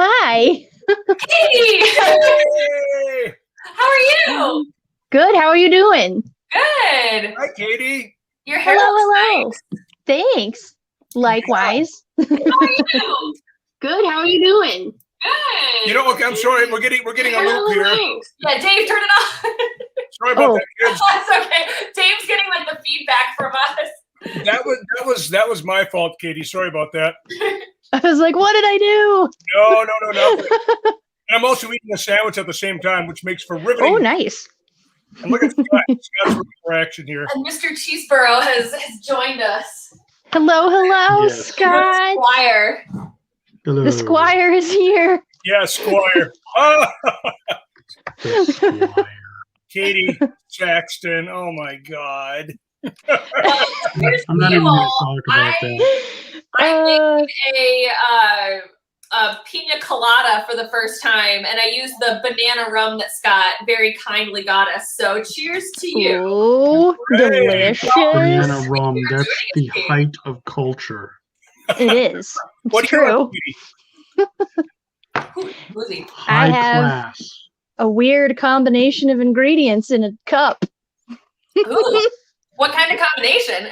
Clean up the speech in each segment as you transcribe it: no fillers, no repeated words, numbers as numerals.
Hi. Katie! Hey! How are you? Good. How are you doing? Good. Hi, Katie. Your hair Hello. looks Thanks. Likewise. nice. How are you? Good. How are you doing? Good. You know, okay, I'm sorry, we're getting a loop here. Yeah, Dave, turn it off. Sorry about that, kids. That's okay. Dave's getting like the feedback from us. That was my fault, Katie. Sorry about that. I was like, what did I do? No. And I'm also eating a sandwich at the same time, which makes for riveting. Oh, nice. And look at Scott. Scott's ready for action here. And Mr. Cheeseborough has joined us. Hello, Yes. Scott. Squire. Hello. The Squire is here. Yeah, Squire. Oh, The Squire. Katie Saxton. Oh my God. I'm not even going to talk about that. I made a pina colada for the first time, and I used the banana rum that Scott very kindly got us. So cheers to you. Oh, Hey. Banana delicious. rum, that's the height of culture. It is. What It's do you true. want, Katie? Boozy. High have- class. A weird combination of ingredients in a cup. Ooh, what kind of combination?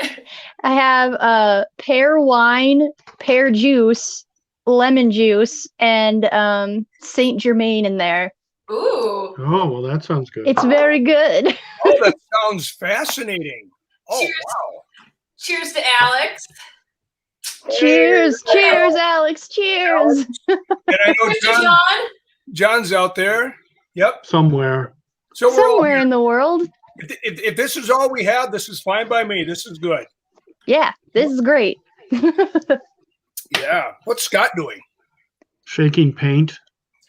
I have pear wine, pear juice, lemon juice, and Saint Germain in there. Ooh. Oh, well, that sounds good. It's very good. Oh, that sounds fascinating. Oh, Cheers. wow. Cheers to Alex. Cheers, cheers, Alex, cheers. And I know Cheers to John. John's out there. Yep. Somewhere. So we're all Somewhere here. in the world. If this is all we have, this is fine by me. This is good. Yeah, this is great. Yeah. What's Scott doing? Shaking paint.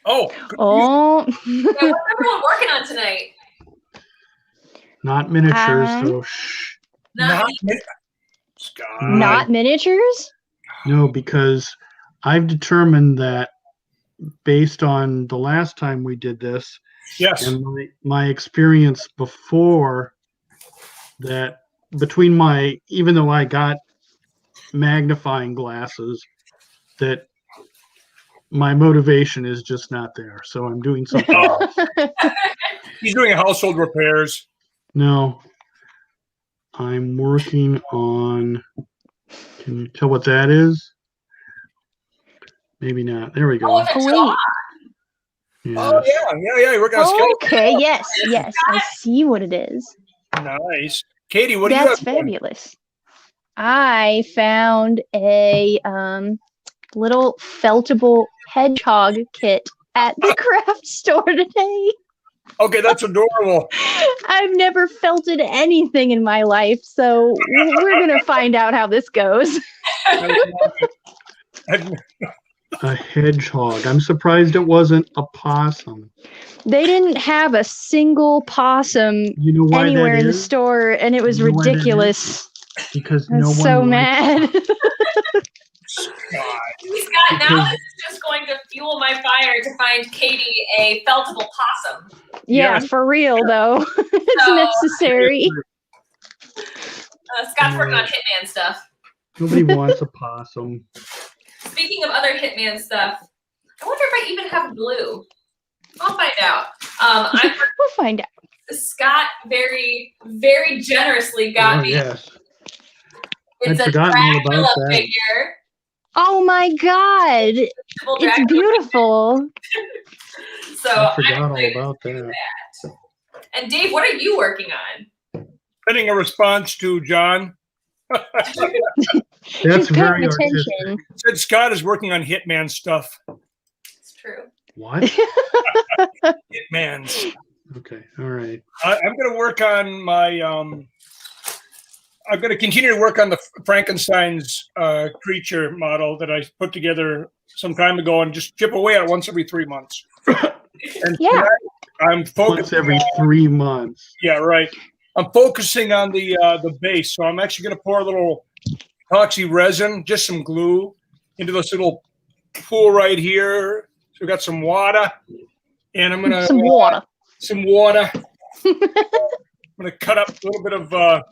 Oh, Oh, Yeah, what's everyone working on tonight? Not miniatures, Um, so shh. Not Scott. not miniatures? No, because I've determined that based on the last time we did this Yes. and my experience before that, between even though I got magnifying glasses, that my motivation is just not there. So I'm doing something else. He's doing household repairs. No, I'm working on. Can you tell what that is? Maybe not. There we go. Oh, Oh, John. wait. Yeah. Oh, yeah. You're working on skeleton. Okay, yes, I see what it is. Nice. Katie, what do you That's have going? fabulous. I found a little feltable hedgehog kit at the craft store today. Okay, that's adorable. I've never felted anything in my life, so we're gonna find out how this goes. A hedgehog. I'm surprised it wasn't a possum. They didn't have a single possum You know why anywhere that in the is? store, and it was You know why that is? ridiculous. Because I'm no one so likes- mad. God. Scott, now this is just going to fuel my fire to find Katie a feltable possum. Yeah, Yes. for real though. It's So- necessary. Scott's working on Hitman stuff. Nobody wants a possum. Speaking of other Hitman stuff, I wonder if I even have glue. I'll find out. We'll find out. Scott very, very generously got Oh, me. yes. It's I'd a forgotten all about Dracula that. figure. Oh my god. Double It's Dracula. beautiful. So I I'm forgot all excited about to do that. that. And Dave, what are you working on? Getting a response to John. That's She's paying very artistic. attention. Said Scott is working on Hitman stuff. It's true. What? Hitman's. Okay. All right. I'm going to work on my. I'm going to continue to work on the Frankenstein's creature model that I put together some time ago, and just chip away at it once every 3 months. And Yeah. I'm Once focusing. every 3 months. Yeah, right. I'm focusing on the base, so I'm actually going to pour a little epoxy resin, just some glue, into this little pool right here. So we got some water, and I'm gonna Some water. Some water. I'm gonna cut up a little bit of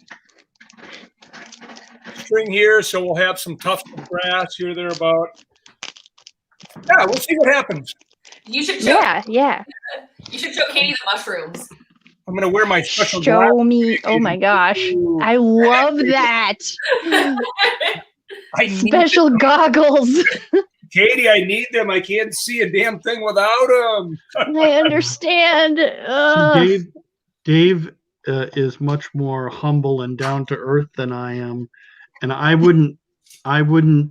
string here, so we'll have some tufts of grass here. They're about Yeah, we'll see what happens. You should show. Yeah. You should show Katie the mushrooms. I'm gonna wear my special Show me. Oh my gosh. I love that. I need Special goggles. Katie, I need them. I can't see a damn thing without them. I understand. Ugh. Dave is much more humble and down to earth than I am, and I wouldn't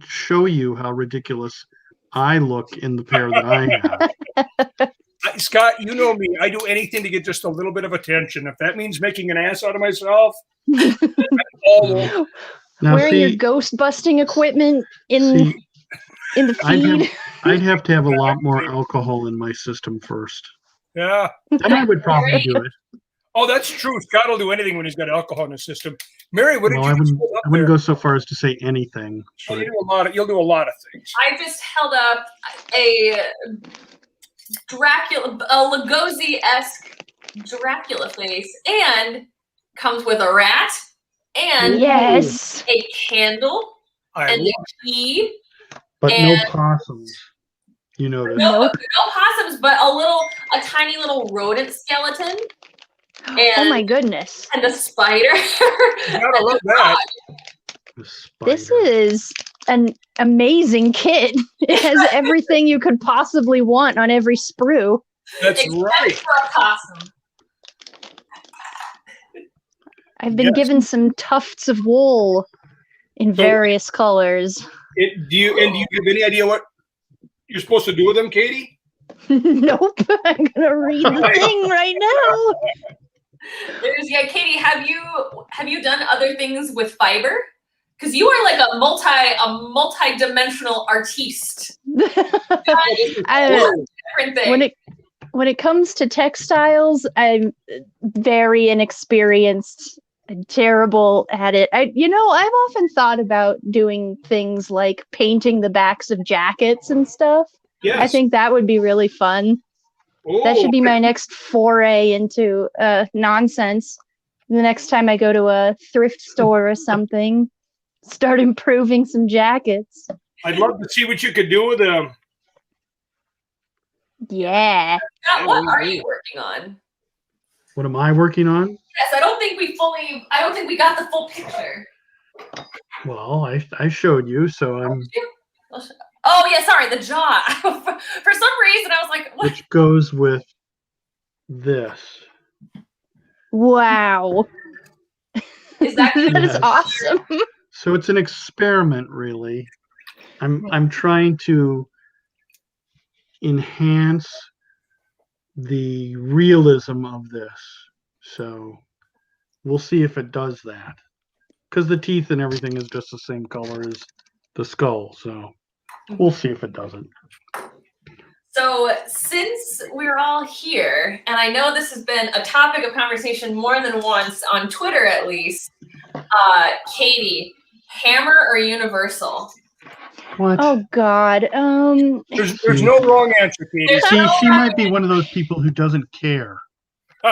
show you how ridiculous I look in the pair that I have. Scott, you know me. I do anything to get just a little bit of attention. If that means making an ass out of myself, Now, Wearing see, your ghost busting equipment in the feed. I'd have to have a lot more alcohol in my system first. yeah. Then I would probably do it. Oh, that's true. Scott will do anything when he's got alcohol in his system. Mary, what did Well, you do? I wouldn't go so far as to say anything. Oh, But you'll do a lot of things. I just held up a Dracula, a Lugosi-esque Dracula face, and comes with a rat and Yes. a candle I and love a key. no And- possums. You notice. No possums, but a tiny little rodent skeleton. And, Oh my goodness. and a spider. You gotta love that. The spider. This is an amazing kit. It has everything you could possibly want on every sprue. That's Except right. for a possum. I've been Yes. given some tufts of wool in So- various colors. Do you have any idea what you're supposed to do with them, Katie? Nope. I'm gonna read the thing right now. Katie, have you done other things with fiber? Because you are like a multi-dimensional artiste. Different thing. When it comes to textiles, I'm very inexperienced and terrible at it. I've often thought about doing things like painting the backs of jackets and stuff. Yes. I think that would be really fun. That should be my next foray into nonsense. The next time I go to a thrift store or something, start improving some jackets. I'd love to see what you could do with them. Yeah. Scott, what are you working on? What am I working on? Yes, I don't think we got the full picture. Well, I showed you, so I'm. Oh yeah, sorry, the jaw. For some reason, I was like, what? Which goes with this. Wow. Is that That is Yes. awesome. So it's an experiment, really. I'm trying to enhance the realism of this. So we'll see if it does that. Because the teeth and everything is just the same color as the skull. So we'll see if it doesn't. So since we're all here, and I know this has been a topic of conversation more than once on Twitter, at least, Katie, Hammer or Universal? What? Oh God. There's no wrong answer, Katie. She might be one of those people who doesn't care. You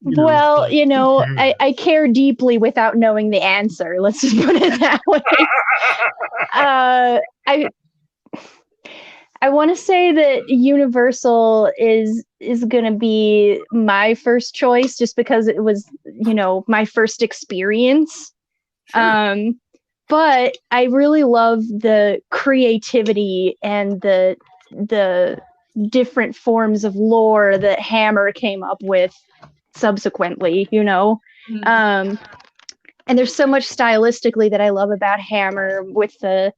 know, Well, it's like, who cares? I care deeply without knowing the answer. Let's just put it that way. I want to say that Universal is going to be my first choice, just because it was, my first experience. Sure. But I really love the creativity and the different forms of lore that Hammer came up with subsequently, Mhm. And there's so much stylistically that I love about Hammer, with the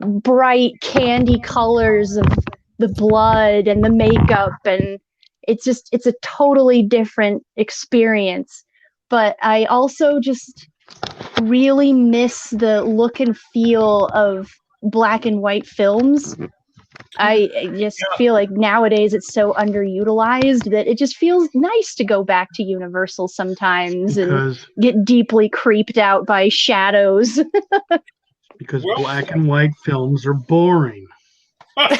bright candy colors of the blood and the makeup, and it's a totally different experience. But I also just really miss the look and feel of black and white films. I just feel like nowadays it's so underutilized that it just feels nice to go back to Universal sometimes and Because get deeply creeped out by shadows. Well, black and white films are boring. God.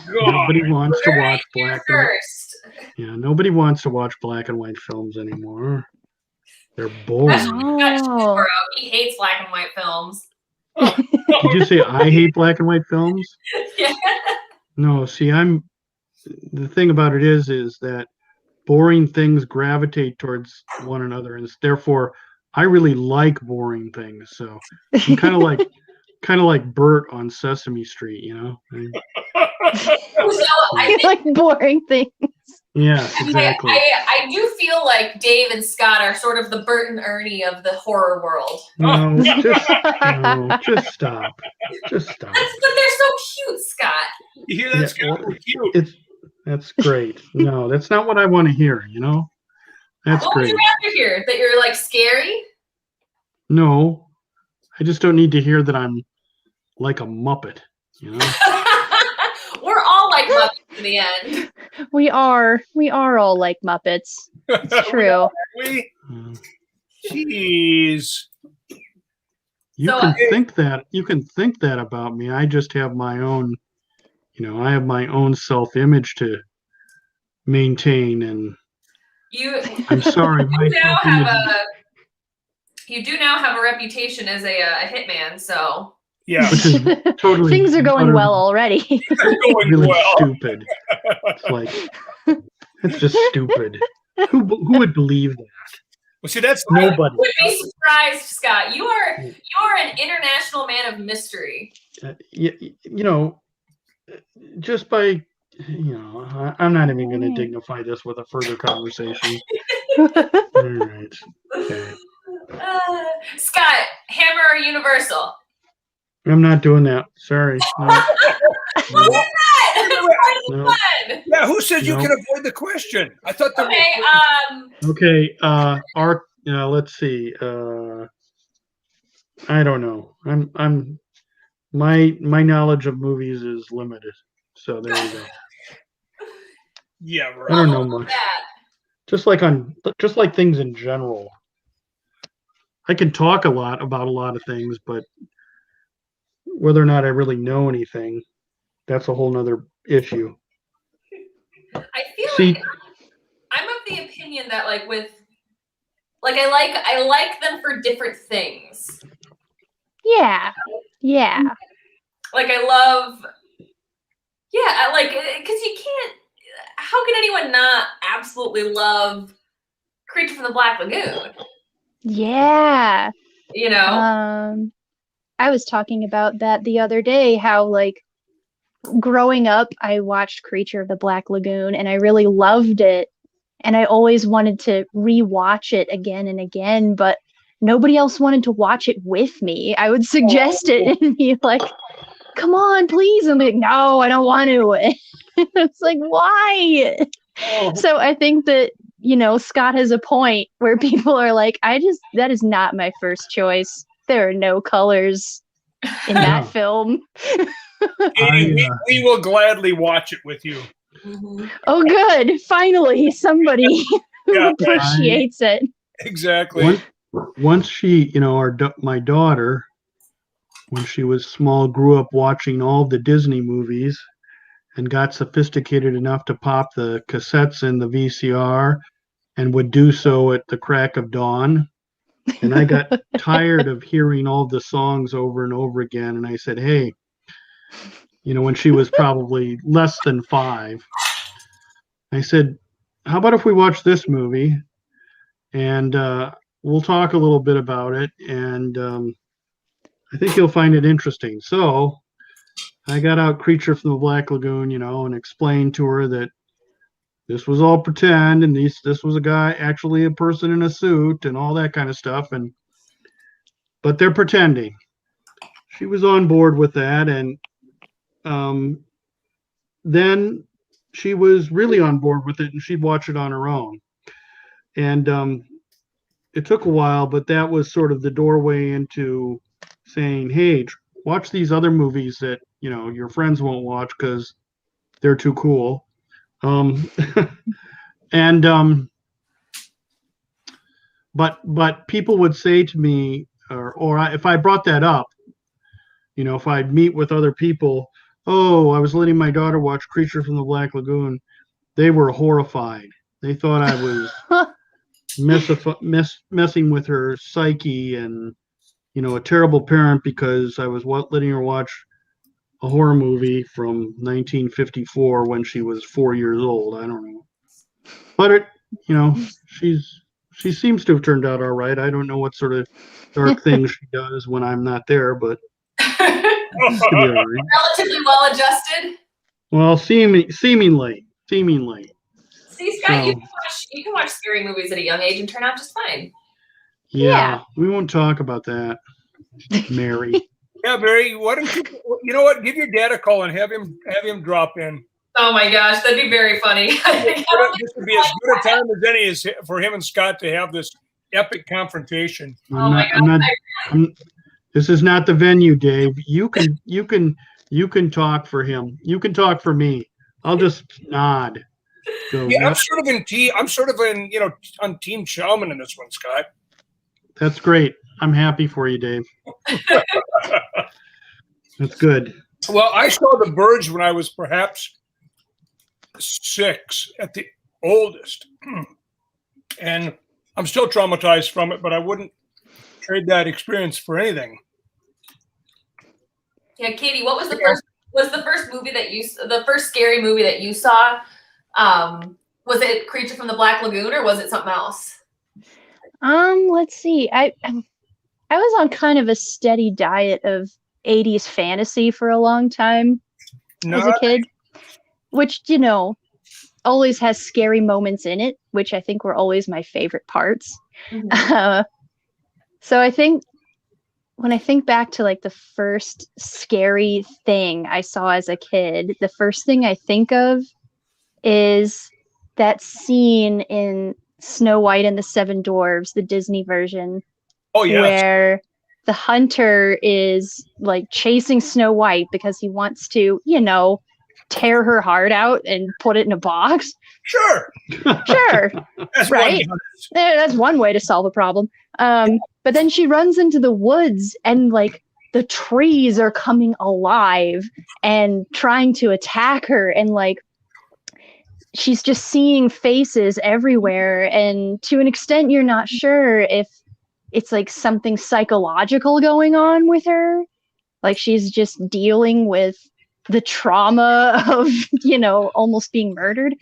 Nobody wants to watch Here black and first. nobody wants to watch black and white films anymore. They're boring. Oh. Bro, he hates black and white films. Did you say I hate black and white films? Yeah. No, see, the thing about it is that boring things gravitate towards one another, and therefore I really like boring things. So I'm kind of like Bert on Sesame Street, you know? So I You like boring things. Yes, exactly. I do feel like Dave and Scott are sort of the Bert and Ernie of the horror world. No, just stop. Just stop. But they're so cute, Scott. You hear that, Yeah, Scott? well, We're cute. That's great. No, that's not what I want to hear, you know? That's What would great. you rather hear? That you're like scary? No, I just don't need to hear that I'm like a Muppet, you know? We're all like Muppets in the end. We are all like Muppets. It's true. We, Uh, jeez. You So, can think that about me. I just have my own, you know, I have my own self-image to maintain, and You I'm sorry, my now self-image have you do now have a reputation as a hitman, so Yeah. which is totally Things are going utterly, well already. Going really well. stupid. It's like it's just stupid. Who would believe that? Well, see, that's Nobody. would be surprised, Scott. You are an international man of mystery. You know, just by I'm not even going to dignify this with a further conversation. All right. Okay. Scott, Hammer or Universal? I'm not doing that. Sorry. No, Why not? That's part of the no. fun. Yeah, who said you No. can avoid the question? I thought that Okay, Okay. Let's see. I don't know. My knowledge of movies is limited. So there you go. yeah, I right. don't know well, much. that. Just like things in general. I can talk a lot about a lot of things, but whether or not I really know anything, that's a whole nother issue. I feel See, like I'm of the opinion that I like them for different things. Yeah. Yeah. Like I love, because you can't. How can anyone not absolutely love Creature from the Black Lagoon? Yeah. You know, I was talking about that the other day, how like growing up I watched Creature of the Black Lagoon and I really loved it, and I always wanted to rewatch it again and again, but nobody else wanted to watch it with me. I would suggest it and be like, come on, please. I'm like, no, I don't want to. It's like, why? So I think that, Scott has a point where people are like, that is not my first choice. There are no colors in that Yeah. film. Katie, we will gladly watch it with you. Mhm. Oh, good. Finally, somebody who Yeah. appreciates it. Exactly. Once she, my daughter, when she was small, grew up watching all the Disney movies and got sophisticated enough to pop the cassettes in the VCR and would do so at the crack of dawn. And I got tired of hearing all the songs over and over again. And I said, hey, when she was probably less than 5, I said, how about if we watch this movie and we'll talk a little bit about it. And I think you'll find it interesting. So I got out Creature from the Black Lagoon, and explained to her that this was all pretend and this was a guy, actually a person in a suit and all that kind of stuff. But they're pretending. She was on board with that. And then she was really on board with it and she'd watch it on her own. And it took a while, but that was sort of the doorway into saying, hey, watch these other movies that, your friends won't watch because they're too cool. But people would say to me, if I brought that up, if I'd meet with other people, oh, I was letting my daughter watch Creature from the Black Lagoon, they were horrified. They thought I was messing with her psyche and, a terrible parent because I was letting her watch a horror movie from 1954 when she was 4 years old. I don't know, but she seems to have turned out all right. I don't know what sort of dark things she does when I'm not there, but seems to be all right. Relatively well adjusted. Well, seemingly. See, Scott, So, you can watch scary movies at a young age and turn out just fine. yeah, we won't talk about that, Mary. Yeah, Barry, why don't you know what? Give your dad a call and have him drop in. Oh my gosh, that'd be very funny. This would be as good a time as any as for him and Scott to have this epic confrontation. This is not the venue, Dave. You can talk for him. You can talk for me. I'll just nod. So Yeah, I'm sort of in on Team Chalman in this one, Scott. that's great. I'm happy for you, Dave. That's good. Well, I saw The Birds when I was perhaps 6 at the oldest. And I'm still traumatized from it, but I wouldn't trade that experience for anything. Yeah, Katie, what was the first scary movie that you saw? Was it Creature from the Black Lagoon or was it something else? Let's see. I was on kind of a steady diet of 80s fantasy for a long time as a kid, which, always has scary moments in it, which I think were always my favorite parts. Mm-hmm. So I think when I think back to like the first scary thing I saw as a kid, the first thing I think of is that scene in Snow White and the Seven Dwarfs, the Disney version, where the hunter is like chasing Snow White because he wants to, tear her heart out and put it in a box. Sure. That's right. That's one way to solve a problem. But then she runs into the woods and like the trees are coming alive and trying to attack her, and like she's just seeing faces everywhere, and to an extent you're not sure if it's like something psychological going on with her, like she's just dealing with the trauma of almost being murdered,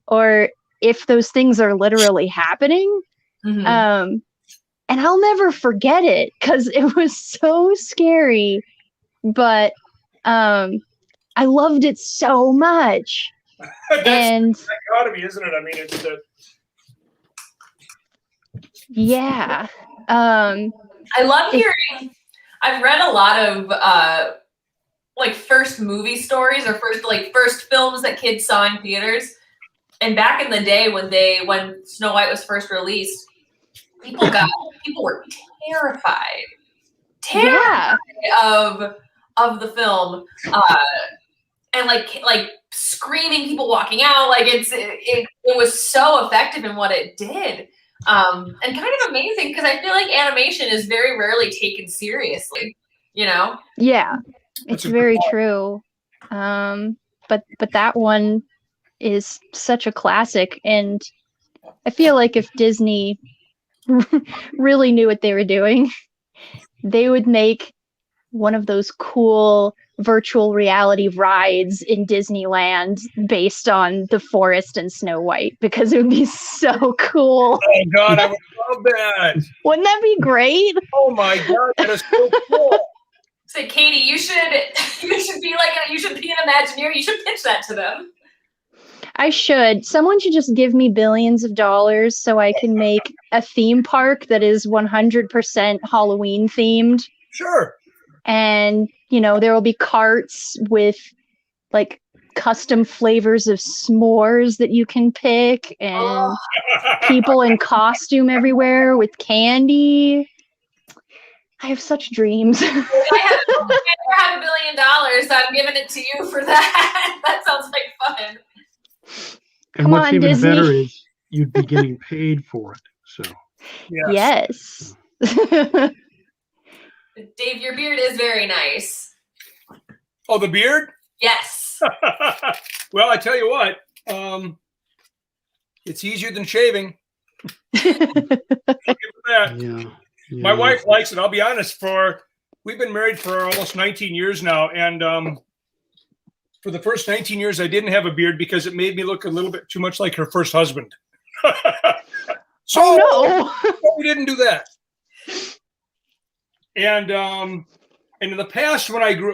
or if those things are literally happening. Mm-hmm. And I'll never forget it because it was so scary, but I loved it so much. That's dichotomy, isn't it? I mean, it's yeah. I love hearing. I've read a lot of like first movie stories or first films that kids saw in theaters. And back in the day when Snow White was first released, people were terrified of the film, and like screaming, people walking out. Like it was so effective in what it did, and kind of amazing because I feel like animation is very rarely taken seriously. Yeah, it's very true. But that one is such a classic, and I feel like if Disney really knew what they were doing, they would make one of those cool virtual reality rides in Disneyland based on the forest and Snow White, because it would be so cool. Oh God, I would love that. Wouldn't that be great? Oh my God, that is so cool. So Katie, you should be an Imagineer. You should pitch that to them. I should. Someone should just give me billions of dollars so I can make a theme park that is 100% Halloween themed. Sure. And, there will be carts with like custom flavors of s'mores that you can pick, and people in costume everywhere with candy. I have such dreams. I have $1 billion, so I'm giving it to you for that. That sounds like fun. And Come what's on, even Disney. better is you'd be getting paid for it. So Yes. Dave, your beard is very nice. Oh, the beard? Yes. Well, I tell you what, it's easier than shaving. yeah. My wife likes it. I'll be honest. We've been married for almost 19 years now, and for the first 19 years, I didn't have a beard because it made me look a little bit too much like her first husband. So Oh we didn't do that. And in the past,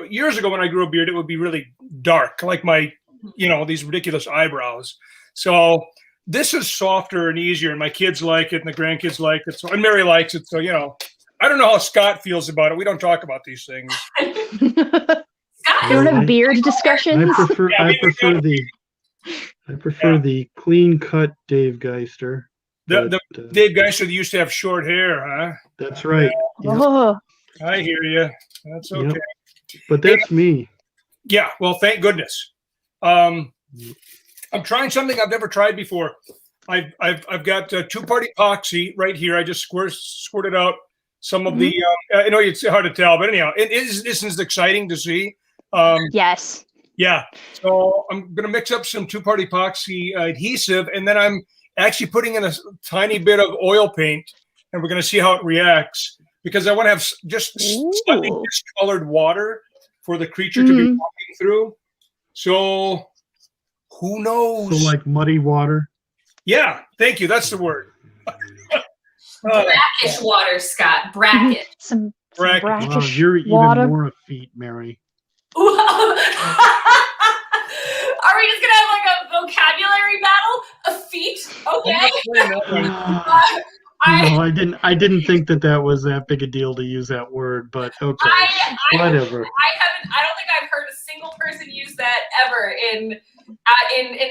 years ago when I grew a beard, it would be really dark, like my, these ridiculous eyebrows. So this is softer and easier, and my kids like it, and the grandkids like it. So, and Mary likes it. So, I don't know how Scott feels about it. We don't talk about these things. no! You don't have beard discussions? I prefer the clean cut Dave Geister. The Dave Geister that used to have short hair, huh? That's right. Yep. Oh, I hear you. That's okay. Yep. But that's me. Yeah. Well, thank goodness. I'm trying something I've never tried before. I've got two-part epoxy right here. I just squirted out some of the. I know it's hard to tell, but anyhow, this is exciting to see. yes. Yeah. So I'm going to mix up some two-part epoxy adhesive, and then I'm actually putting in a tiny bit of oil paint, and we're going to see how it reacts, because I want to have just slightly discolored water for the creature to be walking through. So who knows? So like muddy water? Yeah. Thank you. That's the word. Brackish water, Scott. Brackish. Some Brackish. Wow, brackish you're even water. more effete, Mary. Are we just gonna have like a vocabulary battle? A feat? Okay. No, I didn't think that was that big a deal to use that word, but okay, whatever. I don't think I've heard a single person use that ever in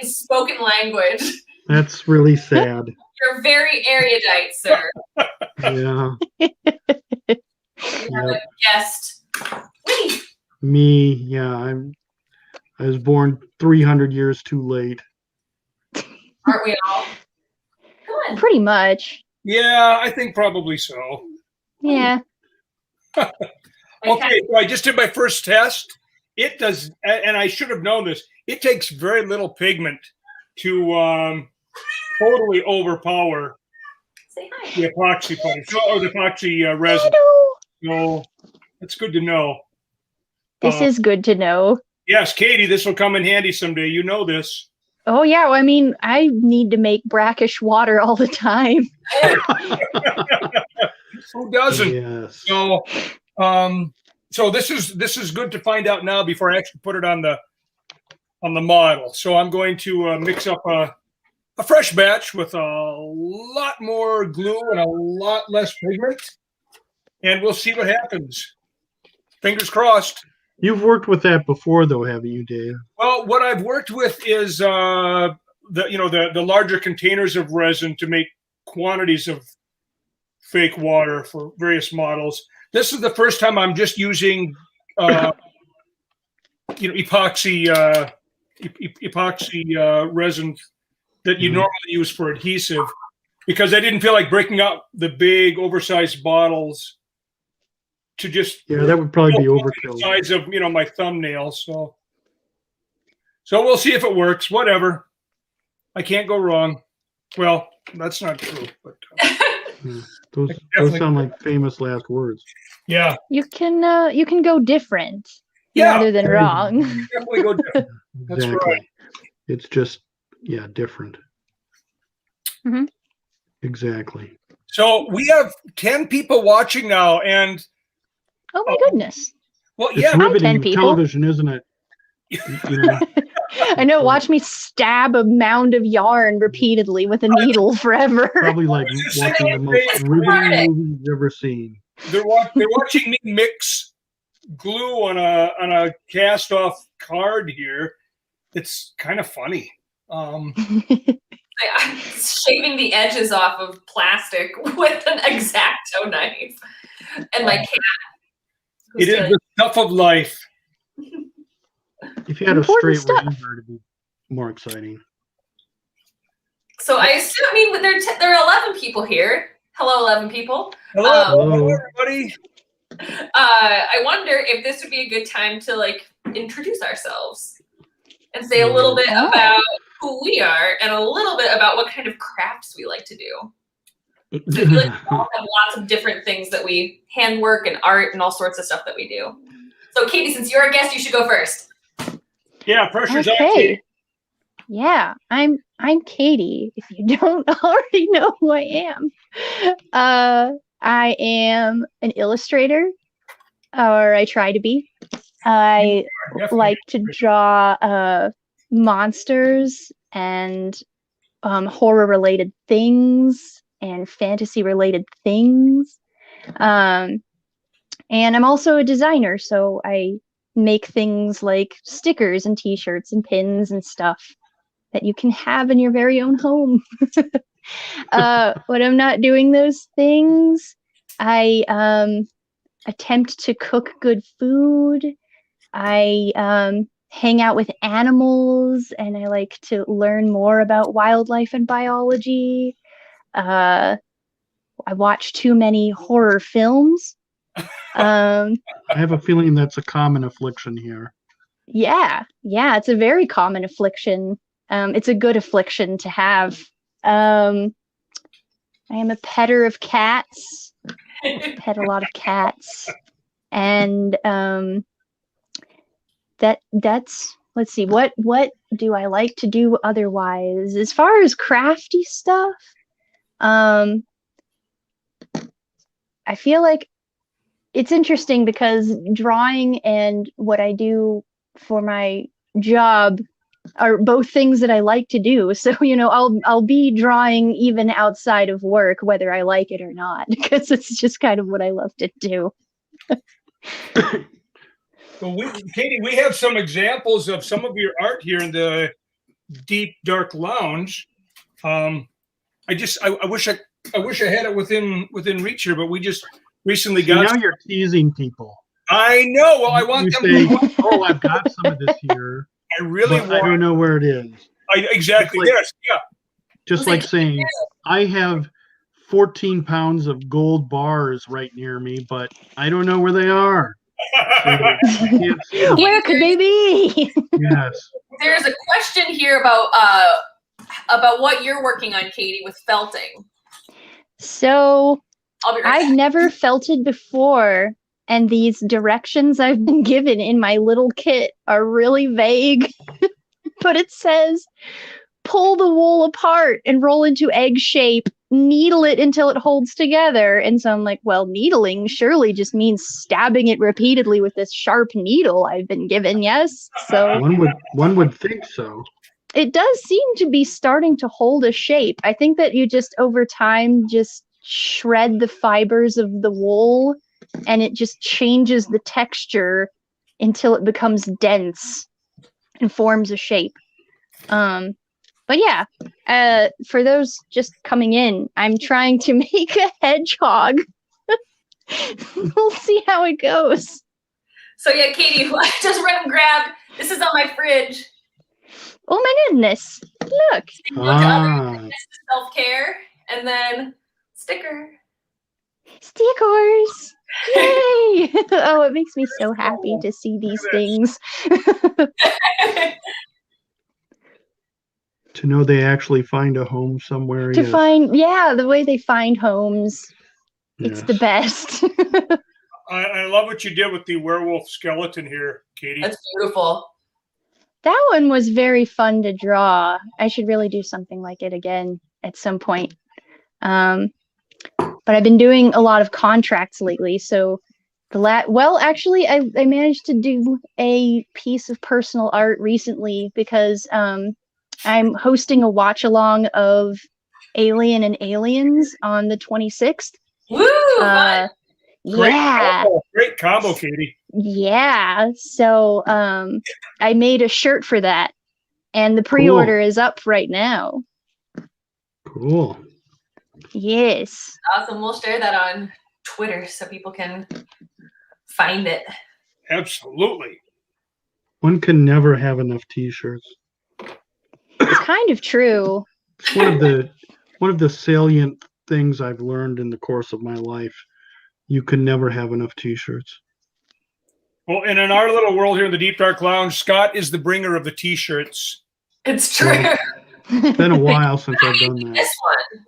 spoken language. That's really sad. You're very erudite, sir. Yeah. You're a guest. Wait. Me, yeah, I was born 300 years too late. Aren't we all? Come on. Pretty much. Yeah, I think probably so. Yeah. Okay, so I just did my first test. It does, and I should have known this. It takes very little pigment to totally overpower Say hi. the epoxy polish or the epoxy resin. So that's good to know. This is good to know. Yes, Katie, this will come in handy someday. You know this. Oh yeah, well, I mean, I need to make brackish water all the time. Who doesn't? Yes. So, so this is good to find out now before I actually put it on the model. So I'm going to mix up a fresh batch with a lot more glue and a lot less pigment, and we'll see what happens. Fingers crossed. You've worked with that before, though, haven't you, Dave? Well, what I've worked with is the larger containers of resin to make quantities of fake water for various models. This is the first time I'm just using epoxy resin that you normally use for adhesive, because I didn't feel like breaking up the big oversized bottles to just that would probably be overkill. The size of my thumbnail. So we'll see if it works. Whatever, I can't go wrong. Well, that's not true, but those sound like famous last words. Yeah, You can go different yeah, rather than wrong. definitely go different. That's right. It's just different. Mhm. Exactly. So we have 10 people watching now, and Oh my goodness. well, It's yeah, Hi, 10 riveting people. television, isn't it? I know, watch me stab a mound of yarn repeatedly with a needle forever. Probably like watching the most riveting movie you've ever seen. they're watching me mix glue on a cast off card here. It's kind of funny. I'm shaving the edges off of plastic with an X-Acto knife. And my cat. It is the stuff of life. If you had a Important straight stuff. razor, it'd be more exciting. So I assume, there are 11 people here. Hello, 11 people. Hello, everybody. I wonder if this would be a good time to introduce ourselves and say a little bit about who we are and a little bit about what kind of crafts we like to do. So I feel like we all have lots of different things that we handwork and art and all sorts of stuff that we do. So Katie, since you're a guest, you should go first. Yeah, pressure's on. Okay. Katie. Yeah, I'm Katie. If you don't already know who I am, I am an illustrator, or I try to be. I Definitely. like to draw monsters and horror-related things and fantasy-related things. And I'm also a designer, so I make things like stickers and t-shirts and pins and stuff that you can have in your very own home. When I'm not doing those things, I attempt to cook good food. I hang out with animals, and I like to learn more about wildlife and biology. I watch too many horror films. I have a feeling that's a common affliction here. Yeah, it's a very common affliction. It's a good affliction to have. I am a petter of cats. Pet a lot of cats, and that's let's see, what do I like to do otherwise? As far as crafty stuff, I feel like it's interesting because drawing and what I do for my job are both things that I like to do. So, I'll be drawing even outside of work, whether I like it or not, because it's just kind of what I love to do. Well, Katie, we have some examples of some of your art here in the Deep Dark Lounge. I wish I had it within reach here, but we just recently got. Now you're teasing people. I know. Well, I want them to. Oh, I've got some of this here. I really want. I don't know where it is. Exactly. Yes. Yeah. Just like saying, I have 14 pounds of gold bars right near me, but I don't know where they are. Where could they be? Yes. There's a question here about what you're working on, Katie, with felting. So I'll be right I've back. never felted before, and these directions I've been given in my little kit are really vague. But it says, pull the wool apart and roll into egg shape, needle it until it holds together. And so I'm like, well, needling surely just means stabbing it repeatedly with this sharp needle I've been given, yes? So one would think so. It does seem to be starting to hold a shape. I think that you just over time just shred the fibers of the wool and it just changes the texture until it becomes dense and forms a shape. But yeah, for those just coming in, I'm trying to make a hedgehog. We'll see how it goes. So yeah, Katie, just run and grab. This is on my fridge. Oh my goodness! Look. Self-care, and then sticker. Stickers! Yay! Oh, it makes me so happy to see these things. To know they actually find a home somewhere. The way they find homes. It's the best. I love what you did with the werewolf skeleton here, Katie. That's beautiful. That one was very fun to draw. I should really do something like it again at some point. But I've been doing a lot of contracts lately, so actually, I managed to do a piece of personal art recently because I'm hosting a watch along of Alien and Aliens on the 26th. Woo! Great combo, Katie. Yeah. So I made a shirt for that, and the pre-order is up right now. Cool. Yes. Awesome. We'll share that on Twitter so people can find it. Absolutely. One can never have enough t-shirts. It's kind of true. It's one of the salient things I've learned in the course of my life. You can never have enough t-shirts. Well, and in our little world here in the Deep Dark Lounge, Scott is the bringer of the t-shirts. It's true. Well, it's been a while since I've done that. This one.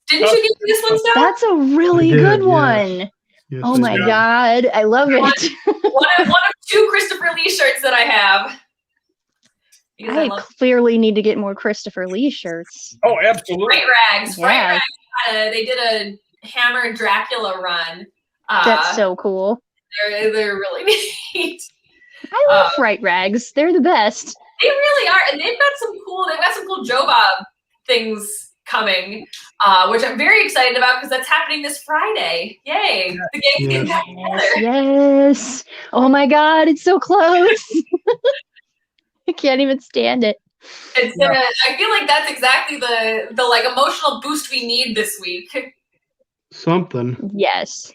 Didn't you get this one, Scott? That's a really good one. Yes, oh my God. I love it. One of two Christopher Lee shirts that I have. because I I love clearly need to get more Christopher Lee shirts. Oh, absolutely. Fright Rags. Fright Yeah. Rags. They did a Hammer Dracula run. That's so cool. They're really neat. I love Fright Rags. They're the best. They really are, and they've got some cool Joe Bob things coming, which I'm very excited about because that's happening this Friday. Yay! The gang's getting back together. Yes. Oh my God, it's so close. I can't even stand it. It's gonna. I feel like that's exactly the like emotional boost we need this week. Something. Yes.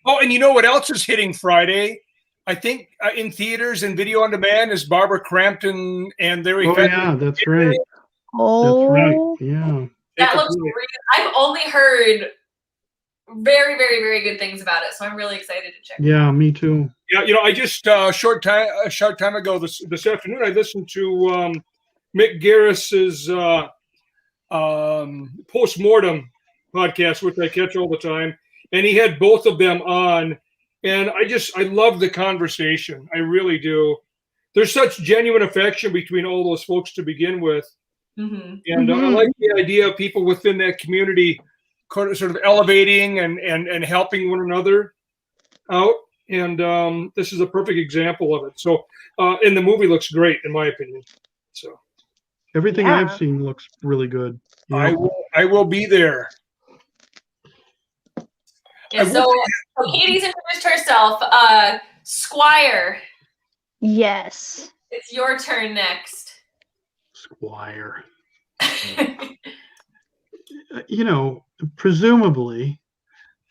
Oh, and you know what else is hitting Friday? I think in theaters and video on demand is Barbara Crampton and Larry. Oh yeah, that's right. Oh. That's right. Yeah. That looks really. I've only heard very, very, very good things about it, so I'm really excited to check. Yeah, me too. Yeah, I just a short time ago this afternoon I listened to Mick Garris's post-mortem podcast, which I catch all the time, and he had both of them on, and I love the conversation. I really do. There's such genuine affection between all those folks to begin with. Mm-hmm. And I like the idea of people within that community sort of elevating and helping one another out. And this is a perfect example of it. So, and the movie looks great, in my opinion. So Everything Yeah. I've seen looks really good. I will be there. Yeah, so Katie's introduced herself. Squire, Yes. it's your turn next. Squire. Presumably,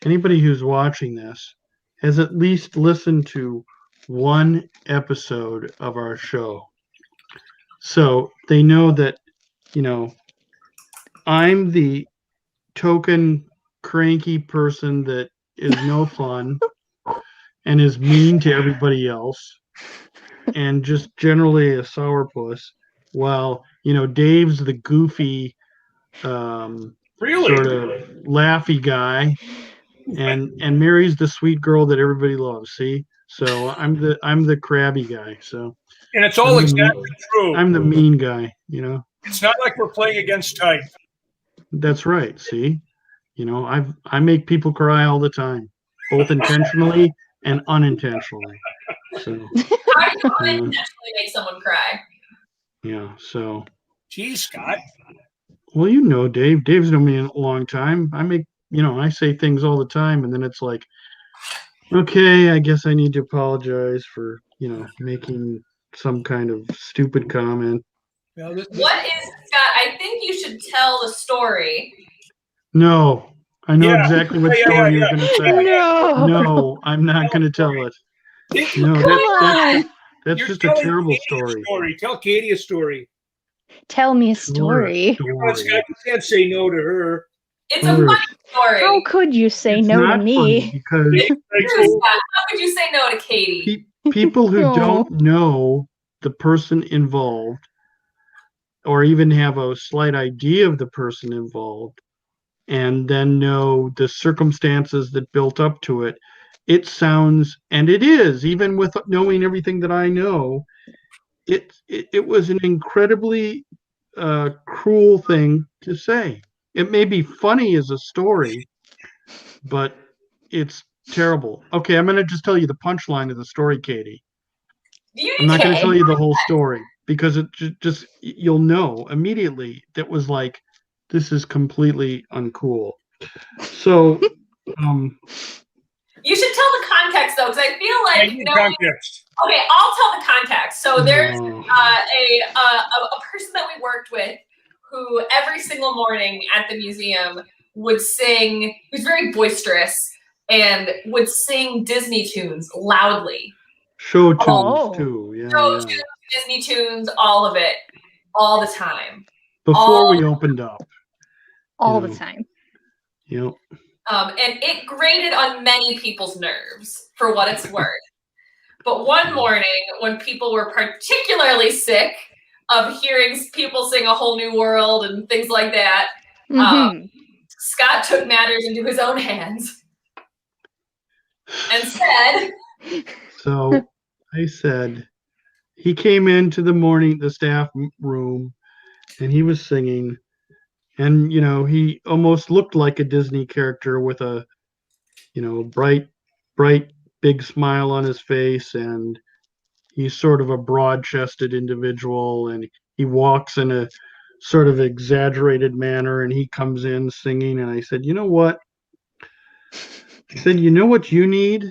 anybody who's watching this has at least listened to one episode of our show. So they know that, I'm the token cranky person that is no fun and is mean to everybody else and just generally a sourpuss, while, Dave's the goofy, Really? sort of laughy guy, and Mary's the sweet girl that everybody loves. See, so I'm the crabby guy. So, And it's all I'm exactly true. I'm the mean guy. It's not like we're playing against type. That's right. See, I make people cry all the time, both intentionally and unintentionally. So, How do you unintentionally make someone cry? yeah. So, Geez, Scott. well, Dave. Dave's known me a long time. I say things all the time, and then it's like, okay, I guess I need to apologize for, making some kind of stupid comment. Well, What is, Scott? I think you should tell the story. No, I know Yeah. exactly what Yeah, story yeah, you're yeah. going to say. No. No, I'm not going to tell it. No, Come on. that's You're just a telling terrible Katie a story. Tell Katie a story. Tell me a story. Come on, Scott, you can't say no to her. It's a funny story. How could you say It's no to not me? funny because True, Scott. How could you say no to Katie? people who No. don't know the person involved, or even have a slight idea of the person involved, and then know the circumstances that built up to it, it sounds, and it is, even with knowing everything that I know, it was an incredibly cruel thing to say. It may be funny as a story, but it's terrible. Okay, I'm going to just tell you the punchline of the story, Katie. I'm not going to tell you the whole story because it just you'll know immediately that was like, this is completely uncool. So, You should tell the context though, because I feel I like need context. Okay, I'll tell the context. So there's no. a person that we worked with who every single morning at the museum would sing. He was very boisterous and would sing Disney tunes loudly. Show tunes Oh. too. Yeah, Show yeah. tunes, Disney tunes, all of it, all the time. Before we opened up. All Yeah. the time. Yep. And it grated on many people's nerves for what it's worth. But one morning, when people were particularly sick of hearing people sing A Whole New World and things like that, Mhm. Scott took matters into his own hands and said, So I said, he came into the staff room, and he was singing, and he almost looked like a Disney character with a bright big smile on his face, and he's sort of a broad-chested individual, and he walks in a sort of exaggerated manner, and he comes in singing, and I said, you know what? I said, you know what you need?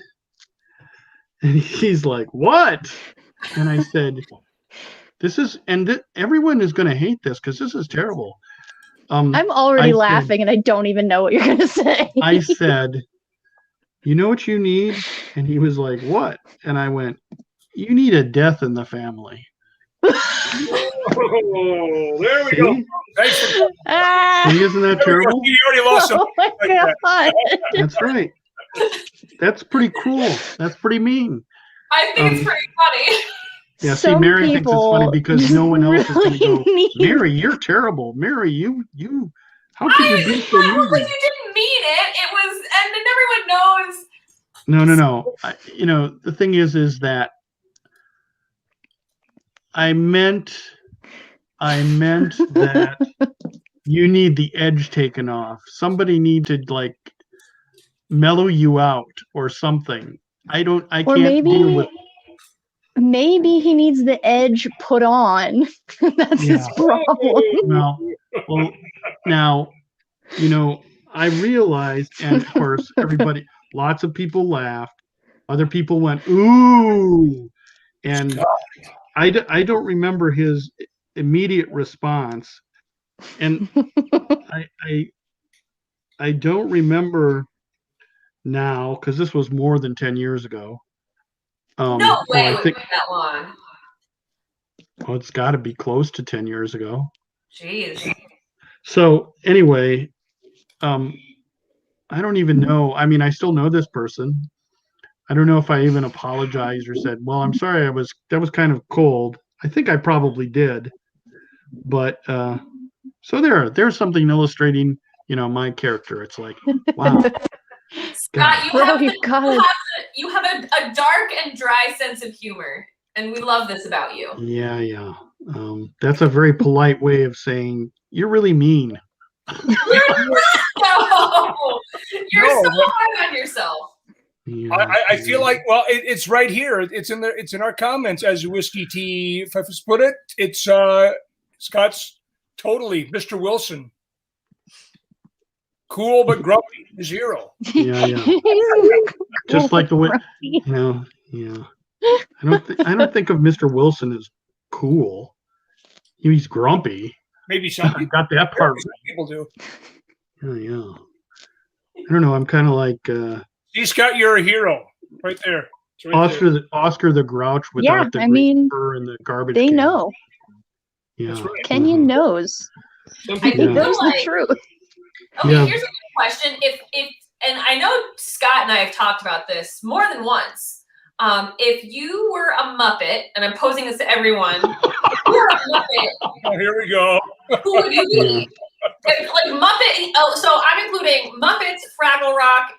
And he's like, what? And I said, everyone is going to hate this because this is terrible. I'm already laughing and I don't even know what you're going to say. I said, you know what you need? And he was like, what? And I went, you need a death in the family. Oh, there we go. Thanks for See, isn't that terrible? You already lost some. Oh my God. That's right. That's pretty cruel. That's pretty mean. I think it's pretty funny. Yeah, see, Some Mary thinks it's funny people because no one else is going to go, really Mary, you're terrible. Mary, you, how could you be so Well, mean? you didn't mean it. It was, and everyone knows. No. The thing is that I meant that you need the edge taken off. Somebody need to like mellow you out or something. I Or can't deal with. maybe he needs the edge put on. That's his problem. Well, now, I realized, and of course, lots of people laughed. Other people went, ooh. And I don't remember his immediate response. And I don't remember now, because this was more than 10 years ago. No way it would be that long. Well, it's got to be close to 10 years ago. Jeez. So anyway, I don't even know. I mean, I still know this person. I don't know if I even apologized or said, well, I'm sorry, that was kind of cold. I think I probably did. But so there's something illustrating, my character. It's like, wow. Scott, you have God. a dark and dry sense of humor, and we love this about you. Yeah. That's a very polite way of saying you're really mean. No, you're so hard on yourself. Yeah, I feel like, well, it's right here. It's in our comments, as Whiskey T put it. It's Scott's totally Mr. Wilson. Cool but grumpy, zero. Yeah. Just like the way, yeah. I don't think of Mr. Wilson as cool. He's grumpy. Maybe some people got that part. Some people do. Yeah. I don't know. I'm kind of like. See, Scott, you're a hero, right there. Right Oscar the Grouch without the green fur and the garbage. They can. know. Yeah. Right. Kenyon knows. I He knows the truth. Okay, here's a good question. If and I know Scott and I have talked about this more than once. If you were a Muppet, and I'm posing this to everyone, if you were a Muppet, oh, here we go. Who would you be? Like Muppet. Oh, so I'm including Muppets, Fraggle Rock,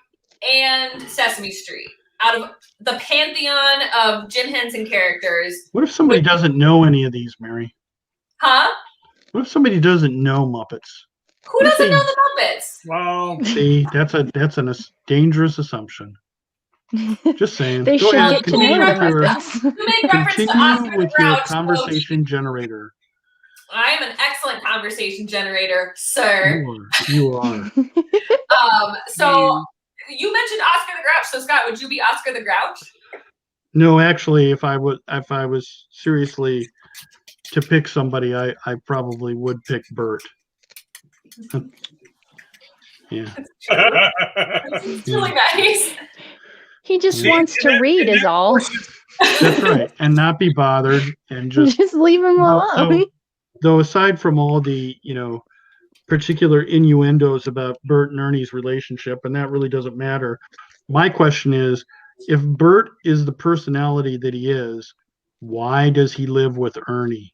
and Sesame Street out of the pantheon of Jim Henson characters. What if somebody doesn't know any of these, Mary? Huh? What if somebody doesn't know Muppets? Who doesn't know the Muppets? Wow. See, that's a dangerous assumption. Just saying. They Go should ahead. get to know Continue with your conversation generator. I am an excellent conversation generator, sir. You are. So you mentioned Oscar the Grouch. So Scott, would you be Oscar the Grouch? No, actually, if I was seriously to pick somebody, I probably would pick Bert. Yeah. It's really nice. He just wants to read, is all. That's right, and not be bothered, and just leave him alone. Though aside from all the particular innuendos about Bert and Ernie's relationship, and that really doesn't matter. My question is, if Bert is the personality that he is, why does he live with Ernie?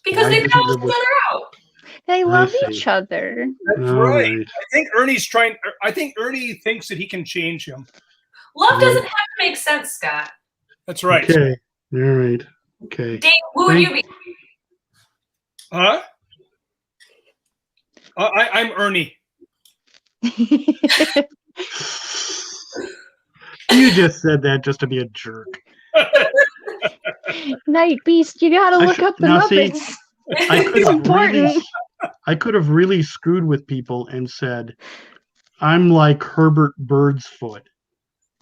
Because they balance each other out. They love each other. That's right. I think Ernie thinks that he can change him. Love doesn't have to make sense, Scott. That's right. Okay. All right. Okay. Dave, who would you be? Huh? I'm Ernie. You just said that just to be a jerk. Night Beast, you gotta I look should- up the now see, Muppets. I could It's have really, important. I could have really screwed with people and said, I'm like Herbert Birdsfoot,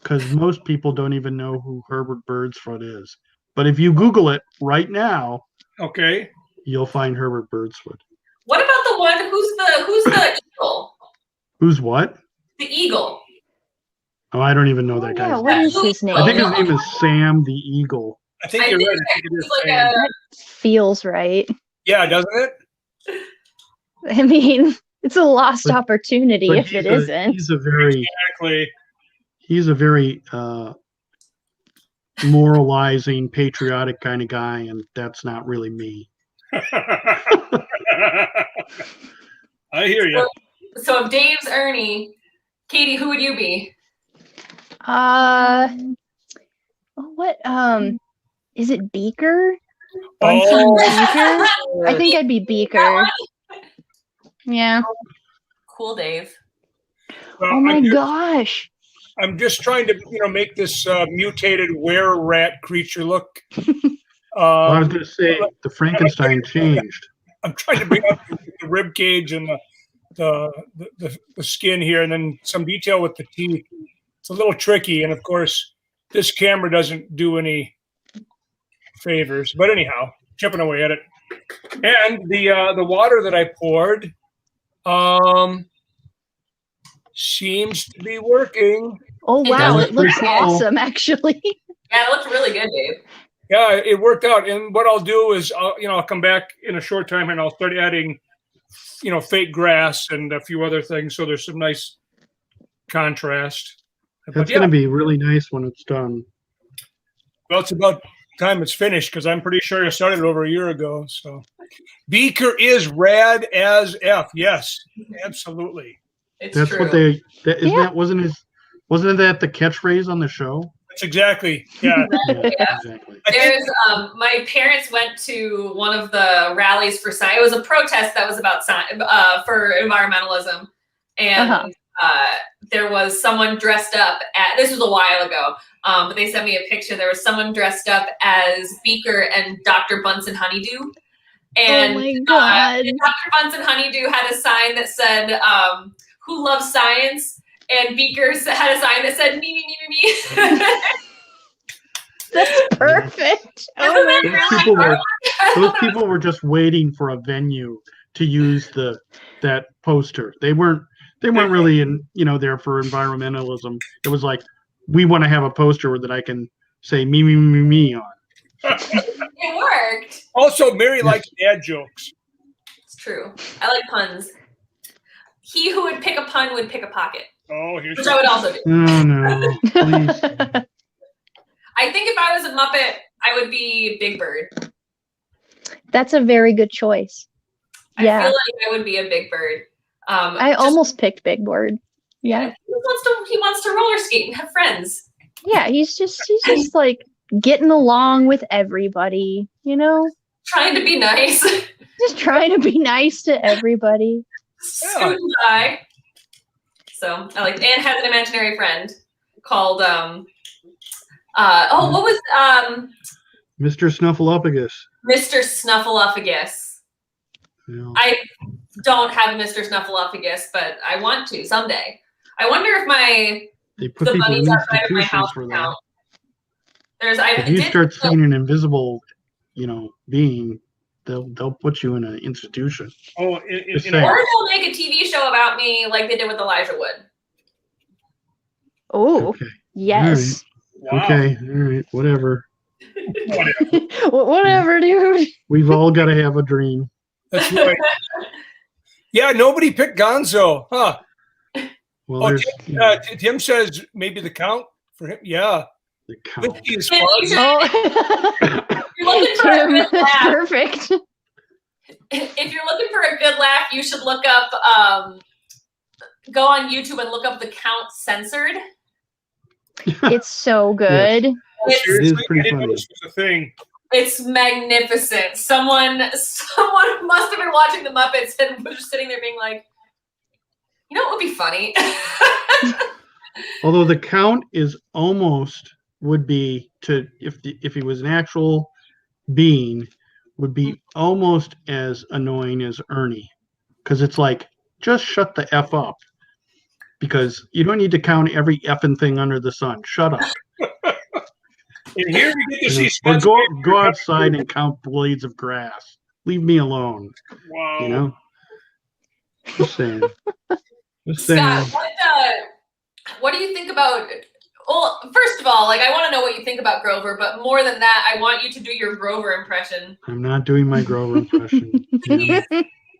because most people don't even know who Herbert Birdsfoot is. But if you Google it right now, Okay. you'll find Herbert Birdsfoot. What about the one who's the eagle? Who's what? The eagle. Oh, I don't even know that Yeah, guy's what name. is his I think name? his name is Sam the Eagle. I think I you're think right. I think it is he's like Sam. a Feels right. Yeah, doesn't it? I mean, it's a lost But- opportunity But if it isn't. He's a very Exactly. moralizing, patriotic kind of guy, and that's not really me. I hear you. So if Dave's Ernie, Katie, who would you be? What? Is it Beaker? Bunsen Oh, Beaker? I think I'd be Beaker. Yeah. Cool, Dave. well, Oh my I'm just, gosh. I'm just trying to, make this mutated were-rat creature look. Well, I was going to say the Frankenstein changed. I'm trying to bring up the rib cage and the skin here, and then some detail with the teeth. It's a little tricky, and of course, this camera doesn't do any favors. But anyhow, chipping away at it. And the water that I poured seems to be working. Oh It wow, does it looks pretty cool. awesome actually. Yeah, it looks really good, Dave. Yeah, it worked out. And what I'll do is, I'll come back in a short time and I'll start adding, fake grass and a few other things. So there's some nice contrast. But That's yeah, going to be really nice when it's done. well, it's about time it's finished because I'm pretty sure I started it over a year ago. So Beaker is rad as F. Yes, absolutely. It's That's true. what they. Yeah. Wasn't that the catchphrase on the show? That's exactly. Yeah. Yeah, Yeah. exactly. I think There's my parents went to one of the rallies for science. It was a protest that was about for environmentalism, and there was someone dressed up at. This was a while ago, but they sent me a picture. There was someone dressed up as Beaker and Dr. Bunsen Honeydew, and Oh my god. Dr. Bunsen Honeydew had a sign that said, "Who loves science?" And Beaker had a sign that said, "Me, me, me, me, me." That's perfect. Oh my Isn't that Those really people were hard? those people were just waiting for a venue to use that poster. They weren't really in there for environmentalism. It was like, we want to have a poster that I can say me me me me on. It worked. also Mary likes dad jokes. It's true. I like puns. He who would pick a pun would pick a pocket, Oh, here's which I would also do. Oh no, please. I think if I was a Muppet, I would be Big Bird. That's a very good choice. I Yeah. feel like I would be a Big Bird. I just- almost picked Big Bird. Yeah. He wants to roller skate and have friends. Yeah, he's just like getting along with everybody, Trying to be nice. Just trying to be nice to everybody. Scoot by. So I like, and has an imaginary friend called what was Mr. Snuffleupagus. Mr. Snuffleupagus. Yeah. I don't have a Mr. Snuffleupagus, but I want to someday. I wonder if They put the people bunnies in outside of my institutions house for that. count. I If you did start seeing an invisible, being, they'll put you in an institution. Oh, Just in saying. or they'll make a TV show about me like they did with Elijah Wood. Oh, Okay. yes. wow. Okay. All right. Whatever. Whatever, dude. We've all got to have a dream. That's right. Yeah, nobody picked Gonzo, huh? Well, Oh, there's Tim says maybe the count for him. Yeah, the count. Whiskey is Tim, fun. you should- Oh. If you're looking for a Tim, good that's laugh, perfect. if you're looking for a good laugh, you should look up, go on YouTube and look up The Count Censored. It's so good. It's, It is Seriously, pretty I didn't know funny. this was a thing. It's magnificent. Someone must have been watching the Muppets and was just sitting there being like, you know what would be funny? Although the Count is almost would be to if he was an actual being, would be almost as annoying as Ernie, because it's like, just shut the F up, because you don't need to count every effing thing under the sun. Shut up. And here we get to see Or Spencer. go outside and count blades of grass. Leave me alone. Wow. You know. Just saying. Just saying. Scott, what do you think about? Well, first of all, like, I want to know what you think about Grover, but more than that, I want you to do your Grover impression. I'm not doing my Grover impression. You know?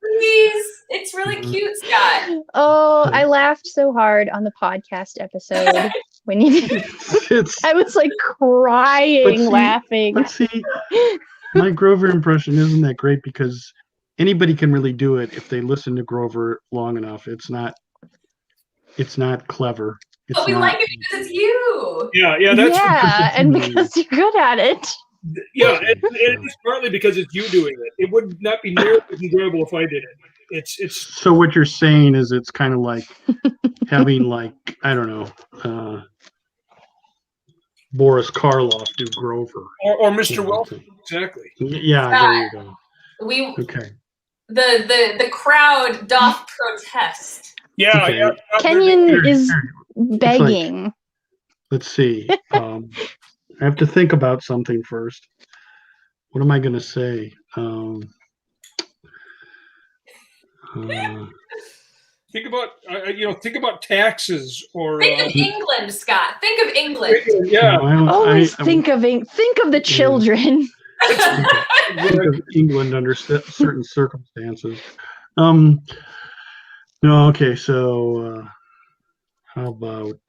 Please, it's really cute, Scott. Oh, I laughed so hard on the podcast episode when you did. It's I was like crying, laughing. But see, my Grover impression isn't that great because anybody can really do it if they listen to Grover long enough. It's not clever. It's But we not, like it because it's you. Yeah, that's Yeah, and because you're good at it. yeah. It is partly because it's you doing it. It would not be nearly as enjoyable if I did it. It's So what you're saying is it's kind of like having, like, I don't know, Boris Karloff do Grover. or Mr. Wilson. Exactly. Yeah, there you go. We Okay. the crowd doth protest. Yeah, Okay. yeah. Kenyon is Here, begging. let's see. I have to think about something first. What am I going to say? Think about taxes or Think of England, Scott. Think of England. yeah. Always think of the children. Think of England under certain circumstances. No, okay. So, how about?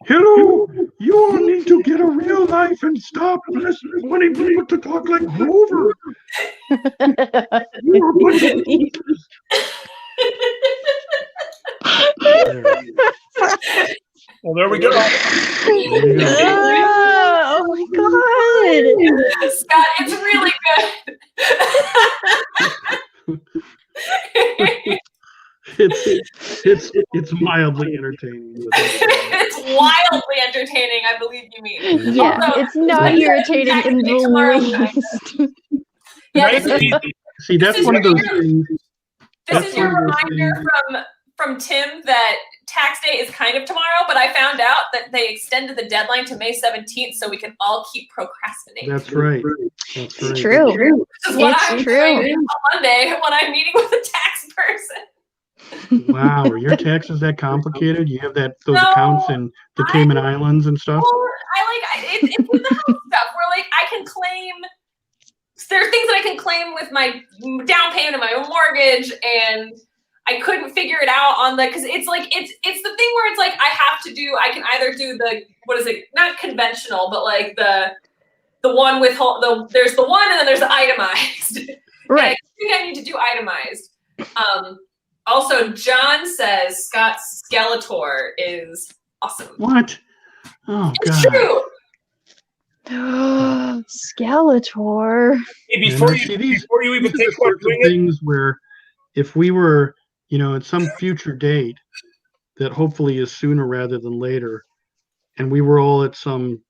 Hello, you all need to get a real life and stop listening to funny people to talk like Grover. You're a bunch of losers. Well, there we go. There you go. Oh my god! Scott, it's really good. It's mildly entertaining. It's wildly entertaining, I believe you mean. Yeah, Also, it's not irritating in the least. Yeah, Nice and easy. See, that's one of those things. This is your reminder from Tim that tax day is kind of tomorrow, but I found out that they extended the deadline to May 17th so we can all keep procrastinating. That's right. That's right. It's true. This is what It's I'm true. doing on Monday when I'm meeting with a tax person. Wow, are your taxes that complicated? You have those No, accounts in the Cayman Islands and stuff? Well, it's with the house stuff where, like, I can claim. There are things that I can claim with my down payment of my own mortgage, and I couldn't figure it out on because it's like it's the thing where it's like I can either do the, what is it, not conventional, but like the one with there's the one and then there's the itemized. Right. I think I need to do itemized. Also, John says Scott Skeletor is awesome. What? Oh, It's God. true. Skeletor. Hey, before you even These think are the about sorts of doing it, things where if we were, at some future date that hopefully is sooner rather than later, and we were all at some,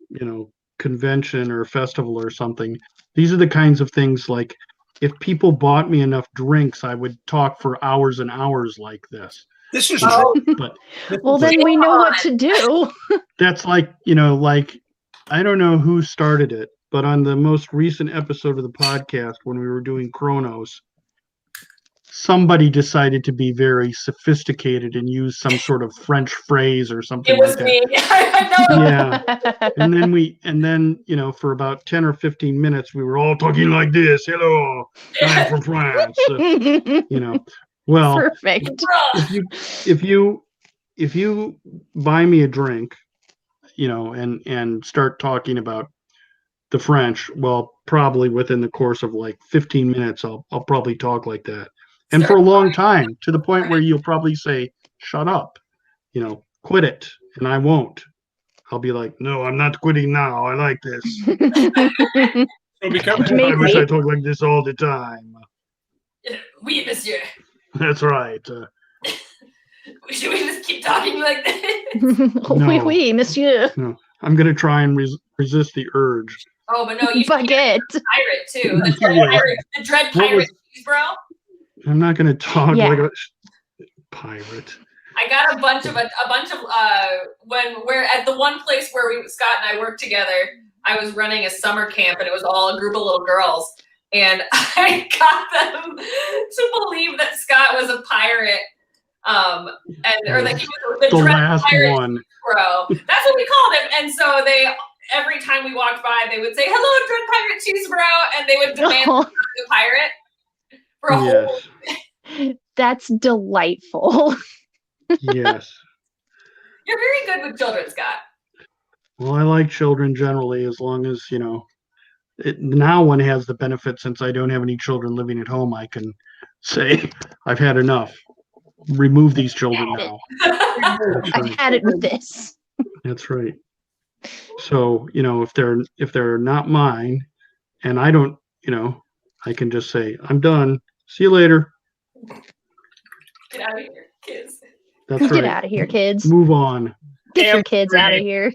convention or festival or something, these are the kinds of things like, if people bought me enough drinks, I would talk for hours and hours like this. this is Oh. true. But Well, then we know what to do. that's like, I don't know who started it, but on the most recent episode of the podcast, when we were doing Chronos, somebody decided to be very sophisticated and use some sort of French phrase or something It was like me. that. I know. Yeah. And then, for about 10 or 15 minutes, we were all talking like this. Hello, I'm from France. Well, Perfect. if you buy me a drink, and start talking about the French, well, probably within the course of like 15 minutes, I'll probably talk like that. And for a long time, to the point where you'll probably say, shut up, quit it. And I won't. I'll be like, no, I'm not quitting now. I like this. So become Make I wish me. I talked like this all the time. Oui, monsieur. That's right. Should we just keep talking like this? Oui, No. oui, monsieur. No, I'm gonna try and resist the urge. Oh, but no, you should be Baguette. a pirate too. The dread Yeah. pirate, the dread What pirate, was- bro. I'm not gonna talk Yeah. like a pirate. I got a bunch of when we're at the one place where Scott and I worked together. I was running a summer camp, and it was all a group of little girls, and I got them to believe that Scott was a pirate, or that he was the The dread last pirate, one. bro. That's what we called him, and so they. Every time we walked by, they would say, "Hello, Dread Pirate Cheese Bro," and they would demand Oh, the pirate for a whole. Yes. that's delightful. Yes. You're very good with children, Scott. Well, I like children generally, as long as, now one has the benefit, since I don't have any children living at home, I can say, I've had enough. Remove these children Had it. now. That's I've right. had it with this. That's right. So, if they're not mine, and I don't, I can just say, I'm done. See you later. Get out of here, kids. That's Get right. out of here, kids. Move on. Get your kids out of here.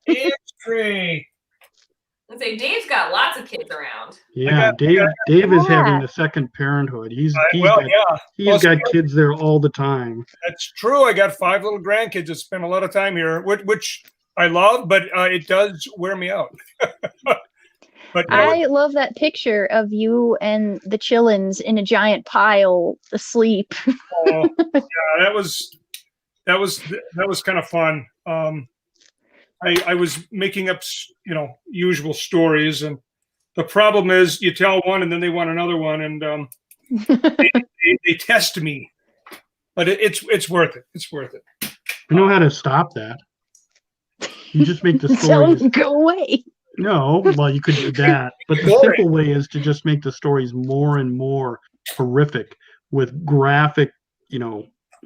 It's great. And say Dave's got lots of kids around. Yeah, got- Dave is having Yeah. the second parenthood. He's Well, got, yeah, he's got kids there all the time. that's true. I got 5 little grandkids that spend a lot of time here, which I love, but it does wear me out. But I love that picture of you and the chillins in a giant pile asleep. yeah, that was kind of fun. I was making up, usual stories, and the problem is you tell one and then they want another one, and they test me. But it's worth it. It's worth it. I know how to stop that. You just make the Tell stories. them go away. No, well, you could do that, but the Boring. simple way is to just make the stories more and more horrific with graphic,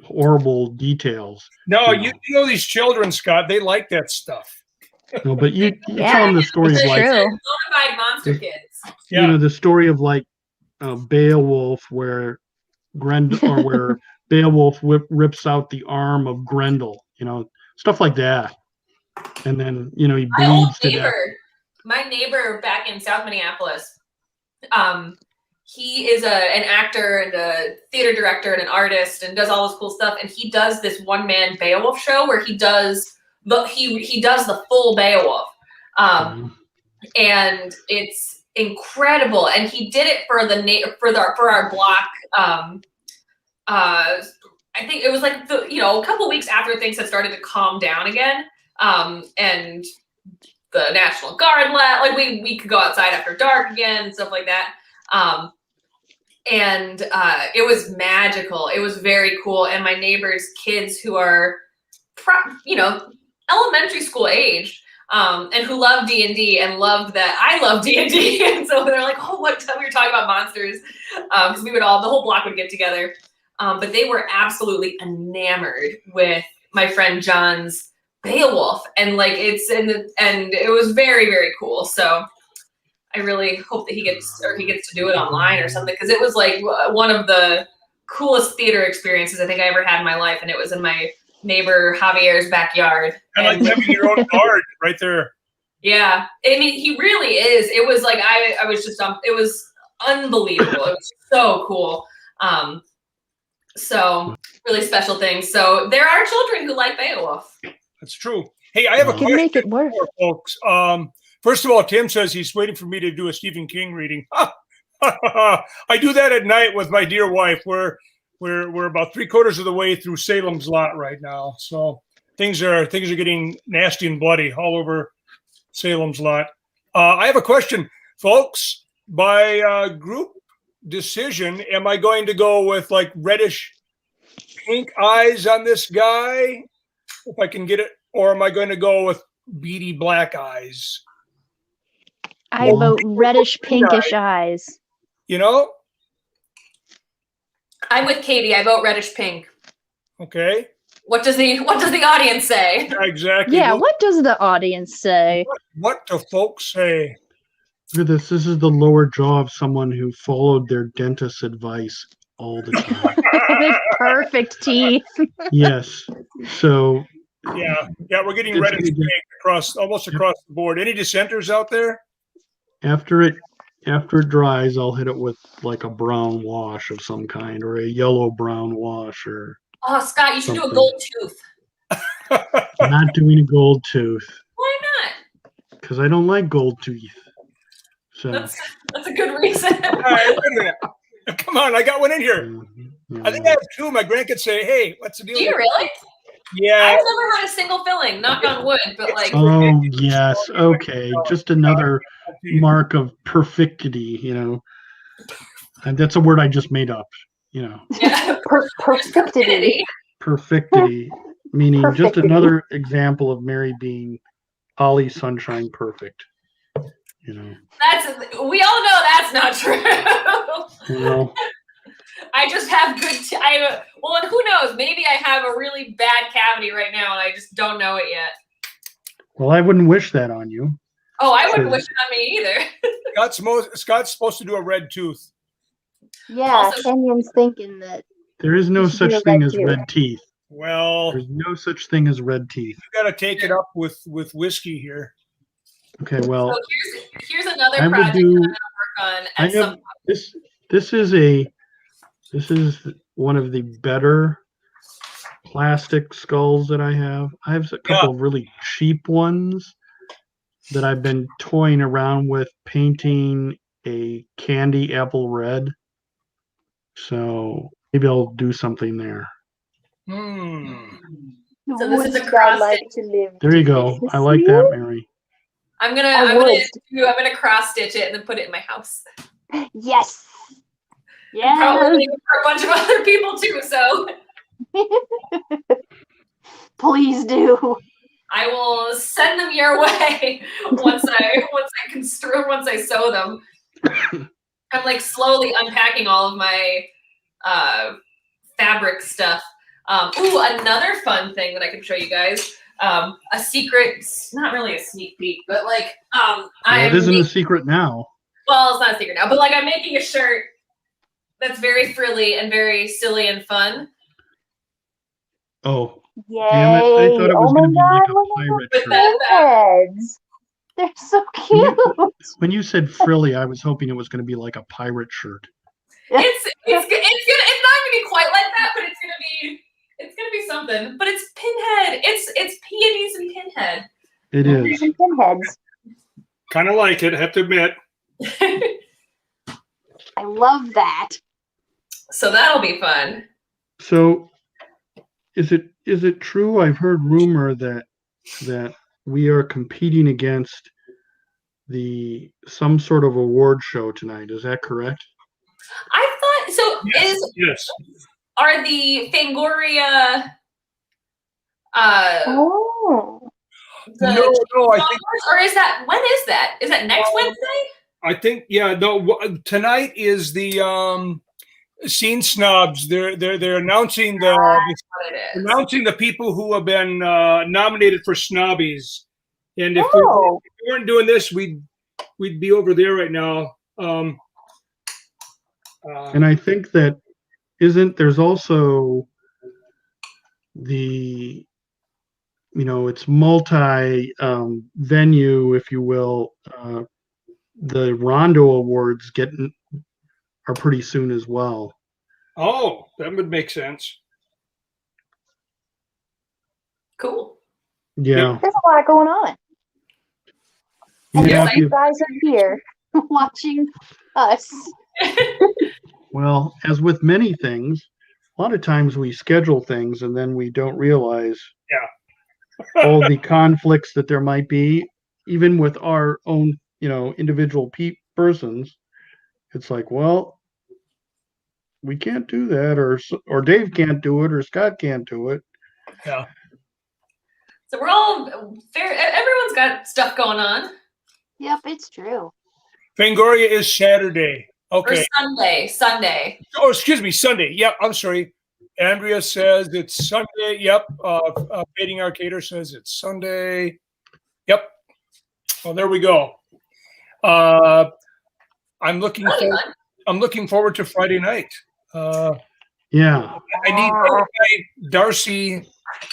horrible details. No, Yeah. you know these children, Scott. They like that stuff. No, but you Yeah, tell them the stories it's like true. Bonafide monster kids. Yeah, the story of like Beowulf, where where Beowulf rips out the arm of Grendel, stuff like that, and then he My old bleeds to death. my neighbor back in South Minneapolis, he is an actor and a theater director and an artist and does all this cool stuff. And he does this one-man Beowulf show where he does the full Beowulf, and it's incredible. And he did it for for our block. I think it was like a couple weeks after things had started to calm down again, and the National Guard we could go outside after dark again and stuff like that. And it was magical. It was very cool. And my neighbor's kids who are, elementary school age, and who love D&D and loved that I love D&D. And so they're like, oh, what time we were talking about monsters? Because the whole block would get together. But they were absolutely enamored with my friend John's Beowulf, and it was very, very cool. So I really hope that he gets to do it online or something, because it was like one of the coolest theater experiences I think I ever had in my life, and it was in my neighbor Javier's backyard. and like having your own guard right there. Yeah, I mean, he really is. It was like I was just it was unbelievable. It was so cool. So really special things. So there are children who like Beowulf. That's true. Hey, I have a Can question make it work. for folks. First of all, Tim says he's waiting for me to do a Stephen King reading. I do that at night with my dear wife. We're about 3/4 of the way through Salem's Lot right now, so things are getting nasty and bloody all over Salem's Lot. I have a question, folks. By group decision, am I going to go with like reddish pink eyes on this guy, if I can get it, or am I going to go with beady black eyes? I vote reddish pinkish eyes. I'm with Katie. I vote reddish pink. Okay. What does the audience say? Exactly. Yeah, what does the audience say? What do folks say? Look at this. This is the lower jaw of someone who followed their dentist's advice all the time. With perfect teeth. Yes. So Yeah, we're getting It's red and gonna get- across almost across the board. Any dissenters out there? after it dries, I'll hit it with like a brown wash of some kind or a yellow brown wash or Oh, Scott, you should do a Something. gold tooth. I'm not doing a gold tooth Why not? because I don't like gold teeth. So That's a good reason. All right, wait a minute. Come on, I got one in here. I think I have two. My grandkids say, "Hey, what's the deal?" Do you really? Yeah. I've never had a single filling, knock on wood, but like Oh yes, okay. Just another mark of perfectity, And that's a word I just made up, yeah. Perfectity. Perfectity, meaning just Perfectity. another example of Mary being Holly Sunshine perfect. We all know that's not true. Well, I just have good. And who knows? Maybe I have a really bad cavity right now, and I just don't know it yet. well, I wouldn't wish that on you. Oh, I wouldn't Sure. wish it on me either. Scott's supposed to do a red tooth. Yeah, Also- Kenyon's thinking that. There is no You should do such a thing red as tooth. red teeth. Well, There's no such thing as red teeth. you got to take it up with whiskey here. Okay, well, So here's another I would project do. that I'm gonna work on I at some have this is one of the better plastic skulls that I have. I have a couple of really cheap ones that I've been toying around with painting a candy apple red. So maybe I'll do something there. So this is a Would cross God like to live There you to go. this I like year? that, Mary. I'm gonna I cross stitch it and then put it in my house. Yes. Probably Yes. for a bunch of other people too. So Please do. I will send them your way once I sew them. I'm like slowly unpacking all of my fabric stuff. Another fun thing that I can show you guys. A secret, not really a sneak peek, but like It isn't a secret now. well, it's not a secret now, but like I'm making a shirt that's very frilly and very silly and fun. Oh, Yay. damn it. I thought it was Oh going to be my like God, a pirate With shirt. that heads. They're so cute. When you said frilly, I was hoping it was going to be like a pirate shirt. It's not gonna be quite like that, but it's gonna be something. But it's Pinhead. It's peonies and Pinhead. It is. Some pinheads. Kind of like it, I have to admit. I love that. So that'll be fun. So, is it true? I've heard rumor that we are competing against some sort of award show tonight. Is that correct? I thought so. Yes. Are the Fangoria Oh. the No, I think or is that when is that? Is that next Wednesday? Tonight is the Scene Snobs. They're announcing That's what it is. the people who have been nominated for Snobbies. And if Oh. we weren't doing this, we'd be over there right now. And I think that there's also it's multi venue, if you will. The Rondo Awards are pretty soon as well. Oh, that would make sense. Cool. Yeah. There's a lot going on. And Yeah, Yes, you guys are here watching us. well, as with many things, a lot of times we schedule things and then we don't realize all the conflicts that there might be, even with our own, individual persons. It's like, well, we can't do that, or Dave can't do it, or Scott can't do it. Yeah. So we're all everyone's got stuff going on. Yep, it's true. Fangoria is Saturday. Okay. Or Sunday. Oh, excuse me, Sunday. Yeah, I'm sorry. Andrea says it's Sunday. Yep. Fading Arcader says it's Sunday. Yep. Well, there we go. I'm looking forward to Friday night. Yeah. I need my Darcy,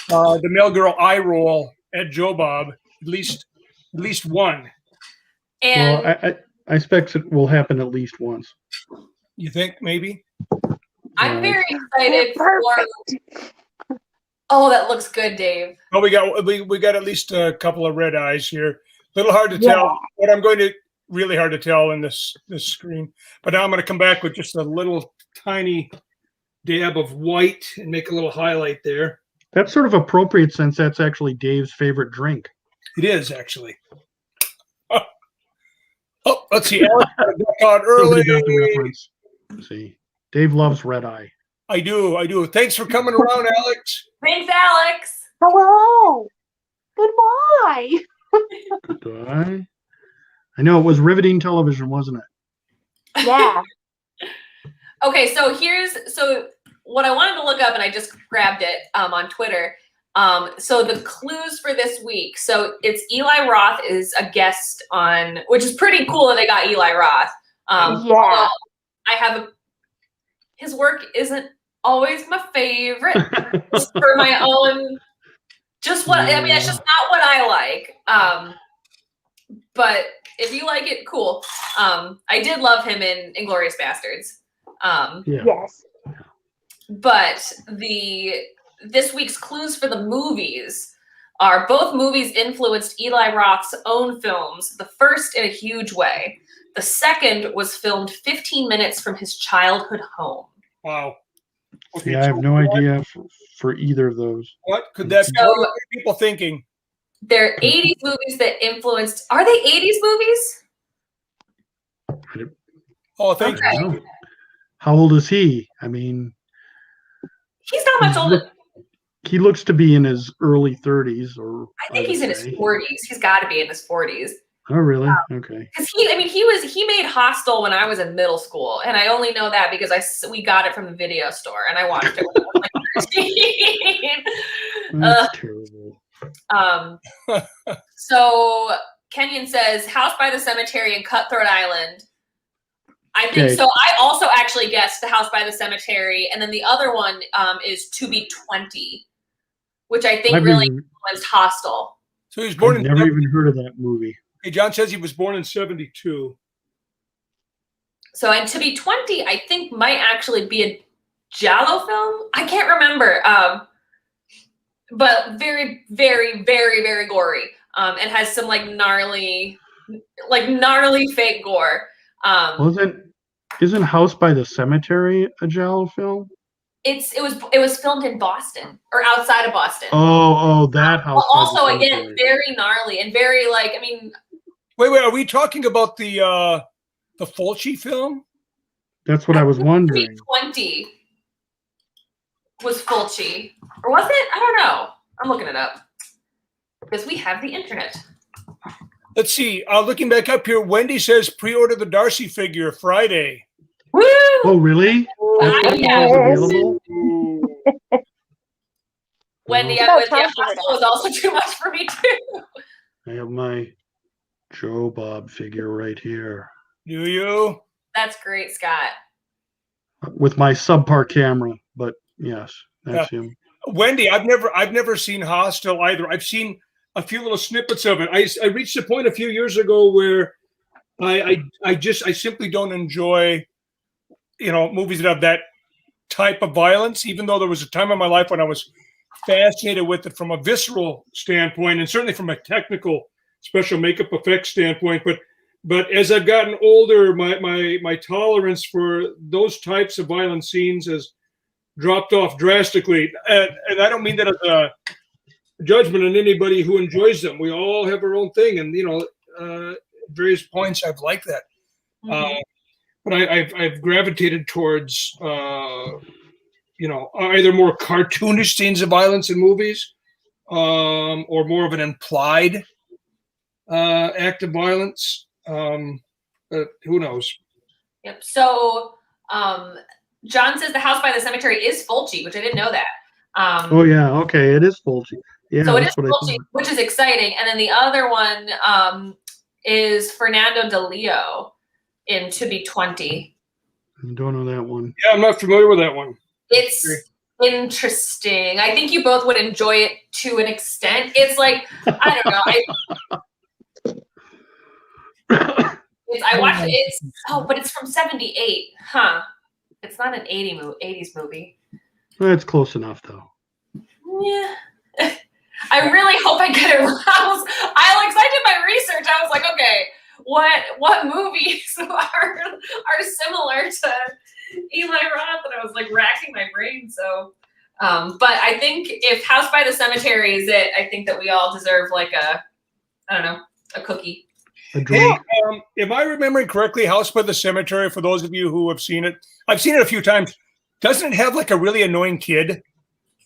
the mail girl eye roll at Joe Bob at least one. And Well, I expect it will happen at least once. You think maybe? I'm very excited for. Oh, that looks good, Dave. Well, we got at least a couple of red eyes here. Little hard to tell. What I'm going to really hard to tell in this screen. But now I'm going to come back with just a little tiny dab of white and make a little highlight there. That's sort of appropriate since that's actually Dave's favorite drink. It is actually. Oh, let's see. Alex got on early. Nobody got the reference. Let's see, Dave loves red eye. I do. Thanks for coming around, Alex. Thanks, Alex. Hello. Goodbye. Goodbye. I know it was riveting television, wasn't it? Yeah. Okay, so what I wanted to look up, and I just grabbed it on Twitter. So the clues for this week. So it's Eli Roth is a guest on, which is pretty cool that they got Eli Roth. Yeah. I have his work isn't always my favorite, just for my own. Just what I mean, it's just not what I like. But if you like it, cool. I did love him in Inglourious Bastards. Yes. But this week's clues for the movies are both movies influenced Eli Roth's own films. The first in a huge way. The second was filmed 15 minutes from his childhood home. Wow. Okay, Yeah, I have no idea for either of those. What could that be? What are people thinking? They're 80s movies that influenced. Are they 80s movies? Oh, thank Okay. you. How old is he? I mean, He's not much older. he looks to be in his early 30s, or I think he's in his 40s. He's got to be in his 40s. Oh, really? Okay. Because he made Hostel when I was in middle school, and I only know that because we got it from the video store and I watched it when I was like 13. That's terrible. So Kenyon says House by the Cemetery and Cutthroat Island. I think Okay. so. I also actually guessed The House by the Cemetery, and then the other one is To Be 20, which I think really influenced Hostel. So he was born I've in. never even heard of that movie. Hey, John says he was born in 72. So, and To Be 20, I think might actually be a Giallo film. I can't remember. But very, very, very, very gory. And has some gnarly fake gore. Isn't House by the Cemetery a Giallo film? It was filmed in Boston or outside of Boston. Oh, that House. Well, also by the again, Cemetery. very gnarly and very Wait, are we talking about the Fulci film? That's what I was wondering. 20 was Fulci, or was it? I don't know. I'm looking it up because we have the internet. Let's see. Looking back up here, Wendy says pre-order the Darcy figure Friday. Woo! Oh, really? That's Yes. available? Wendy, So I'm with you. time for it. Hostel was also too much for me too. I have my Joe Bob figure right here Do you? That's great, Scott. with my subpar camera. But yes, that's him. Wendy, I've never seen Hostel either. I've seen a few little snippets of it. I reached a point a few years ago where I simply don't enjoy, movies that have that type of violence, even though there was a time in my life when I was fascinated with it from a visceral standpoint and certainly from a technical special makeup effects standpoint. But as I've gotten older, my tolerance for those types of violent scenes has dropped off drastically. And I don't mean that as a judgment on anybody who enjoys them. We all have our own thing, and at various points I've liked that. Mm-hmm. But I've gravitated towards either more cartoonish scenes of violence in movies, or more of an implied act of violence. But who knows? Yep. So John says the house by the cemetery is Fulci, which I didn't know that. Oh yeah, okay, it is Fulci. Yeah, so it is that's what I Fulci, thought. which is exciting. And then the other one is Fernando de Leo in To Be 20. I don't know that one. Yeah, I'm not familiar with that one. It's interesting. I think you both would enjoy it to an extent. It's like, I don't know. I watched it. But it's from 78. Huh. It's not an 80s movie. It's close enough though. Yeah. I really hope I get it wrong. I did my research. I was like, okay, what movies are similar to Eli Roth? And I was like racking my brain. So, but I think if House by the Cemetery is it, I think that we all deserve like a cookie. A drink. If I remembering correctly, House by the Cemetery, for those of you who have seen it, I've seen it a few times. Doesn't it have like a really annoying kid?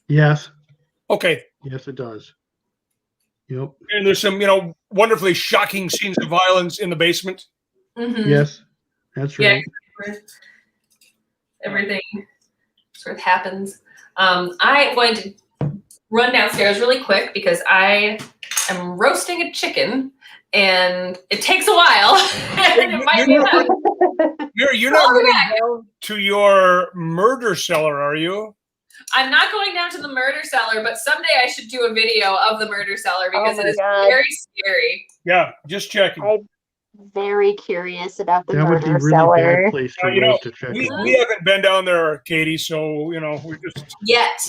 Yes. Okay. Yes, it does. Yep. And there's some, wonderfully shocking scenes of violence in the basement. Mm-hmm. Yes, that's right. Yeah, everything sort of happens. I'm going to run downstairs really quick because I am roasting a chicken and it takes a while. And it might be You're not running down to your murder cellar, are you? I'm not going down to the murder cellar, but someday I should do a video of the murder cellar because it is God. very scary. Yeah, just checking. I'm very curious about the That would be a murder really cellar. bad place to roast a chicken. We haven't been down there, Katie, so, we just... Yet.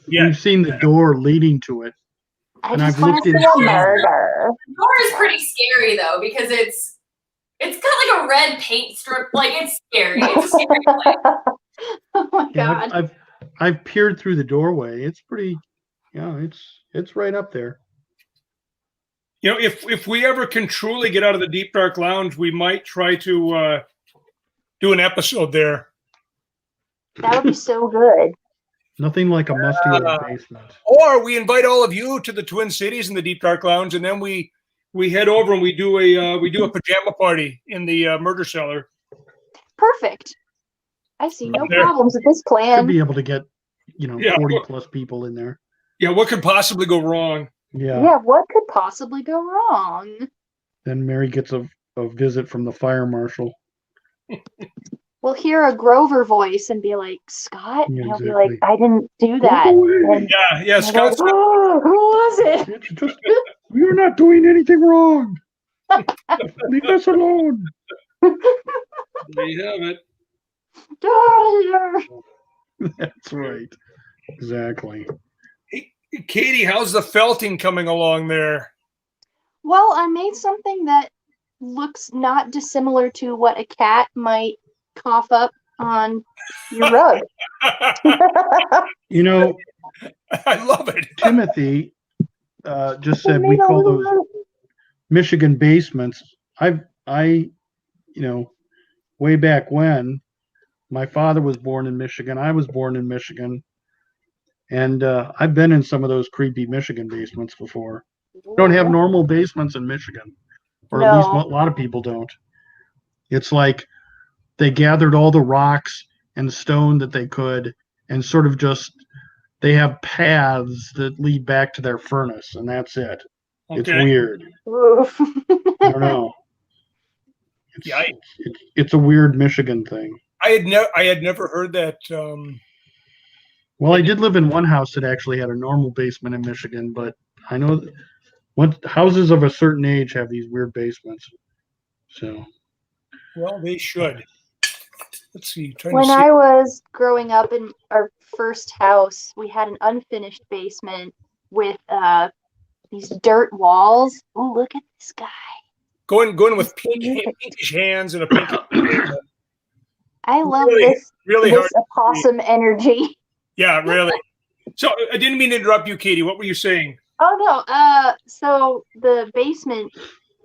We've seen the door leading to it. I And just I've want looked to see into a it. murder. The door is pretty scary though because it's got like a red paint strip. Like it's scary. It's a scary place. Oh my Yeah, God. I've peered through the doorway. It's pretty, it's right up there. If we ever can truly get out of the Deep Dark Lounge, we might try to do an episode there. That would be so good. Nothing like a musty old basement. Or we invite all of you to the Twin Cities in the Deep Dark Lounge, and then we head over and we do a pajama party in the murder cellar. Perfect. I see no There. problems with this Should plan. be able to get, Yeah. 40 plus people in there. Yeah, what could possibly go wrong? Yeah. Yeah, what could possibly go wrong? Then Mary gets a visit from the fire marshal. We'll hear a Grover voice and be like, Scott? Yeah, And he'll be like, exactly. I didn't do that. Go away. And Yeah, I'll be like, Scott. oh, who was it? It's just, you're not doing anything wrong. Leave us alone. There you have it. Get out of here. That's right. Exactly. Hey, Katie, how's the felting coming along there? Well, I made something that looks not dissimilar to what a cat might cough up on your rug. I love it. Timothy just said we call those Michigan basements. Way back when, my father was born in Michigan. I was born in Michigan. And I've been in some of those creepy Michigan basements before. We don't have normal basements in Michigan. Or at least a lot of people don't. It's like they gathered all the rocks and stone that they could and sort of they have paths that lead back to their furnace, and that's it. Okay. It's weird. Oof. I don't know. It's a weird Michigan thing. I had never heard that. Well, I did live in one house that actually had a normal basement in Michigan, but I know houses of a certain age have these weird basements. So, Well, they should. Let's see. When I was growing up in our first house, we had an unfinished basement with these dirt walls. Oh, look at this guy. Going with pinkish hands and a pink. I love Really this hard. opossum energy. Yeah, really. So I didn't mean to interrupt you, Katie. What were you saying? Oh no, so the basement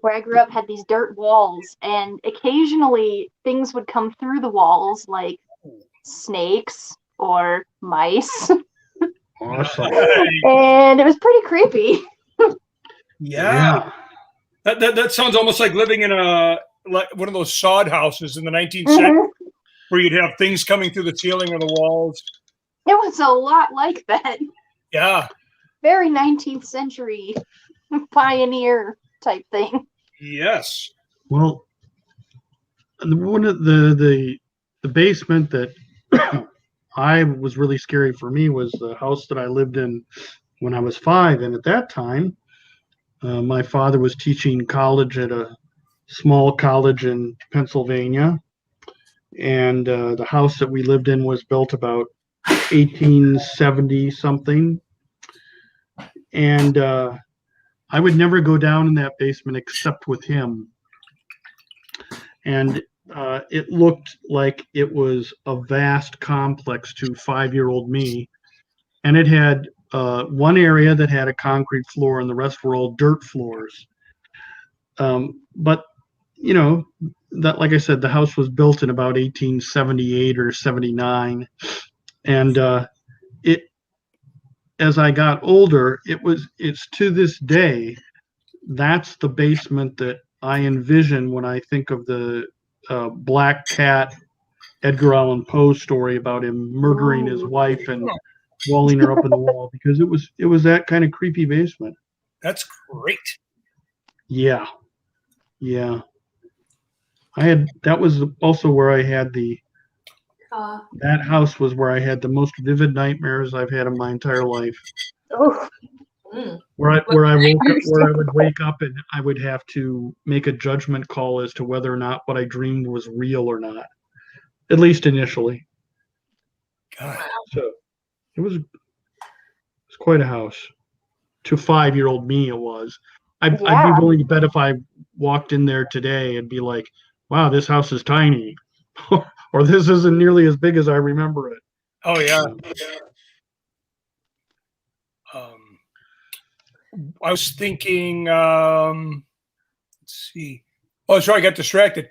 where I grew up had these dirt walls, and occasionally things would come through the walls, like snakes or mice, awesome. and it was pretty creepy. Yeah. That sounds almost like living in one of those sod houses in the 19th century. where you'd have things coming through the ceiling or the walls. It was a lot like that. Yeah. Very 19th century pioneer type thing. Yes. Well, one of the basement that I was really scary for me was the house that I lived in when I was 5, and at that time, my father was teaching college at a small college in Pennsylvania, and the house that we lived in was built about 1870 something, and I would never go down in that basement except with him. And it looked like it was a vast complex to 5-year-old me. And it had one area that had a concrete floor and the rest were all dirt floors. But, you know, that, like I said, the house was built in about 1878 or 79. And as I got older, it's to this day, that's the basement that I envision when I think of the Black Cat Edgar Allan Poe story about him murdering his wife and walling her up in the wall, because it was that kind of creepy basement. That's great. Yeah. That was also where I had that house was where I had the most vivid nightmares I've had in my entire life. Oh, Where I would wake up and I would have to make a judgment call as to whether or not what I dreamed was real or not, at least initially. God. So it was quite a house. To 5-year-old me, it was. I'd Yeah. be willing to bet if I walked in there today and be like, "Wow, this house is tiny," or "This isn't nearly as big as I remember it." Oh yeah. I was thinking, let's see. Oh, sorry, I got distracted.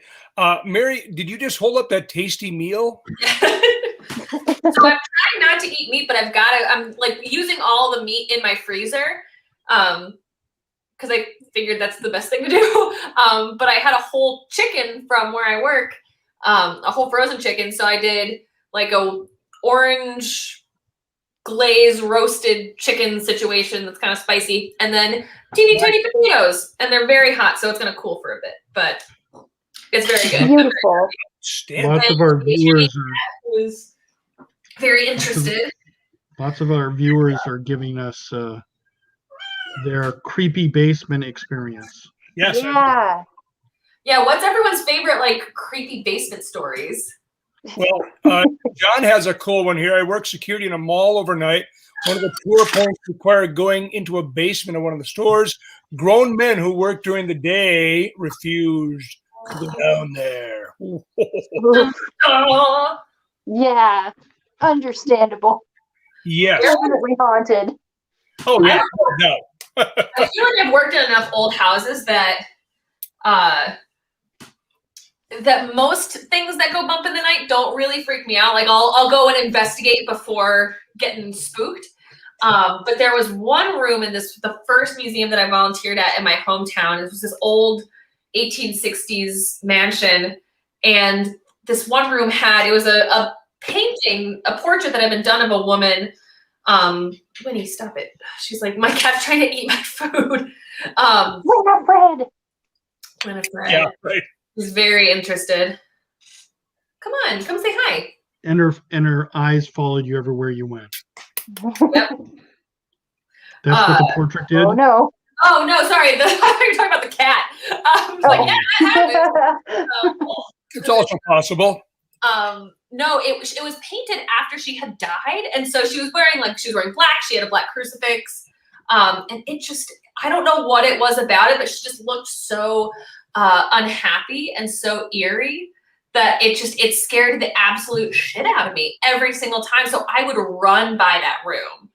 Mary, did you just hold up that tasty meal? So I'm trying not to eat meat, but I'm like using all the meat in my freezer. Because I figured that's the best thing to do. But I had a whole chicken from where I work, a whole frozen chicken. So I did like a orange glaze roasted chicken situation that's kind of spicy, and then teeny tiny potatoes, and they're very hot, so it's going to cool for a bit, but it's very good. beautiful. Lots of our viewers was very interested. Lots of our viewers are giving us their creepy basement experience. Yes. Yeah. Yeah, what's everyone's favorite like creepy basement stories? Well, John has a cool one here. I work security in a mall overnight. One of the tour points required going into a basement of one of the stores. Grown men who work during the day refused to go down there. Oof. Oh, Yeah. Understandable. Yes. Definitely haunted. Oh, yeah. No. I feel like I've worked in enough old houses that that most things that go bump in the night don't really freak me out. Like I'll go and investigate before getting spooked. But there was one room in the first museum that I volunteered at in my hometown. It was this old 1860s mansion, and this one room it was a painting, a portrait that had been done of a woman. Winnie, stop it. She's like, my cat's trying to eat my food. Winifred. Yeah, right. She's very interested. Come on, come say hi. And her eyes followed you everywhere you went. Yep. That's what the portrait did? Oh no. Oh no, sorry. I thought you were talking about the cat. I was like, yeah, I have it. It's also possible. No, it was painted after she had died, and so she was wearing black. She had a black crucifix, and it just, I don't know what it was about it, but she just looked so unhappy and so eerie that it scared the absolute shit out of me every single time. So I would run by that room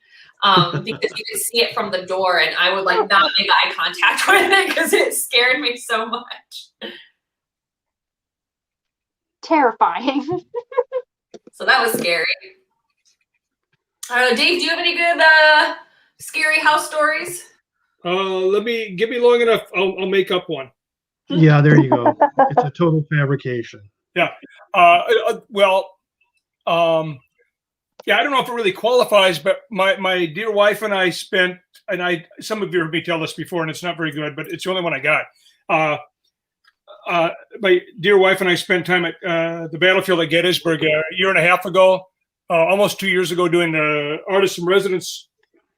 because you could see it from the door, and I would like not make eye contact with it because it scared me so much. Terrifying. So that was scary. I don't know, Dave, do you have any good scary house stories? Give me long enough. I'll make up one. Yeah, there you go. It's a total fabrication. Yeah. Well, yeah, I don't know if it really qualifies, but my dear wife and I spent, and some of you heard me tell this before, and it's not very good, but it's the only one I got. My dear wife and I spent time at the battlefield at Gettysburg a year and a half ago, almost 2 years ago, doing the artist in residence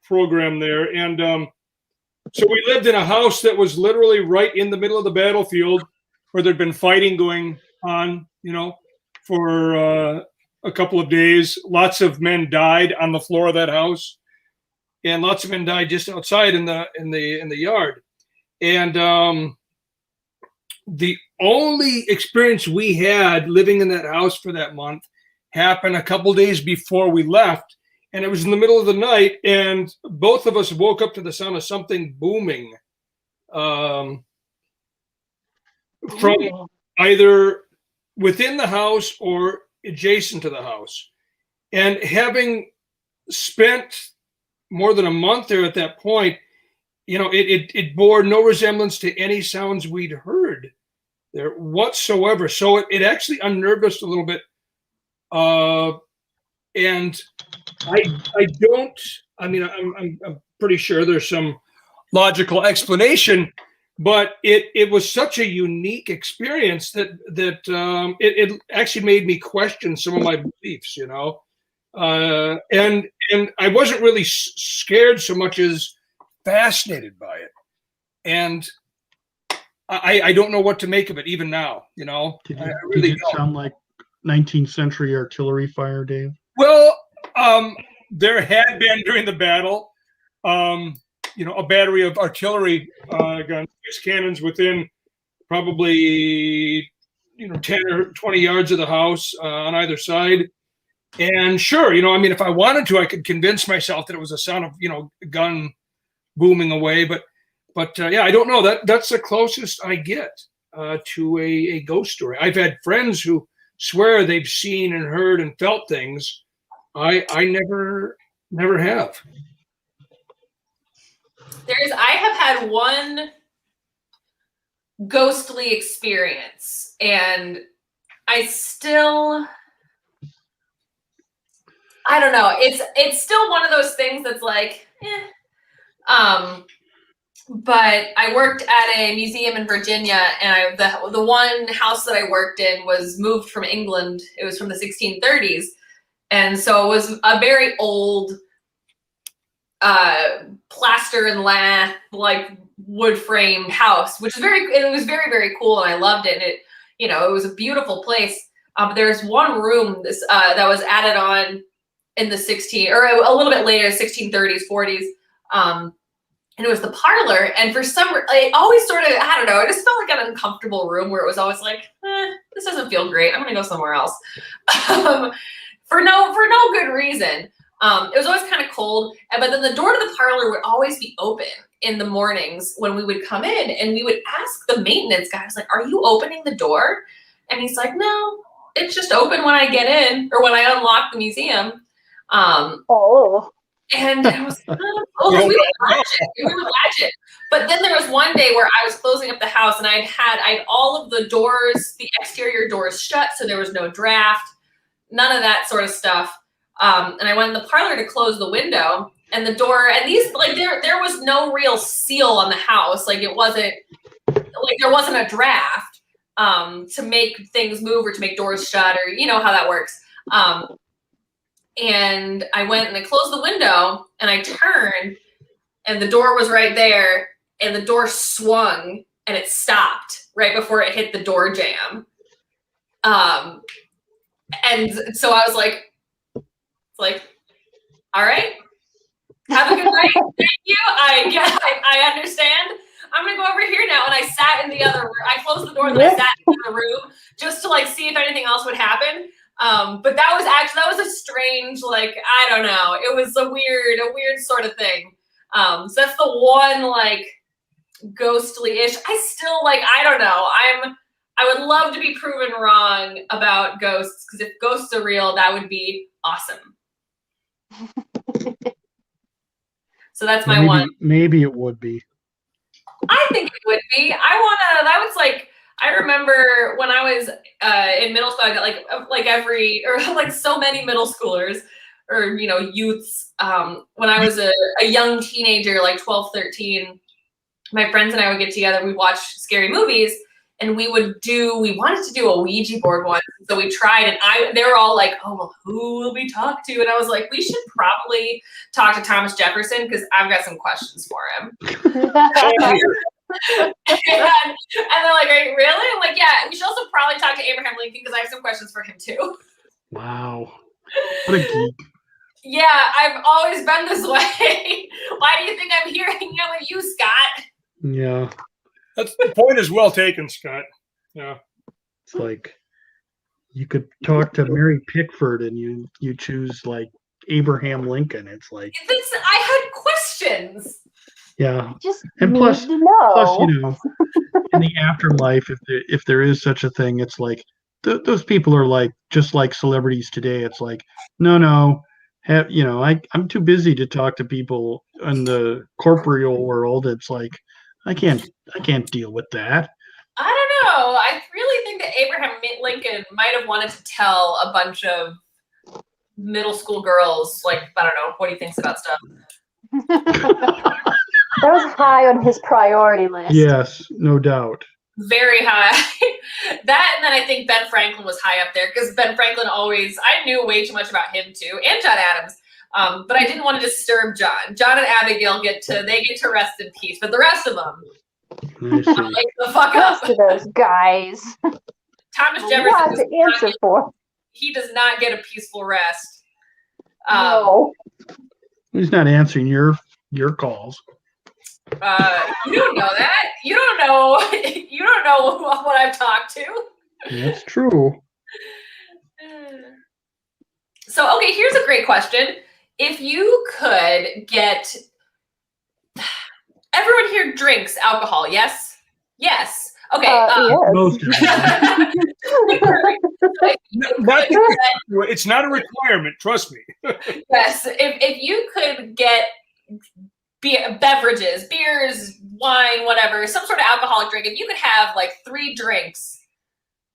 program there. And so we lived in a house that was literally right in the middle of the battlefield, where there'd been fighting going on, for a couple of days. Lots of men died on the floor of that house, and lots of men died just outside in the yard. And the only experience we had living in that house for that month happened a couple days before we left, and it was in the middle of the night, and both of us woke up to the sound of something booming from either within the house or adjacent to the house. And having spent more than a month there at that point, it bore no resemblance to any sounds we'd heard there whatsoever. So it actually unnerved us a little bit. And I'm pretty sure there's some logical explanation, but it was such a unique experience that it actually made me question some of my beliefs, and I wasn't really scared so much as fascinated by it. And I don't know what to make of it even now, Did I really it don't. sound like 19th century artillery fire, Dave? Well, there had been during the battle, a battery of artillery guns, 6 cannons within probably 10 or 20 yards of the house on either side. And sure, if I wanted to, I could convince myself that it was a sound of a gun booming away. But yeah, I don't know. That's the closest I get to a ghost story. I've had friends who swear they've seen and heard and felt things. I never have. I have had one ghostly experience, and I don't know. It's still one of those things that's like, but I worked at a museum in Virginia, and the one house that I worked in was moved from England. It was from the 1630s. And so it was a very old plaster and lath, like wood framed house, which is it was very, very cool. And I loved it. And it was a beautiful place. But there's one room that was added on in the or a little bit later, 1630s, 40s. And it was the parlor. And for some reason, it always sort of, I don't know, it just felt like an uncomfortable room where it was always like, this doesn't feel great. I'm going to go somewhere else. For no good reason. It was always kind of cold, but then the door to the parlor would always be open in the mornings when we would come in, and we would ask the maintenance guy, I was like, are you opening the door? And he's like, no, it's just open when I get in or when I unlock the museum. And I was like, we would latch it. But then there was one day where I was closing up the house, and I had all of the doors, the exterior doors shut, so there was no draft. None of that sort of stuff. And I went in the parlor to close the window, and the door, and these, like, there was no real seal on the house. Like, it wasn't, like, there wasn't a draft to make things move or to make doors shut, or you know how that works. And I went and I closed the window, and I turned, and the door was right there, and the door swung, and it stopped right before it hit the door jamb. And so I was like, all right, have a good night. Thank you. I understand. I'm going to go over here now. And I sat in the other room. I closed the door and I sat in the other room just to see if anything else would happen. But that was a strange, I don't know. It was a weird sort of thing. So that's the one, ghostly-ish. I still, I don't know. I would love to be proven wrong about ghosts, because if ghosts are real, that would be awesome. So that's my one. Maybe it would be. I think it would be. I remember when I was in middle school, I got like so many middle schoolers or, youths. When I was a young teenager, like 12, 13, my friends and I would get together, we'd watch scary movies, and we wanted to do a Ouija board once. So we tried, and they were all like, oh, well, who will we talk to? And I was like, we should probably talk to Thomas Jefferson because I've got some questions for him. and they're like, are you really? I'm like, yeah, we should also probably talk to Abraham Lincoln because I have some questions for him too. Wow. What a geek. Yeah, I've always been this way. Why do you think I'm here hanging out with you, Scott? Yeah. The point is well taken, Scott. Yeah. It's like you could talk to Mary Pickford and you choose like Abraham Lincoln. It's like I had questions. Yeah. Just And need plus, to know. In the afterlife, if there is such a thing, it's like those people are like just like celebrities today. It's like no, I'm too busy to talk to people in the corporeal world. It's like I can't deal with that. I don't know. I really think that Abraham Lincoln might have wanted to tell a bunch of middle school girls, like, I don't know, what he thinks about stuff. That was high on his priority list. Yes, no doubt. Very high. That, and then I think Ben Franklin was high up there because Ben Franklin I knew way too much about him too, and John Adams. But I didn't want to disturb John. John and Abigail get to rest in peace, but the rest of them, I see. like the fuck up. Rest of those guys. Thomas What Jefferson to answer for? he does not get a peaceful rest. No. He's not answering your calls. You don't know that. You don't know. You don't know what I've talked to. That's true. So, okay, here's a great question. If you could get everyone here drinks alcohol, yes? Yes. Okay. Yes. Most of them. It's not a requirement. Trust me. Yes. If you could get beverages, beers, wine, whatever, some sort of alcoholic drink, if you could have like 3 drinks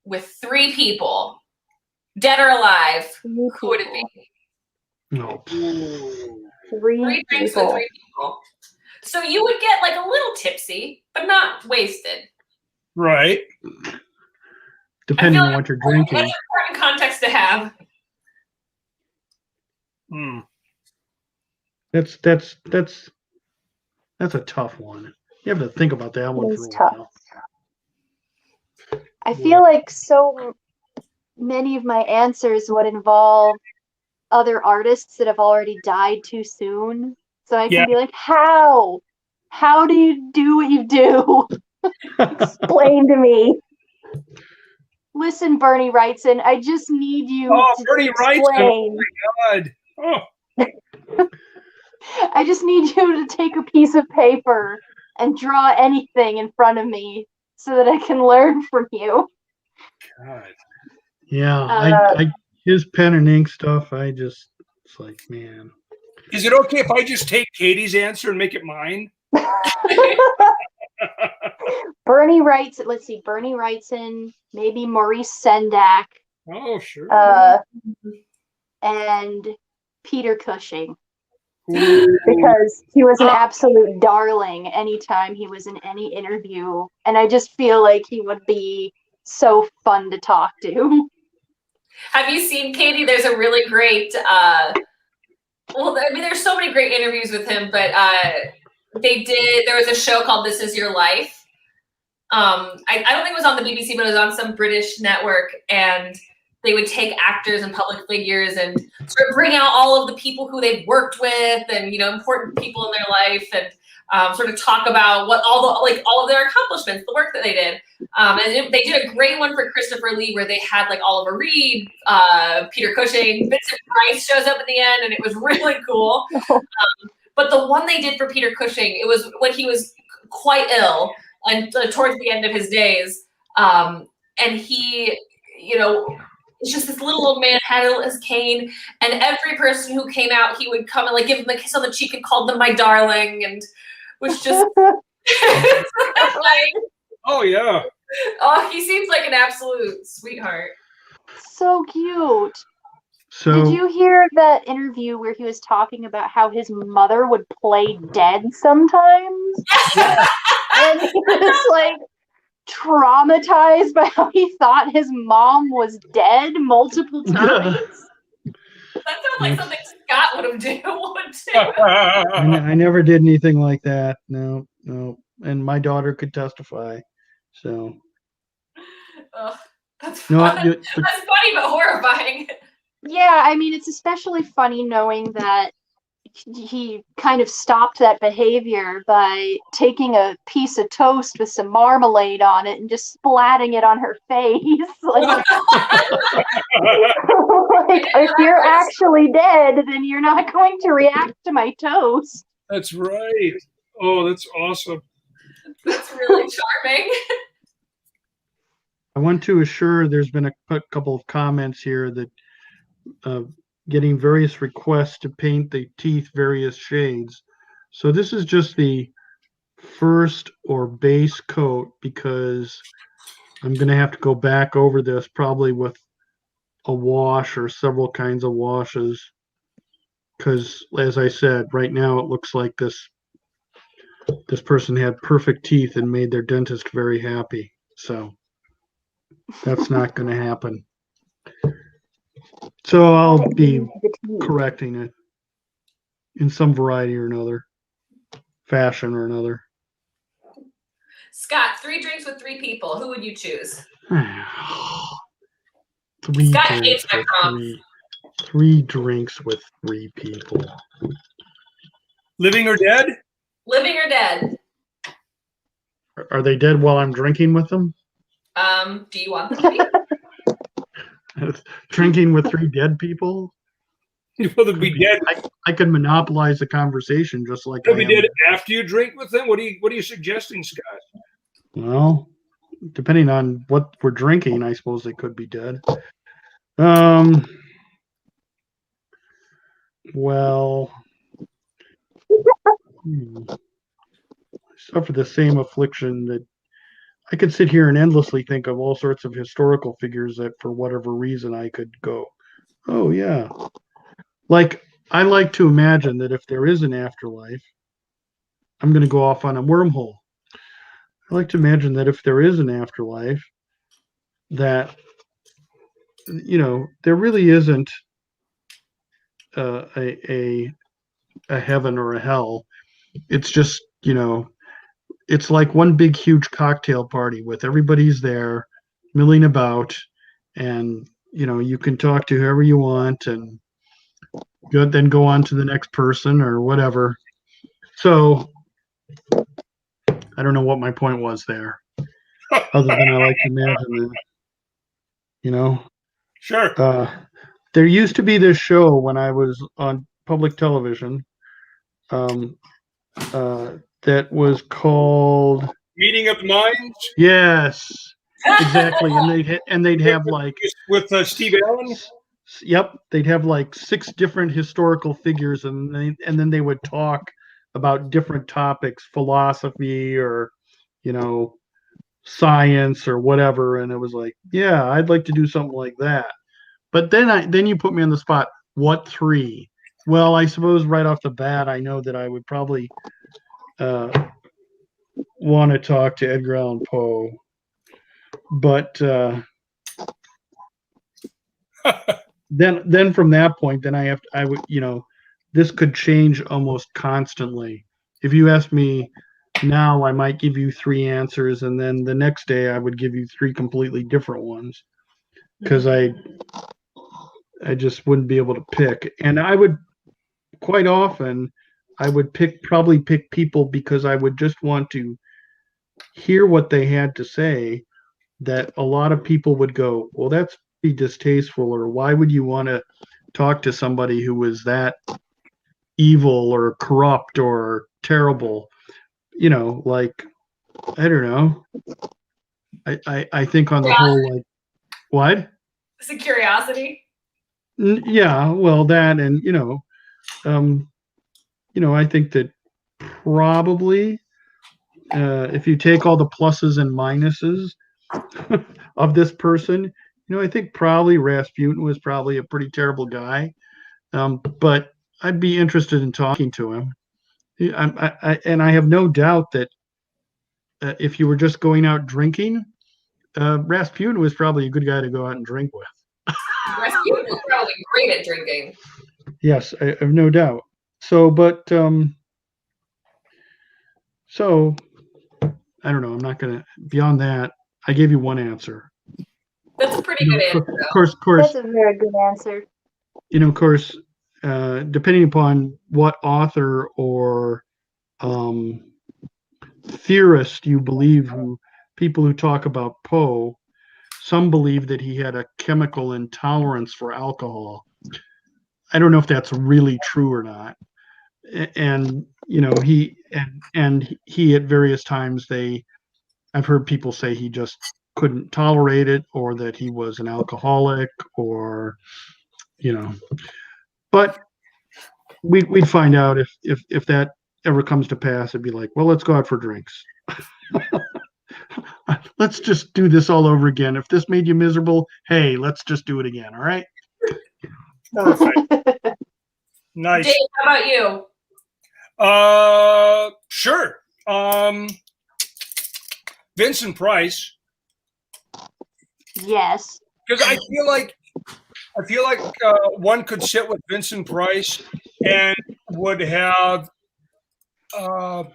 with 3 people, dead or alive, who would it be? No. 3 drinks people. with 3 people. So you would get like a little tipsy, but not wasted. Right. Depending I feel on what you're drinking. That's an important context to have. That's a tough one. You have to think about that one It for is a tough. while. I feel like so many of my answers would involve other artists that have already died too soon. So I can be like, how? How do you do what you do? Explain to me. Listen, Bernie Wrightson, I just need you to Bernie explain. Wrightson. Oh, my God. Oh. I just need you to take a piece of paper and draw anything in front of me so that I can learn from you. God. Yeah, I his pen and ink stuff, it's like, man. Is it okay if I just take Katie's answer and make it mine? Bernie Wrightson, let's see, Bernie Wrightson, maybe Maurice Sendak. Oh, sure. And Peter Cushing. Because he was an absolute darling anytime he was in any interview. And I just feel like he would be so fun to talk to. Have you seen, Katie, there's a really great, there's so many great interviews with him, but there was a show called This Is Your Life. I don't think it was on the BBC, but it was on some British network, and they would take actors and public figures and sort of bring out all of the people who they've worked with and, important people in their life, and sort of talk about what all of their accomplishments, the work that they did. And they did a great one for Christopher Lee where they had like Oliver Reed, Peter Cushing, Vincent Price shows up at the end, and it was really cool. But the one they did for Peter Cushing, it was when he was quite ill and towards the end of his days. And he, it's just this little old man had his cane, and every person who came out, he would come and like give them a kiss on the cheek and called them my darling, and was just like, oh yeah, Oh, he seems like an absolute sweetheart. So cute. So Did you hear that interview where he was talking about how his mother would play dead sometimes? And he was like traumatized by how he thought his mom was dead multiple times. That sounds like something Scott would have do. I never did anything like that. No, no. And my daughter could testify. So Oh, that's no, fun. That's funny but horrifying. Yeah, I mean, it's especially funny knowing that he kind of stopped that behavior by taking a piece of toast with some marmalade on it and just splatting it on her face. Like, like, if you're actually dead, then you're not going to react to my toast. That's right. Oh, that's awesome. That's really charming. I want to assure there's been a couple of comments here that getting various requests to paint the teeth various shades. So this is just the first or base coat because I'm going to have to go back over this probably with a wash or several kinds of washes. Because as I said, right now it looks like this person had perfect teeth and made their dentist very happy. So that's not going to happen. So I'll be correcting it in some variety or another, fashion or another. Scott, 3 drinks with 3 people. Who would you choose? Three Scott drinks hates my with prompts. three drinks with 3 people. Living or dead? Living or dead? Are they dead while I'm drinking with them? Do you want them to be? Drinking with 3 dead people? Will they be dead? I could monopolize the conversation just like Will I they am. be dead after you drink with them? What are you suggesting, Scott? Well, depending on what we're drinking, I suppose they could be dead. Well, suffer the same affliction that I could sit here and endlessly think of all sorts of historical figures that for whatever reason I could go, oh yeah. Like I like to imagine that if there is an afterlife, I'm going to go off on a wormhole. I like to imagine that if there is an afterlife, that there really isn't a heaven or a hell. It's just it's like one big huge cocktail party with everybody's there milling about, and you can talk to whoever you want and then go on to the next person or whatever. So I don't know what my point was there, other than I like to imagine that, Sure. there used to be this show when I was on public television, that was called Meeting of the Minds. Yes, exactly, and they'd have like with Steve Allen. Yep, they'd have like 6 different historical figures, and then they would talk about different topics, philosophy or science or whatever, and it was like, yeah, I'd like to do something like that. But then you put me on the spot. What 3? Well, I suppose right off the bat, I know that I would probably want to talk to Edgar Allan Poe, but then from that point, then I would this could change almost constantly. If you ask me now, I might give you 3 answers, and then the next day I would give you 3 completely different ones because I just wouldn't be able to pick. And I would quite often I would probably pick people because I would just want to hear what they had to say, that a lot of people would go, well, that's be distasteful, or why would you want to talk to somebody who was that evil or corrupt or terrible? Like, I don't know. I think on the whole, like, what? It's a curiosity. Yeah, well, that, and I think that probably if you take all the pluses and minuses, of this person, I think probably Rasputin was probably a pretty terrible guy. But I'd be interested in talking to him. And I have no doubt that if you were just going out drinking, Rasputin was probably a good guy to go out and drink with. Rasputin was probably great at drinking. Yes, I have no doubt. So, but so I don't know. I'm not gonna. Beyond that, I gave you one answer. That's a pretty good answer. Of course. That's a very good answer. Of course, depending upon what author or theorist you believe, people who talk about Poe, some believe that he had a chemical intolerance for alcohol. I don't know if that's really true or not. And he at various times I've heard people say he just couldn't tolerate it, or that he was an alcoholic, or but we'd find out if that ever comes to pass. It'd be like, well, let's go out for drinks. Let's just do this all over again. If this made you miserable, hey, let's just do it again. All right. Perfect. Nice. Dave, how about you? Sure. Vincent Price, Yes. because I feel like one could sit with Vincent Price and would have a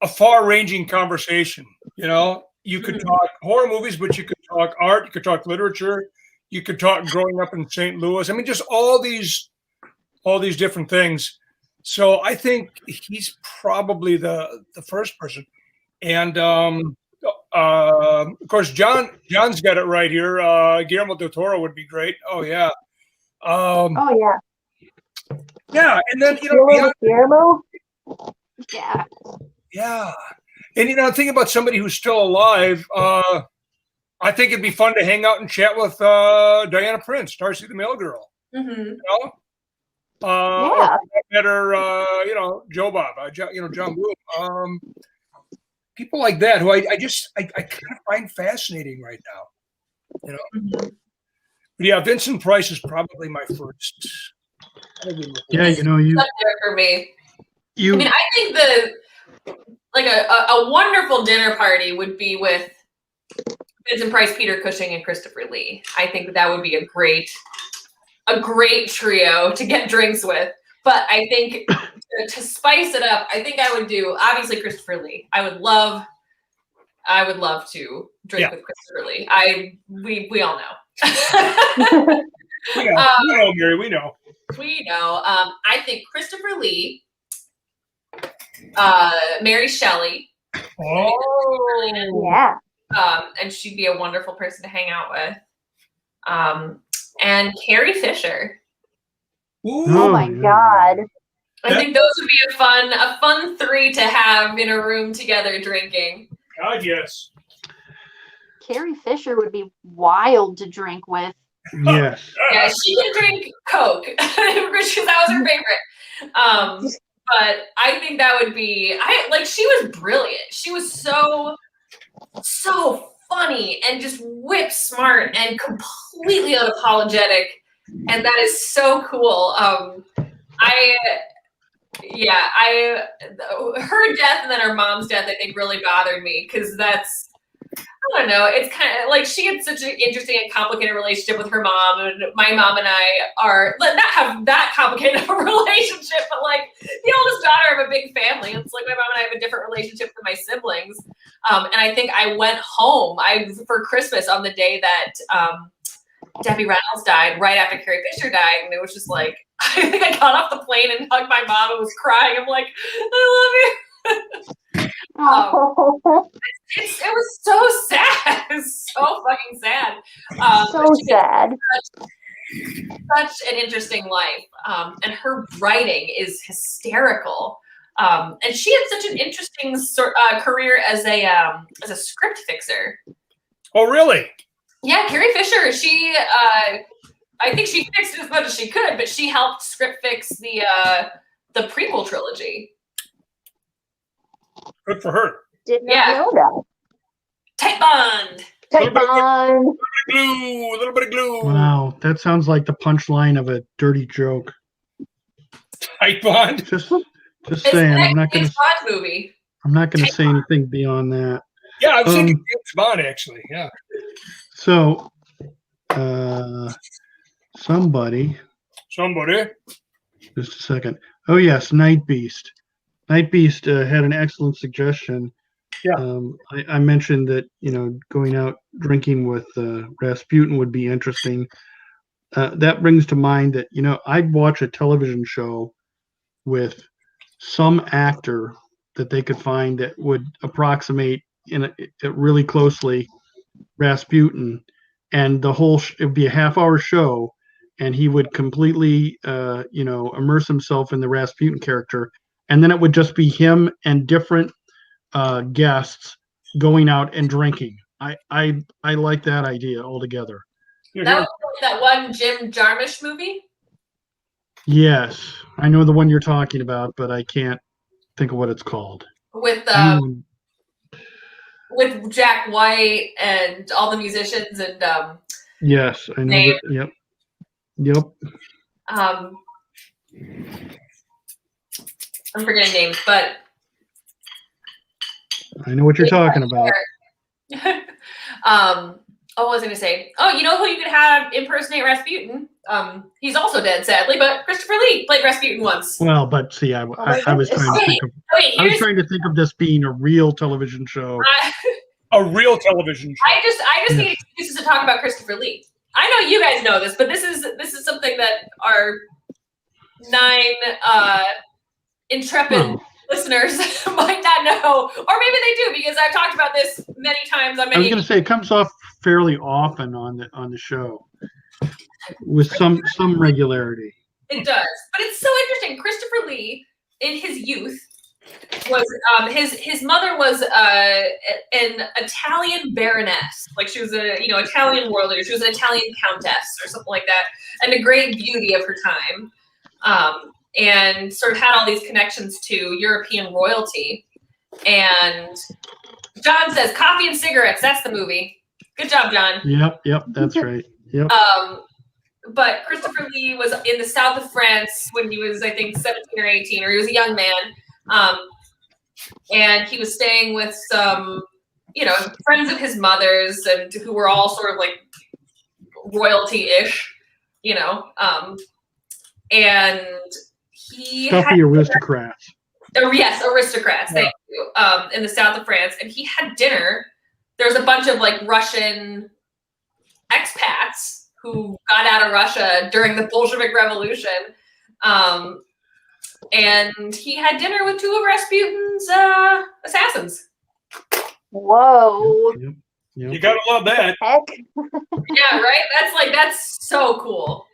far-ranging conversation. You could talk horror movies, but you could talk art, you could talk literature, you could talk growing up in St. Louis. I mean, just all these different things. So I think he's probably the first person. And of course, John's got it right here. Guillermo del Toro would be great. Oh yeah. Oh yeah. Yeah, and then Guillermo. Yeah. Yeah, and thinking about somebody who's still alive, I think it'd be fun to hang out and chat with Diana Prince, Darcy the Mail Girl. Mm-hmm. Yeah. Better, Joe Bob, John Bloom. People like that who I kind of find fascinating right now. Mm-hmm. But yeah, Vincent Price is probably my first. Yeah, Up there for me. I mean, I think a wonderful dinner party would be with Vincent Price, Peter Cushing, and Christopher Lee. I think that would be a great trio to get drinks with. But I think to spice it up, I think I would do obviously Christopher Lee. I would love to drink with Christopher Lee. We all know. We know, Mary. We know. We know. I think Christopher Lee, Mary Shelley. Oh. Yeah. And she'd be a wonderful person to hang out with. And Carrie Fisher. Ooh. Oh my God. I think those would be a fun three to have in a room together drinking. God, yes. Carrie Fisher would be wild to drink with. Yes. Yeah, she can drink Coke. That was her favorite. But I think that would be she was brilliant. She was so funny and just whip smart and completely unapologetic. And that is so cool. Her death and then her mom's death, I think, really bothered me because I don't know. It's kind of like she had such an interesting and complicated relationship with her mom, and my mom and I are not have that complicated of a relationship, but like the oldest daughter of a big family. It's like my mom and I have a different relationship than my siblings. And I think I went home for Christmas on the day that Debbie Reynolds died, right after Carrie Fisher died, and it was just like I think I got off the plane and hugged my mom and was crying. I'm like, I love you. It was so sad. It was so fucking sad. So sad. Such an interesting life. And her writing is hysterical. And she had such an interesting career as a script fixer. Oh, really? Yeah, Carrie Fisher. She, I think she fixed it as much as she could, but she helped script fix the prequel trilogy. Good for her. Did not know that. Tight Bond. Typhon. Glue, a little bit of glue. Wow, that sounds like the punchline of a dirty joke. Tight bond. Just It's saying, the I'm not next gonna James Bond movie. say anything beyond that. Yeah, I was thinking Um, James Bond actually. Yeah. So, somebody, Somebody. just a second. Oh yes, Night Beast. Night Beast had an excellent suggestion. Yeah. I mentioned that going out drinking with Rasputin would be interesting. That brings to mind that I'd watch a television show with some actor that they could find that would approximate it really closely Rasputin, and the whole it would be a half-hour show, and he would completely immerse himself in the Rasputin character, and then it would just be him and different guests going out and drinking. I like that idea altogether. That was that one Jim Jarmusch movie. Yes, I know the one you're talking about, but I can't think of what it's called. With Anyone- with Jack White and all the musicians and Yes, I know that. Yep. I'm forgetting names, but I know what you're talking about. what was I going to say? Oh, you know who you could have impersonate Rasputin? He's also dead, sadly, but Christopher Lee played Rasputin once. Well, but see, I was trying to think of Wait, I was trying to think of this being a real television show. A real television show. I just need excuses to talk about Christopher Lee. I know you guys know this, but this is something that our 9 intrepid listeners might not know, or maybe they do because I've talked about this many times on I was many. going to say it comes off fairly often on the show with some regularity. It does, but it's so interesting. Christopher Lee, in his youth, was his mother was an Italian baroness, like she was a Italian warlord. She was an Italian countess or something like that, and a great beauty of her time, and sort of had all these connections to European royalty. And John says coffee and cigarettes. That's the movie. Good job, John. Yep, that's right. Yep. But Christopher Lee was in the south of France when he was, I think, 17 or 18, or he was a young man. And he was staying with some, friends of his mother's, and who were all sort of like royalty-ish, and he Stuffy aristocrats. Yes, aristocrats. Thank you. In the south of France, and he had dinner. There's a bunch of like Russian expats who got out of Russia during the Bolshevik Revolution. And he had dinner with 2 of Rasputin's assassins. Whoa. Yep. You gotta love that. Heck. Yeah, right? That's so cool.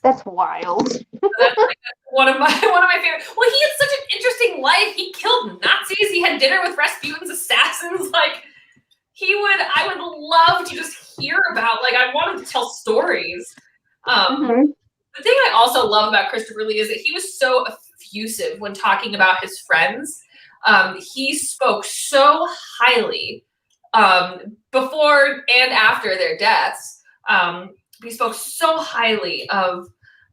That's wild. That's like one of my favorite. Well, he had such an interesting life. He killed Nazis. He had dinner with Rasputin's assassins. Like I would love to just hear about. Like I want him to tell stories. The thing I also love about Christopher Lee is that he was so effusive when talking about his friends. He spoke so highly before and after their deaths. He spoke so highly of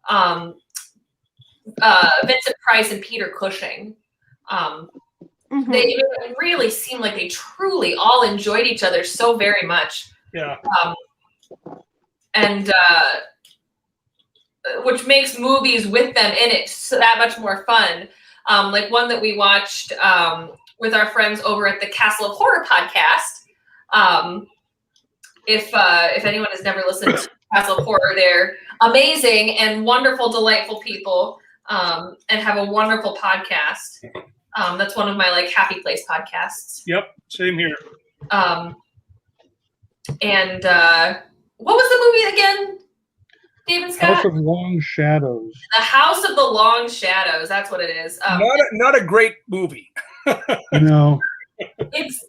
Vincent Price and Peter Cushing. They really seemed like they truly all enjoyed each other so very much. Yeah. And which makes movies with them in it so that much more fun. Like one that we watched with our friends over at the Castle of Horror podcast. If anyone has never listened to Castle of Horror, they're amazing and wonderful, delightful people, and have a wonderful podcast. That's one of my like happy place podcasts. Yep. Same here. And what was the movie again? David Scott? House of Long Shadows. The House of the Long Shadows. That's what it is. Not a great movie. No, It's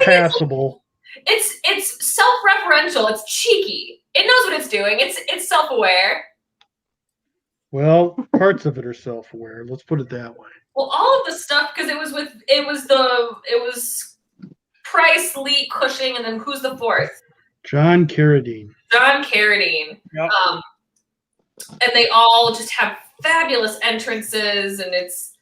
passable. It's self-referential. It's cheeky. It knows what it's doing. It's self-aware. Well, parts of it are self-aware. Let's put it that way. Well, all of the stuff because it was Price, Lee Cushing, and then who's the fourth? John Carradine. John Carradine. Yep. And they all just have fabulous entrances, and it's,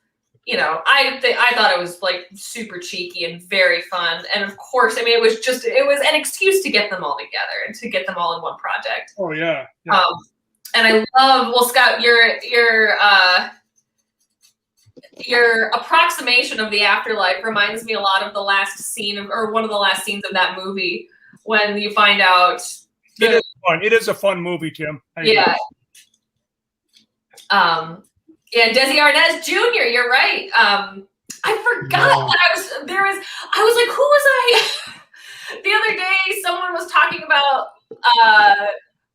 you know, I thought it was like super cheeky and very fun. And of course, I mean, it was an excuse to get them all together and to get them all in one project. Oh yeah. Yeah. And I love, well, Scott, your approximation of the afterlife reminds me a lot of the last scene or one of the last scenes of that movie when you find out. It is fun. It is a fun movie, Tim. Yeah. Yeah, Desi Arnaz Jr., you're right. I forgot that I was like, who was I? The other day, someone was talking about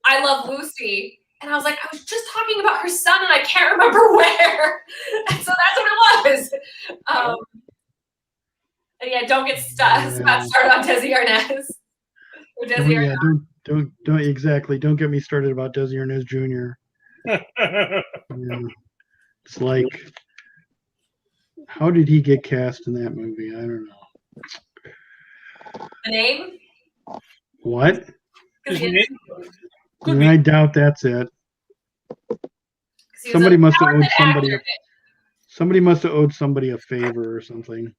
I Love Lucy, and I was like, I was just talking about her son, and I can't remember where. And so that's what it was. And yeah, don't get started on Desi Arnaz. Or Desi Arnaz. Yeah, don't exactly. Don't get me started about Desi Arnaz Jr. Yeah. It's like, how did he get cast in that movie? I don't know. The name? What? His name? I doubt that's it. Somebody must have owed somebody. Somebody must have owed somebody a favor or something.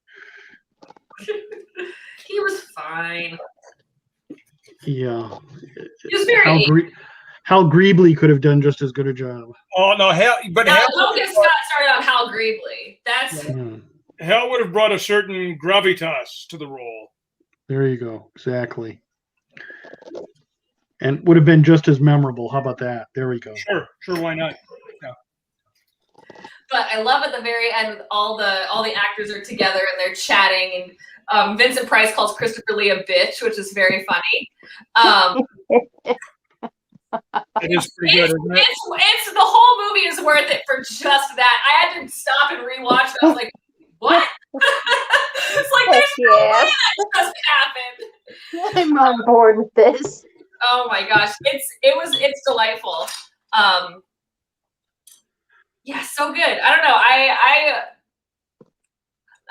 He was fine. Yeah. He was very. Hal Greebley could have done just as good a job. Oh no, Hal! But no, Hal, don't get started on Hal Greebley. That's Hal would have brought a certain gravitas to the role. There you go. Exactly. And would have been just as memorable. How about that? There we go. Sure. Why not? Yeah. But I love at the very end, all the actors are together and they're chatting, and Vincent Price calls Christopher Lee a bitch, which is very funny. It is pretty good, isn't it? It's the whole movie is worth it for just that. I had to stop and rewatch it. I was like, what? It's like there's no way that just happened. I'm on board with this. Oh my gosh, it's delightful. Yeah, so good. I don't know. I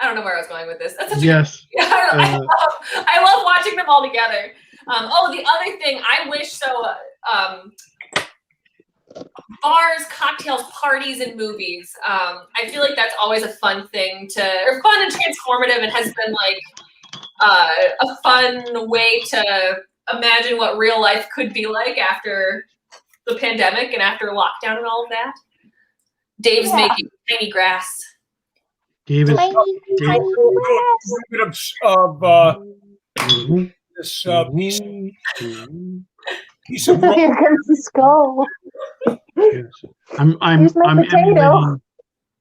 don't know where I was going with this. That's such I love watching them all together. The other thing I wish bars, cocktails, parties, and movies. I feel like that's always a fun thing or fun and transformative, and has been like a fun way to imagine what real life could be like after the pandemic and after lockdown and all of that. Dave's making tiny grass. David. This piece of Here comes the skull. Yes. I'm emulating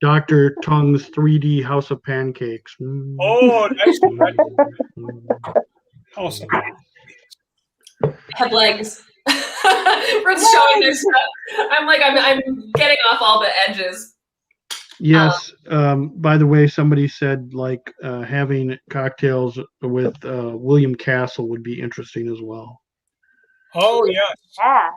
Dr. Tung's 3D House of Pancakes. Oh, nice. House of Have legs. Ruth's showing their stuff. I'm getting off all the edges. Yes. By the way, somebody said like having cocktails with William Castle would be interesting as well. Oh yes. Yeah.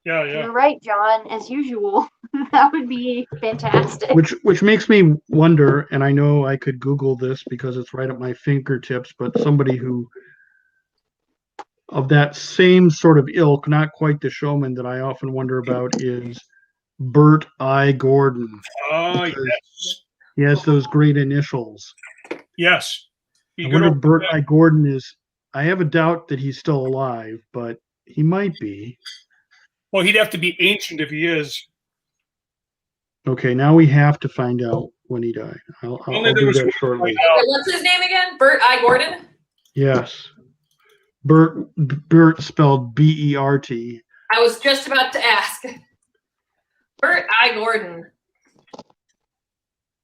Yeah. You're right, John. As usual, that would be fantastic. Which makes me wonder, and I know I could Google this because it's right at my fingertips, but somebody who of that same sort of ilk, not quite the showman that I often wonder about, is Bert I. Gordon. Oh yes. He has those great initials. Yes. I wonder if Bert I. Gordon is. I have a doubt that he's still alive, but he might be. Well, he'd have to be ancient if he is. Okay, now we have to find out when he died. I'll do that shortly. What's his name again? Bert I. Gordon? Yes. Bert spelled B-E-R-T. I was just about to ask. Bert I. Gordon.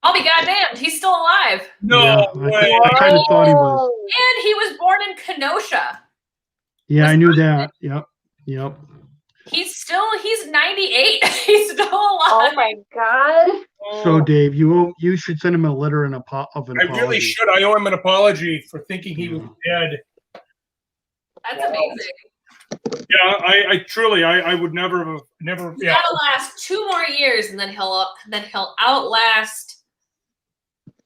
I'll be goddamned. He's still alive. No way. I kind of thought he was. And he was born in Kenosha. Yeah, I knew that. Yep. He's 98. He's still alive. Oh my god. So Dave, you should send him a letter of an apology. I really should. I owe him an apology for thinking he was dead. That's amazing. Yeah, I truly would never have. He's gotta last 2 more years, and then he'll outlast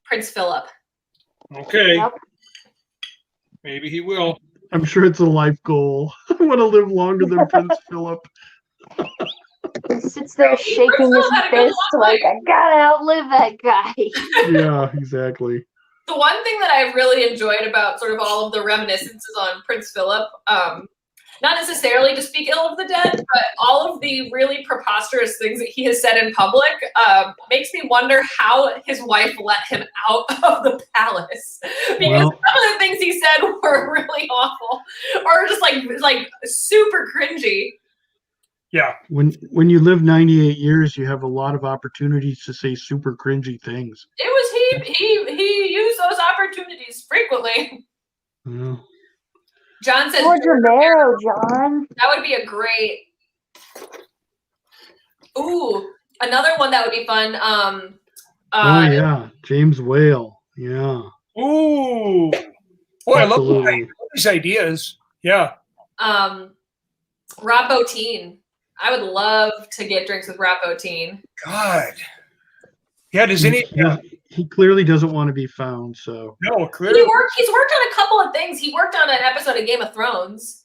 Prince Philip. Okay. Yep. Maybe he will. I'm sure it's a life goal. I want to live longer than Prince Philip. He sits there shaking his fist like, I gotta outlive that guy. Yeah, exactly. The one thing that I've really enjoyed about sort of all of the reminiscences on Prince Philip, not necessarily to speak ill of the dead, but all of the really preposterous things that he has said in public makes me wonder how his wife let him out of the palace. Because some of the things he said were really awful, or just like super cringy. Yeah. When you live 98 years, you have a lot of opportunities to say super cringy things. It was he used those opportunities frequently. Yeah. John says George Romero, John. that would be a great. Ooh, another one that would be fun. Oh yeah, James Whale. Yeah. Ooh. Boy, Absolutely. I love these ideas. Yeah. Rob Bottin. I would love to get drinks with Rob Bottin. God. Yeah, does any He clearly doesn't want to be found, so no, clearly He's worked on a couple of things. He worked on an episode of Game of Thrones.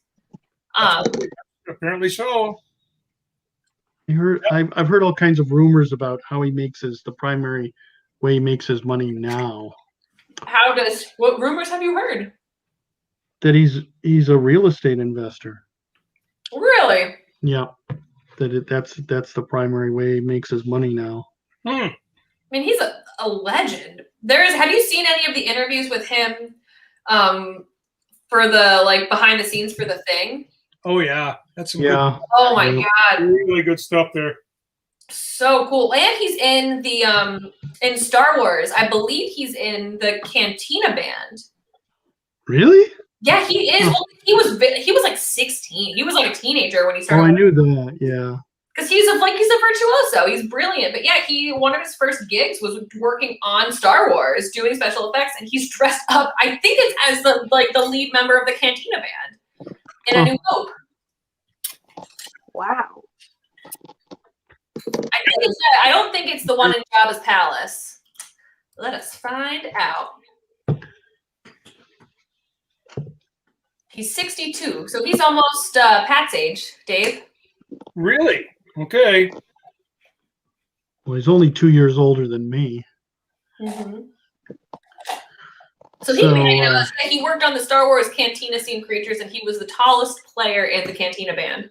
apparently so. I've heard all kinds of rumors about how he makes the primary way he makes his money now. What rumors have you heard? That he's a real estate investor. Really? Yeah. That's the primary way he makes his money now. I mean, he's a legend. Have you seen any of the interviews with him for the behind the scenes for The Thing? Oh yeah. That's some Oh my God. Really good stuff there. So cool. And he's in the in Star Wars. I believe he's in the Cantina Band. Really? Yeah, he is. Well, he was like 16. He was like a teenager when he started. Oh, I knew that. Yeah. Because he's a virtuoso. He's brilliant. But yeah, one of his first gigs was working on Star Wars, doing special effects, and he's dressed up. I think it's as the lead member of the Cantina Band in A New Hope. Wow. I don't think it's the one in Jabba's palace. Let us find out. He's 62, so he's almost Pat's age, Dave. Really? Okay. Well, he's only 2 years older than me. Mm-hmm. So he worked on the Star Wars Cantina scene creatures, and he was the tallest player in the Cantina Band.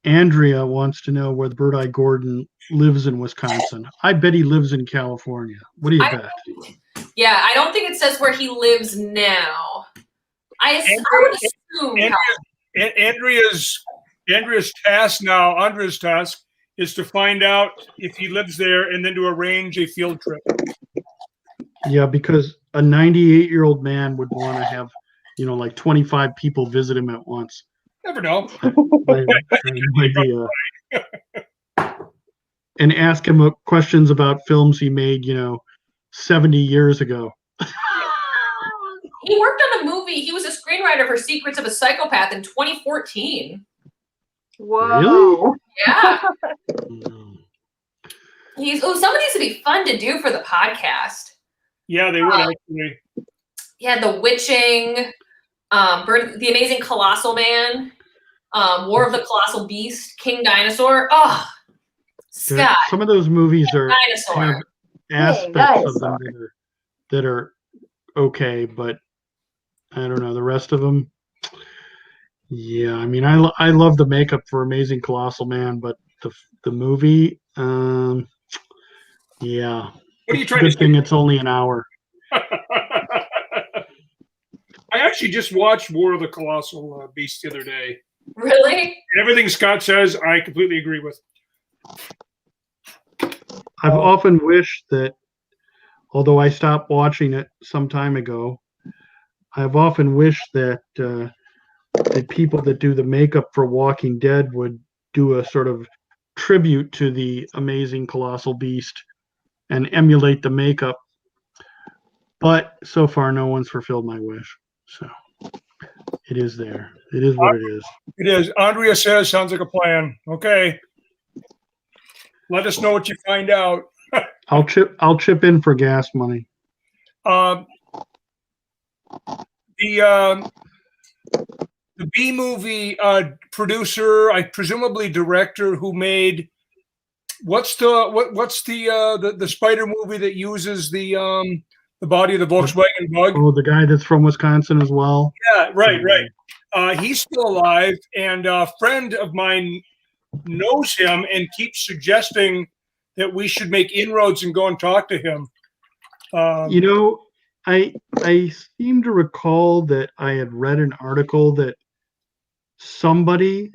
Andrea wants to know where Bird-Eye Gordon lives in Wisconsin. I bet he lives in California. What do you bet? Yeah, I don't think it says where he lives now. I would assume. Andrea's task is to find out if he lives there and then to arrange a field trip. Yeah, because a 98-year-old man would want to have, 25 people visit him at once. Never know. I have no idea. And ask him questions about films he made, 70 years ago. He worked on a movie. He was a screenwriter for Secrets of a Psychopath in 2014. Whoa. Really? Yeah. Some of these would be fun to do for the podcast. Yeah, they would actually. Yeah, The Witching, The Amazing Colossal Man, War of the Colossal Beast, King Dinosaur. Oh, Scott. Some of those movies have aspects of them that are okay, but I don't know the rest of them. Yeah, I mean, I love the makeup for Amazing Colossal Man, but the movie, yeah. What are you trying to say? It's only an hour. I actually just watched War of the Colossal Beast the other day. Really? Everything Scott says, I completely agree with. I've often wished that, although I stopped watching it some time ago, I've often wished that the people that do the makeup for Walking Dead would do a sort of tribute to the Amazing Colossal Beast and emulate the makeup. But so far, no one's fulfilled my wish. So it is there. It is what it is. It is. Andrea says, sounds like a plan. Okay. Let us know what you find out. I'll chip in for gas money. The B movie producer, presumably director, who made what's the spider movie that uses the body of the Volkswagen Bug? Oh, the guy that's from Wisconsin as well. Yeah, right. He's still alive, and a friend of mine knows him and keeps suggesting that we should make inroads and go and talk to him. You know, I seem to recall that I had read an article that somebody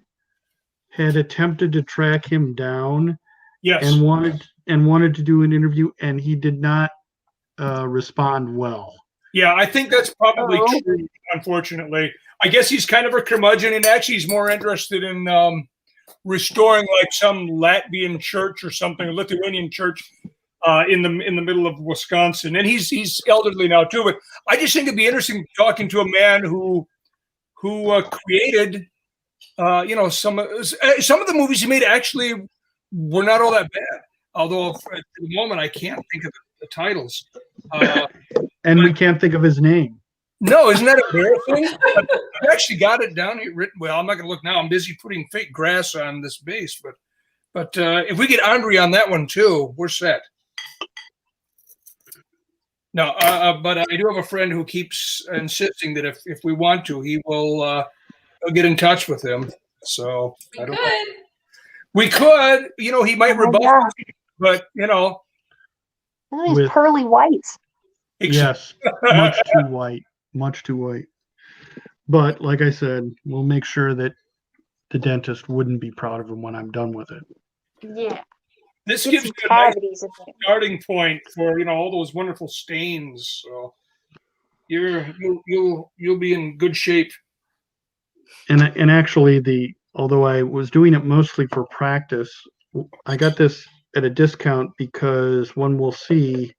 had attempted to track him down Yes. and wanted to do an interview, and he did not respond well. Yeah, I think that's probably true, unfortunately. I guess he's kind of a curmudgeon, and actually he's more interested in restoring like some Latvian church or something, a Lithuanian church in the middle of Wisconsin. And he's elderly now too. But I just think it'd be interesting talking to a man who created some of the movies he made actually were not all that bad. Although at the moment I can't think of the titles. And we can't think of his name. No, isn't that embarrassing? I've actually got it down here written. Well, I'm not going to look now. I'm busy putting fake grass on this base. But if we get Andre on that one too, we're set. No, but I do have a friend who keeps insisting that if we want to, he'll get in touch with him. So we could. He might rebut, but Look at these pearly whites. Yes, much too white. But like I said, we'll make sure that the dentist wouldn't be proud of him when I'm done with it. Yeah. This gives you a nice starting point for all those wonderful stains. So you'll be in good shape. And actually, although I was doing it mostly for practice, I got this at a discount because one will see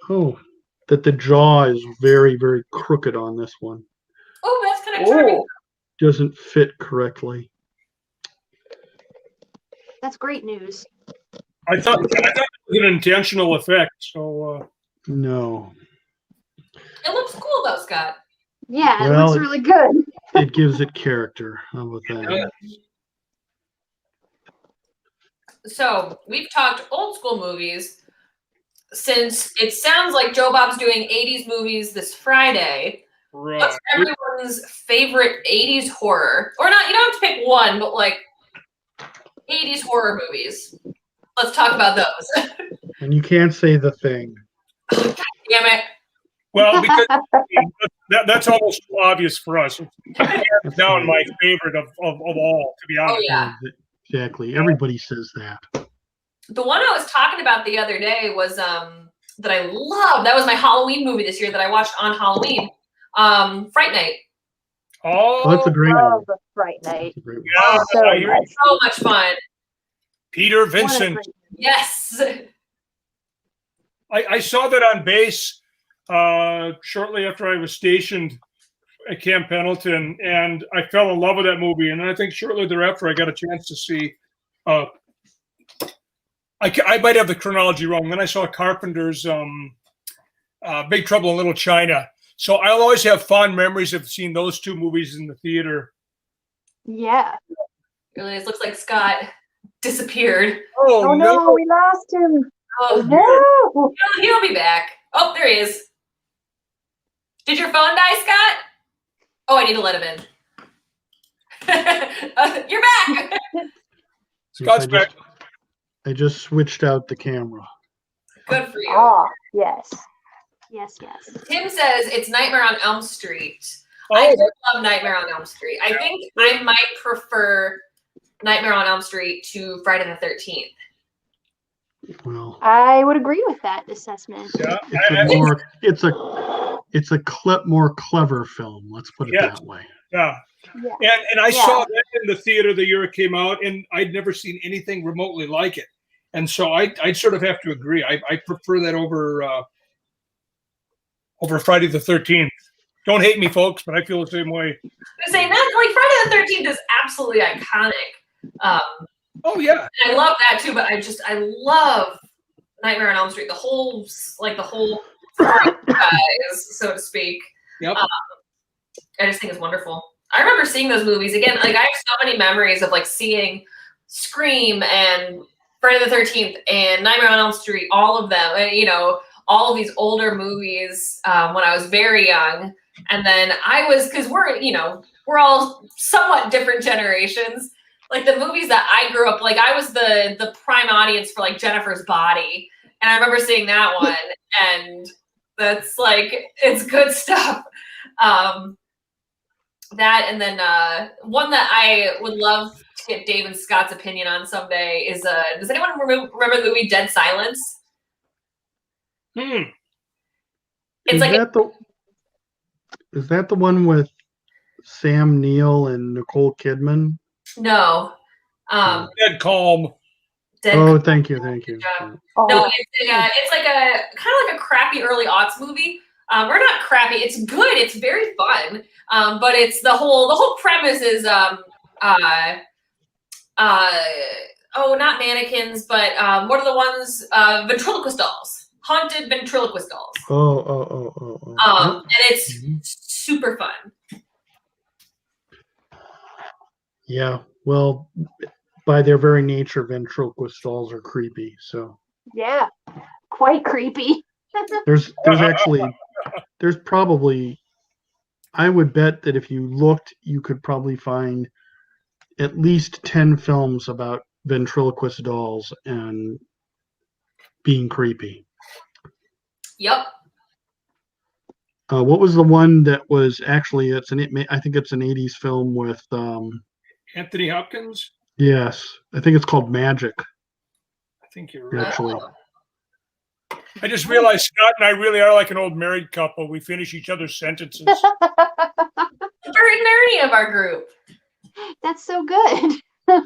that the jaw is very, very crooked on this one. Oh, that's kind of charming. Doesn't fit correctly. That's great news. I thought it was an intentional effect. So no. It looks cool though, Scott. Yeah, it looks really good. It gives it character. How about that? So we've talked old school movies. Since it sounds like Joe Bob's doing 80s movies this Friday, right. What's everyone's favorite 80s horror? Or not, you don't have to pick one, but like 80s horror movies. Let's talk about those. And you can't say The Thing. Damn it. Well, because that's almost obvious for us. It's down my favorite of all, to be honest. Oh, yeah. Exactly. Everybody says that. The one I was talking about the other day was that I loved. That was my Halloween movie this year that I watched on Halloween. Fright Night. Oh, that's a great one. Fright Night. Yeah, so much fun. Peter Vincent. Yes. I saw that on base shortly after I was stationed at Camp Pendleton, and I fell in love with that movie. And I think shortly thereafter, I got a chance to see. I might have the chronology wrong. Then I saw Carpenter's Big Trouble in Little China. So I'll always have fond memories of seeing those two movies in the theater. Yeah. Really, it looks like Scott disappeared. Oh no, we lost him. Oh no. He'll be back. Oh, there he is. Did your phone die, Scott? Oh, I need to let him in. You're back. Scott's back. I just switched out the camera. Good for you. Oh, yes. Yes. Tim says it's Nightmare on Elm Street. Oh, I do love Nightmare on Elm Street. I think I might prefer Nightmare on Elm Street to Friday the 13th. Well, I would agree with that assessment. Yeah, it's a more clever film. Let's put it that way. Yeah. And I saw that in the theater the year it came out, and I'd never seen anything remotely like it. And so I'd sort of have to agree. I prefer that over Friday the 13th. Don't hate me, folks, but I feel the same way. I say that like Friday the 13th is absolutely iconic. Oh yeah, I love that too. But I love Nightmare on Elm Street. The whole franchise, so to speak. Yep. I just think it's wonderful. I remember seeing those movies again. Like I have so many memories of like seeing Scream and Friday the 13th and Nightmare on Elm Street, all of them. And, you know, all of these older movies when I was very young. And then because we're all somewhat different generations. Like the movies that I grew up, like I was the prime audience for like Jennifer's Body. And I remember seeing that one, and that's like, it's good stuff. That, and then one that I would love to get Dave and Scott's opinion on someday is, does anyone remember the movie Dead Silence? It's Is like that the one with Sam Neill and Nicole Kidman? no, Dead calm. Oh, thank you. No, it's like a kind of like a crappy early aughts movie. Or not crappy. It's good. It's very fun. But it's the whole premise is not mannequins, but what are the ones ventriloquist dolls, haunted ventriloquist dolls. Oh. And it's super fun. Yeah. Well, by their very nature, ventriloquist dolls are creepy. So Yeah, quite creepy. there's probably, I would bet that if you looked, you could probably find at least 10 films about ventriloquist dolls and being creepy. Yep. What was the one that was actually, I think it's an 80s film with, Anthony Hopkins. yes, I think it's called Magic, I think you're right. actually. I just realized Scott and I really are like an old married couple. We finish each other's sentences. The very nerdy of our group. That's so good. Although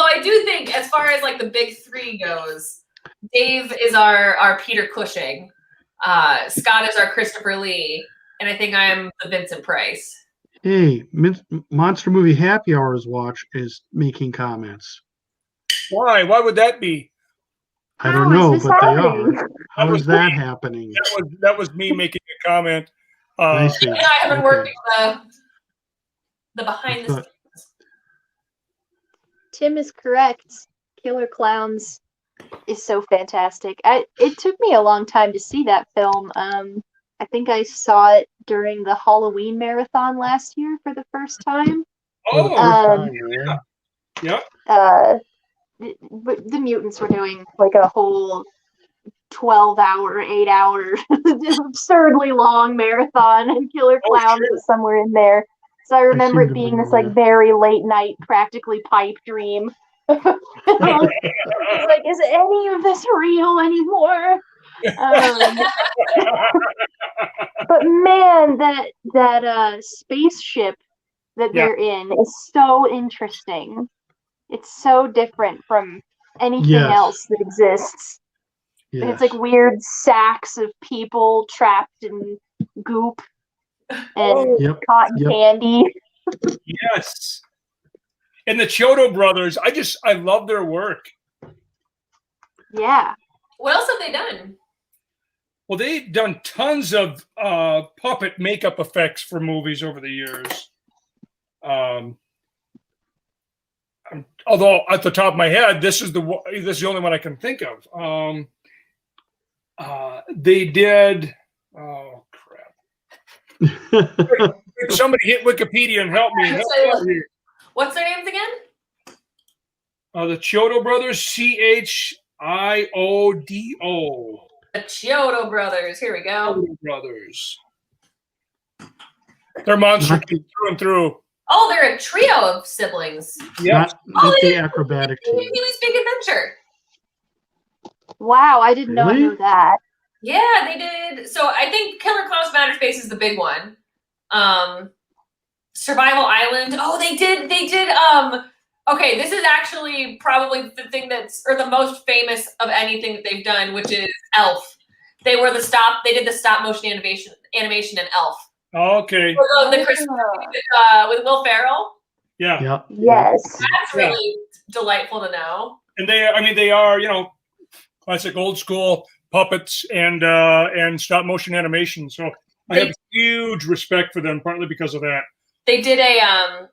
I do think, as far as like the big three goes, Dave is our Peter Cushing, Scott is our Christopher Lee, and I think I'm the Vincent Price. Hey, Monster Movie Happy Hours Watch is making comments. Why? Why would that be? I don't How know, is this but they happening? are. How is that happening? That was me making a comment. I see. I haven't Okay. worked the behind the scenes. Tim is correct. Killer Clowns is so fantastic. It took me a long time to see that film. I think I saw it during the Halloween marathon last year for the first time. For the first time, yeah. Yeah. The mutants were doing like a whole 12-hour, 8-hour, absurdly long marathon, and Killer Clowns was somewhere in there. So I remember seem it to being this remember like very late night, practically pipe dream. It's like, is any of this real anymore? But man, that spaceship that they're in is so interesting. It's so different from anything else that exists. Yes. It's like weird sacks of people trapped in goop and cotton candy. Yes. And the Chiodo brothers, I love their work. Yeah. What else have they done? Well, they've done tons of puppet makeup effects for movies over the years. Although at the top of my head, this is the only one I can think of. They did. Oh crap! Somebody hit Wikipedia and help me. What's their names again? The Chiodo brothers. Chiodo. The Chiodo brothers. Here we go. Chiodo brothers. They're monster kids through and through. Oh, they're a trio of siblings. Yeah. Not the acrobatic team. Pee-wee's Big Adventure. Wow, I did not know that. Yeah, they did. So I think Killer Clowns from Outer Space is the big one. Survival Island. Oh, they did. Okay, this is actually probably the thing or the most famous of anything that they've done, which is Elf. They did the stop motion animation in Elf. Okay. The Christmas with Will Ferrell. Yeah. Yes. That's really delightful to know. And they are, classic old school puppets and stop motion animation. So I have huge respect for them, partly because of that. They did an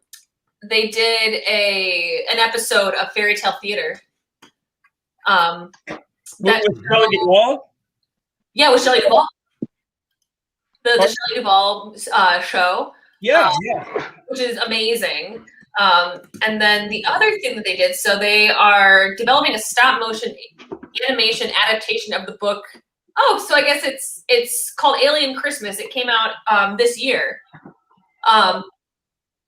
episode of Fairy Tale Theater. With Shelley Duvall? Yeah, with Shelley Duvall. The Shelley Duvall show. Yeah, which is amazing. And then the other thing that they did, so they are developing a stop motion animation adaptation of the book. Oh, so I guess it's called Alien Christmas. It came out this year,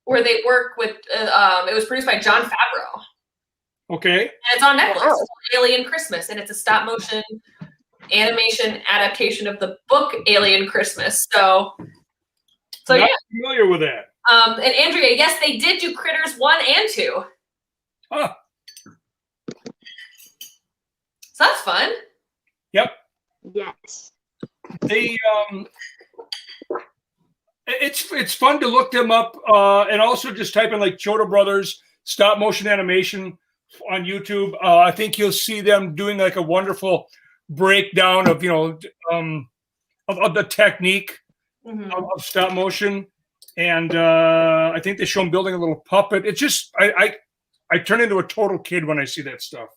where they work with. It was produced by Jon Favreau. Okay. And it's on Netflix. Wow. It's called Alien Christmas, and it's a stop motion animation adaptation of the book Alien Christmas. So Not yeah. familiar with that. And Andrea, yes, they did do Critters 1 and 2. Huh. So that's fun. Yep. Yes. They it's fun to look them up and also just type in like Chota Brothers stop motion animation on YouTube. I think you'll see them doing like a wonderful breakdown of of the technique of stop motion, and I think they show them building a little puppet. It's just I turn into a total kid when I see that stuff.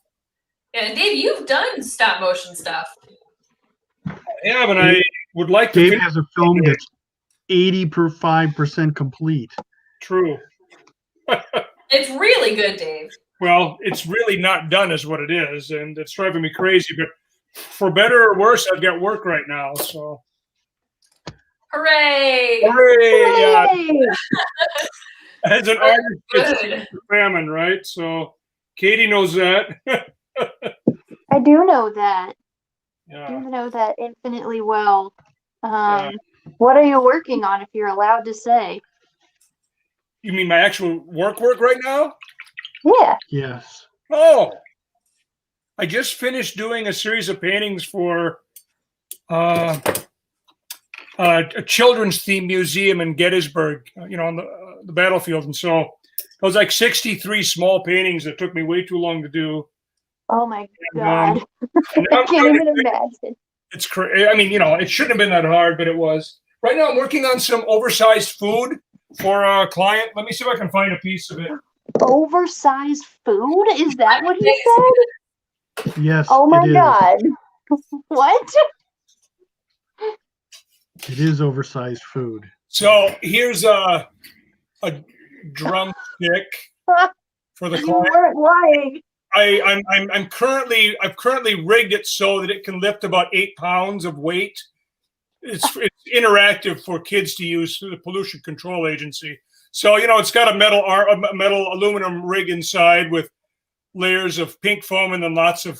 Yeah, and Dave, you've done stop motion stuff. Yeah, but I would like to. Dave has a film that's 85% complete. True. It's really good, Dave. Well, it's really not done, is what it is, and it's driving me crazy. But for better or worse, I've got work right now. So, Hooray! hooray! Yay! As an artist, it's famine, right? So, Katie knows that. I do know that. I Yeah. do know that infinitely well. Yeah. What are you working on, if you're allowed to say? You mean my actual work right now? Yeah. Yes. Oh, I just finished doing a series of paintings for a children's themed museum in Gettysburg, on the battlefield. And so it was like 63 small paintings that took me way too long to do. Oh my And, God. and now I I'm can't trying even to- imagine. It's crazy. I mean, it shouldn't have been that hard, but it was. Right now, I'm working on some oversized food for a client. Let me see if I can find a piece of it. Oversized food? Is that what he said? Yes. Oh my it is. God. What? It is oversized food. So here's a drumstick for the You client. weren't lying. I've currently rigged it so that it can lift about 8 pounds of weight. It's interactive for kids to use through the Pollution Control Agency. So it's got a metal aluminum rig inside with layers of pink foam and then lots of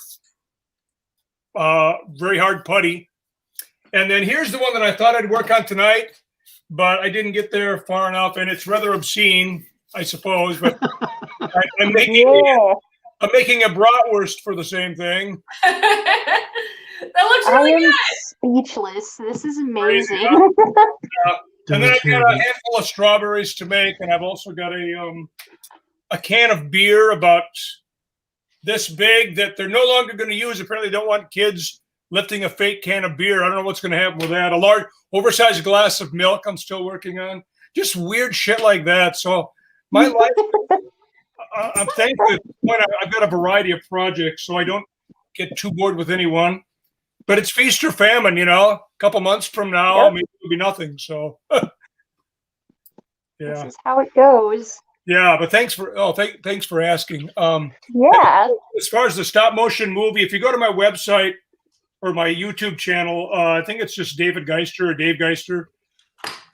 very hard putty. And then here's the one that I thought I'd work on tonight, but I didn't get there far enough, and it's rather obscene, I suppose. But I'm making a bratwurst for the same thing. That looks I really am good. speechless. This is amazing. And then I've got a Demonstrating. handful of strawberries to make, and I've also got a can of beer about this big that they're no longer going to use. Apparently, they don't want kids lifting a fake can of beer. I don't know what's going to happen with that. A large, oversized glass of milk I'm still working on. Just weird shit like that. So my life, I'm thankful at this point I've got a variety of projects, so I don't get too bored with any one. But it's feast or famine, a couple months from now, Yep. maybe it'll be nothing. So, This yeah. is how it goes. Yeah, but thanks for asking. Yeah. As far as the stop motion movie, if you go to my website or my YouTube channel, I think it's just David Geister or Dave Geister.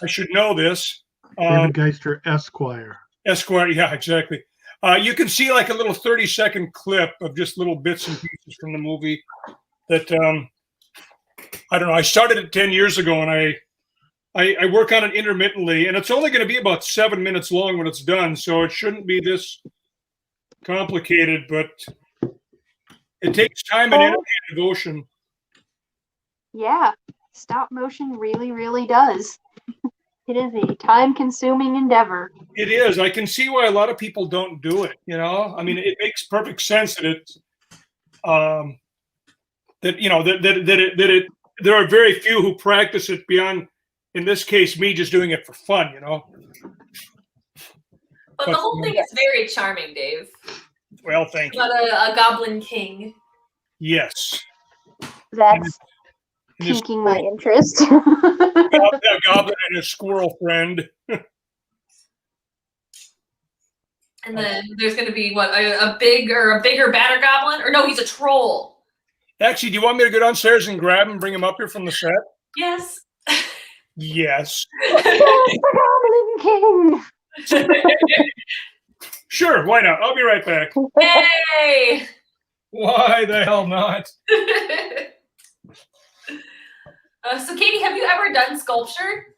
I should know this. David Geister Esquire. Esquire, yeah, exactly. You can see like a little 30-second clip of just little bits and pieces from the movie that I don't know. I started it 10 years ago, and I work on it intermittently, and it's only going to be about 7 minutes long when it's done, so it shouldn't be this complicated, but it takes time and energy and devotion. Yeah. Stop motion really, really does. It is a time-consuming endeavor. It is. I can see why a lot of people don't do it. I mean, it makes perfect sense that it's there are very few who practice it beyond in this case, me just doing it for fun, But the whole thing is very charming, Dave. Well, thank you. About a goblin king. Yes. That's And his piquing my interest. a goblin and a squirrel friend. And then there's going to be a bigger, badder goblin, or no, he's a troll. Actually, do you want me to go downstairs and grab him and bring him up here from the set? Yes. Yes. Goblin King. Sure, why not? I'll be right back. Hey. Why the hell not? So, Katie, have you ever done sculpture?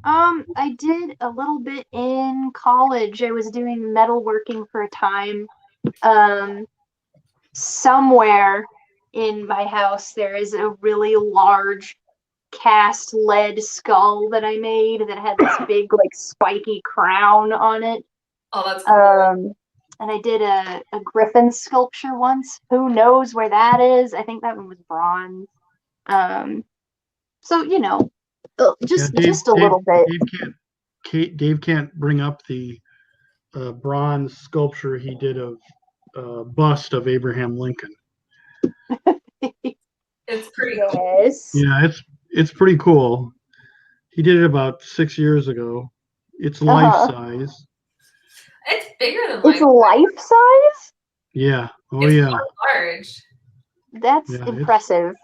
I did a little bit in college. I was doing metalworking for a time. Somewhere in my house, there is a really large cast lead skull that I made that had this big, like, spiky crown on it. Oh, that's cool. And I did a griffin sculpture once. Who knows where that is? I think that one was bronze. So, just a little bit. Dave can't bring up the bronze sculpture he did of bust of Abraham Lincoln. It's pretty cool. Yes. Yeah, it's pretty cool. He did it about 6 years ago. It's life size. It's bigger than It's life size? Yeah. Oh, it's yeah. large. That's impressive.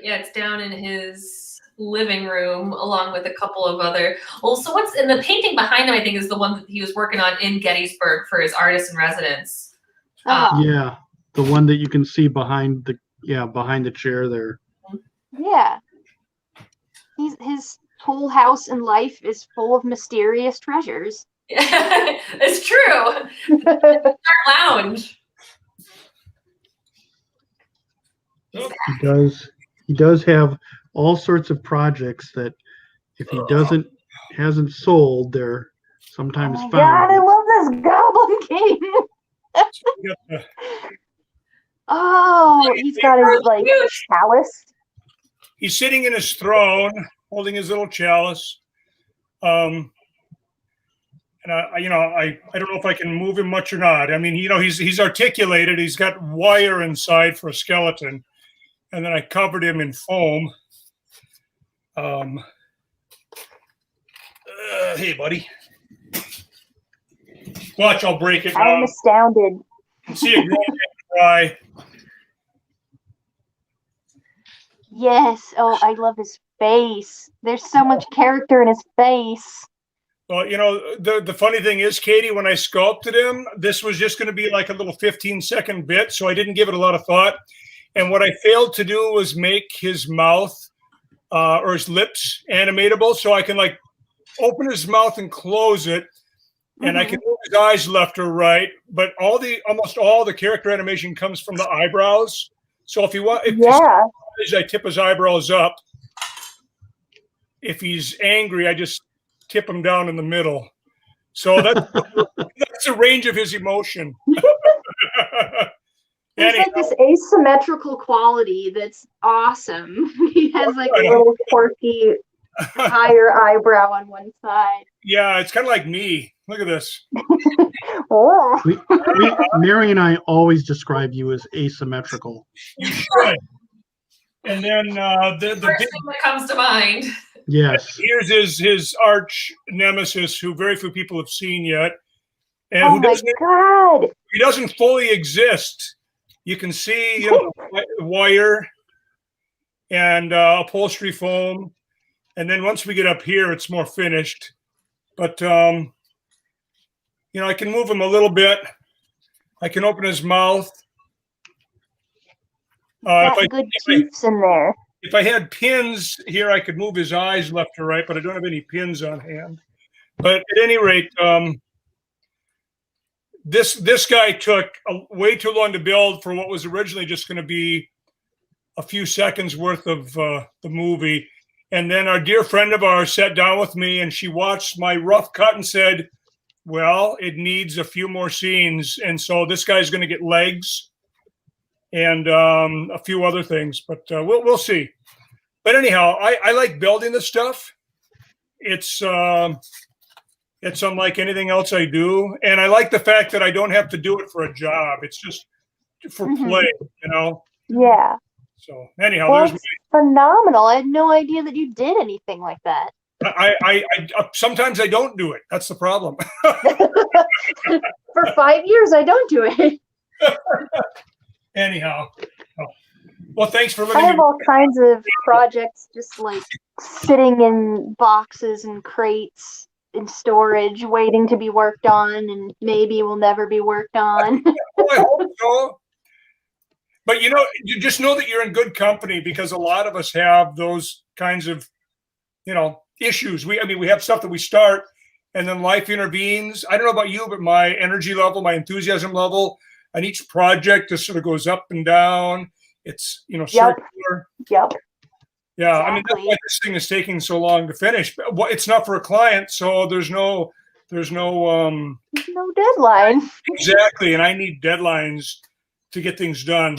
Yeah, it's down in his living room along with a couple of other. Well, so what's in the painting behind him? I think is the one that he was working on in Gettysburg for his artist in residence. Yeah, the one that you can see behind the chair there. Yeah. His whole house and life is full of mysterious treasures. It's true. Our lounge. He does have all sorts of projects that if he hasn't sold, they're sometimes found. God, I love this Goblin King. Oh, he's got his chalice. He's sitting in his throne, holding his little chalice. And I don't know if I can move him much or not. I mean, he's articulated. He's got wire inside for a skeleton, and then I covered him in foam. Hey, buddy, watch! I'll break it. I'm astounded. See it growing dry. Yes. Oh, I love his face. There's so much character in his face. Well, the funny thing is, Katie, when I sculpted him, this was just going to be like a little 15-second bit, so I didn't give it a lot of thought. And what I failed to do was make his mouth or his lips animatable, so I can like open his mouth and close it, and I can move his eyes left or right. But almost all the character animation comes from the eyebrows. So if I tip his eyebrows up. If he's angry, I just tip him down in the middle. So that's the range of his emotion. There's like this asymmetrical quality that's awesome. He has like a little quirky higher eyebrow on one side. Yeah, it's kind of like me. Look at this. Oh. Mary and I always describe you as asymmetrical. You should. And then the first thing that comes to mind. Yes. Here's his arch nemesis, who very few people have seen yet, and he doesn't fully exist. You can see wire and upholstery foam, and then once we get up here, it's more finished. But I can move him a little bit. I can open his mouth. Good teeth in there. If I had pins here, I could move his eyes left or right, but I don't have any pins on hand. But at any rate, this guy took way too long to build for what was originally just going to be a few seconds worth of the movie. And then our dear friend of ours sat down with me, and she watched my rough cut and said, well, it needs a few more scenes. And so this guy's going to get legs and a few other things, but we'll see. But anyhow, I like building the stuff. It's unlike anything else I do, and I like the fact that I don't have to do it for a job. It's just for play, you know. Yeah. So anyhow, Well, there's it's phenomenal. I had no idea that you did anything like that. I sometimes I don't do it. That's the problem. For 5 years, I don't do it. Anyhow, well, thanks for I letting have me. all kinds of projects just like sitting in boxes and crates in storage, waiting to be worked on, and maybe will never be worked on. Well, I hope so. But you know, you just know that you're in good company because a lot of us have those kinds of, you know, issues. We have stuff that we start and then life intervenes. I don't know about you, but my energy level, my enthusiasm level on each project just sort of goes up and down. It's, you know, Yep. circular. Yep. Yeah. I mean, that's Exactly. why this thing is taking so long to finish. But it's not for a client. So there's no, No deadline. exactly. And I need deadlines to get things done.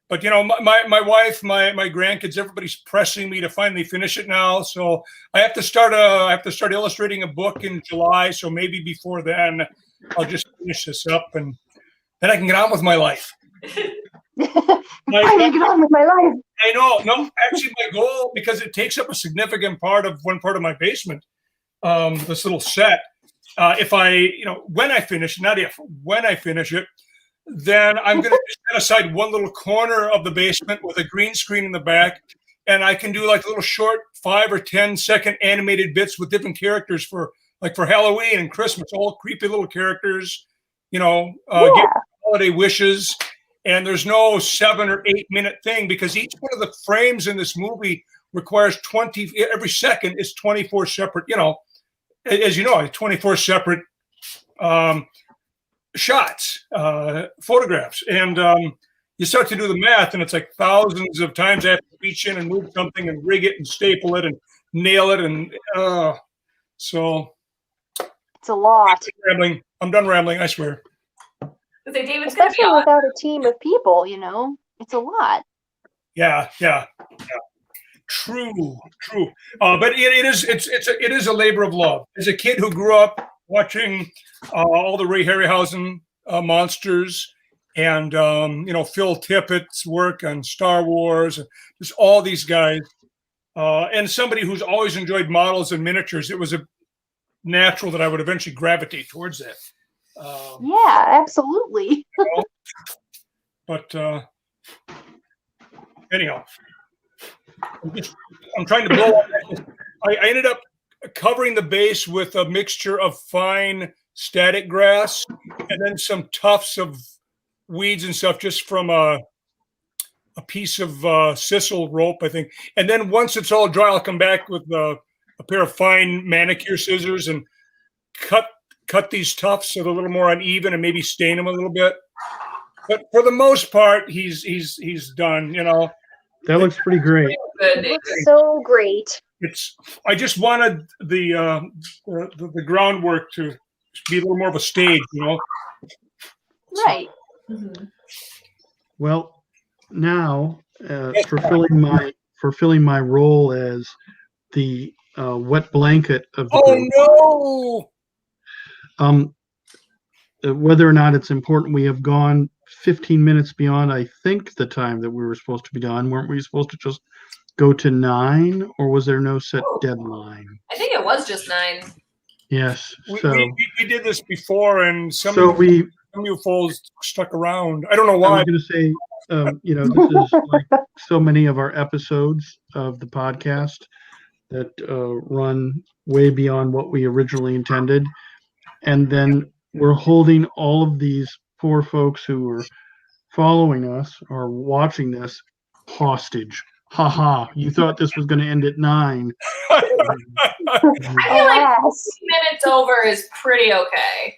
But you know, my wife, my grandkids, everybody's pressing me to finally finish it now. So I have to start illustrating a book in July. So maybe before then, I'll just finish this up and then I can get on with my life. I can get on with my life. I know. No, actually, my goal, because it takes up a significant part of one part of my basement, this little set. If I, you know, when I finish, not if, when I finish it, then I'm going to set aside one little corner of the basement with a green screen in the back, and I can do like little short 5 or 10 second animated bits with different characters for Halloween and Christmas, all creepy little characters, you know, give holiday wishes. And there's no 7 or 8 minute thing because each one of the frames in this movie requires every second is 24 separate, you know, as you know, 24 separate shots, photographs. And you start to do the math and it's like thousands of times I have to reach in and move something and rig it and staple it and nail it. And so It's a lot. I'm done rambling, I swear. Say David's gonna be Especially on. without a team of people, you know? It's a lot. Yeah. True. But it is a labor of love. As a kid who grew up watching all the Ray Harryhausen monsters and you know, Phil Tippett's work on Star Wars, and just all these guys, and somebody who's always enjoyed models and miniatures, it was a natural that I would eventually gravitate towards that. Yeah, absolutely. You know? But anyhow, I'm trying to blow up. I ended up covering the base with a mixture of fine static grass and then some tufts of weeds and stuff just from a piece of sisal rope, I think. And then once it's all dry, I'll come back with a pair of fine manicure scissors and cut these tufts so they're a little more uneven and maybe stain them a little bit. But for the most part, he's done, you know. That looks pretty great. Good. It looks so great. I just wanted the groundwork to be a little more of a stage, you know. Right. Mhm. Well, now fulfilling my role as the wet blanket of the group. Oh no! Whether or not it's important, we have gone 15 minutes beyond, I think, the time that we were supposed to be done. Weren't we supposed to just go to 9, or was there no set deadline? I think it was just 9. Yes. We did this before, and some of you fools stuck around. I don't know I why. was going to say, you know, this is like so many of our episodes of the podcast that run way beyond what we originally intended. And then we're holding all of these poor folks who are following us or watching this hostage. Haha, you thought this was going to end at 9. I feel like 15 minutes over is pretty okay.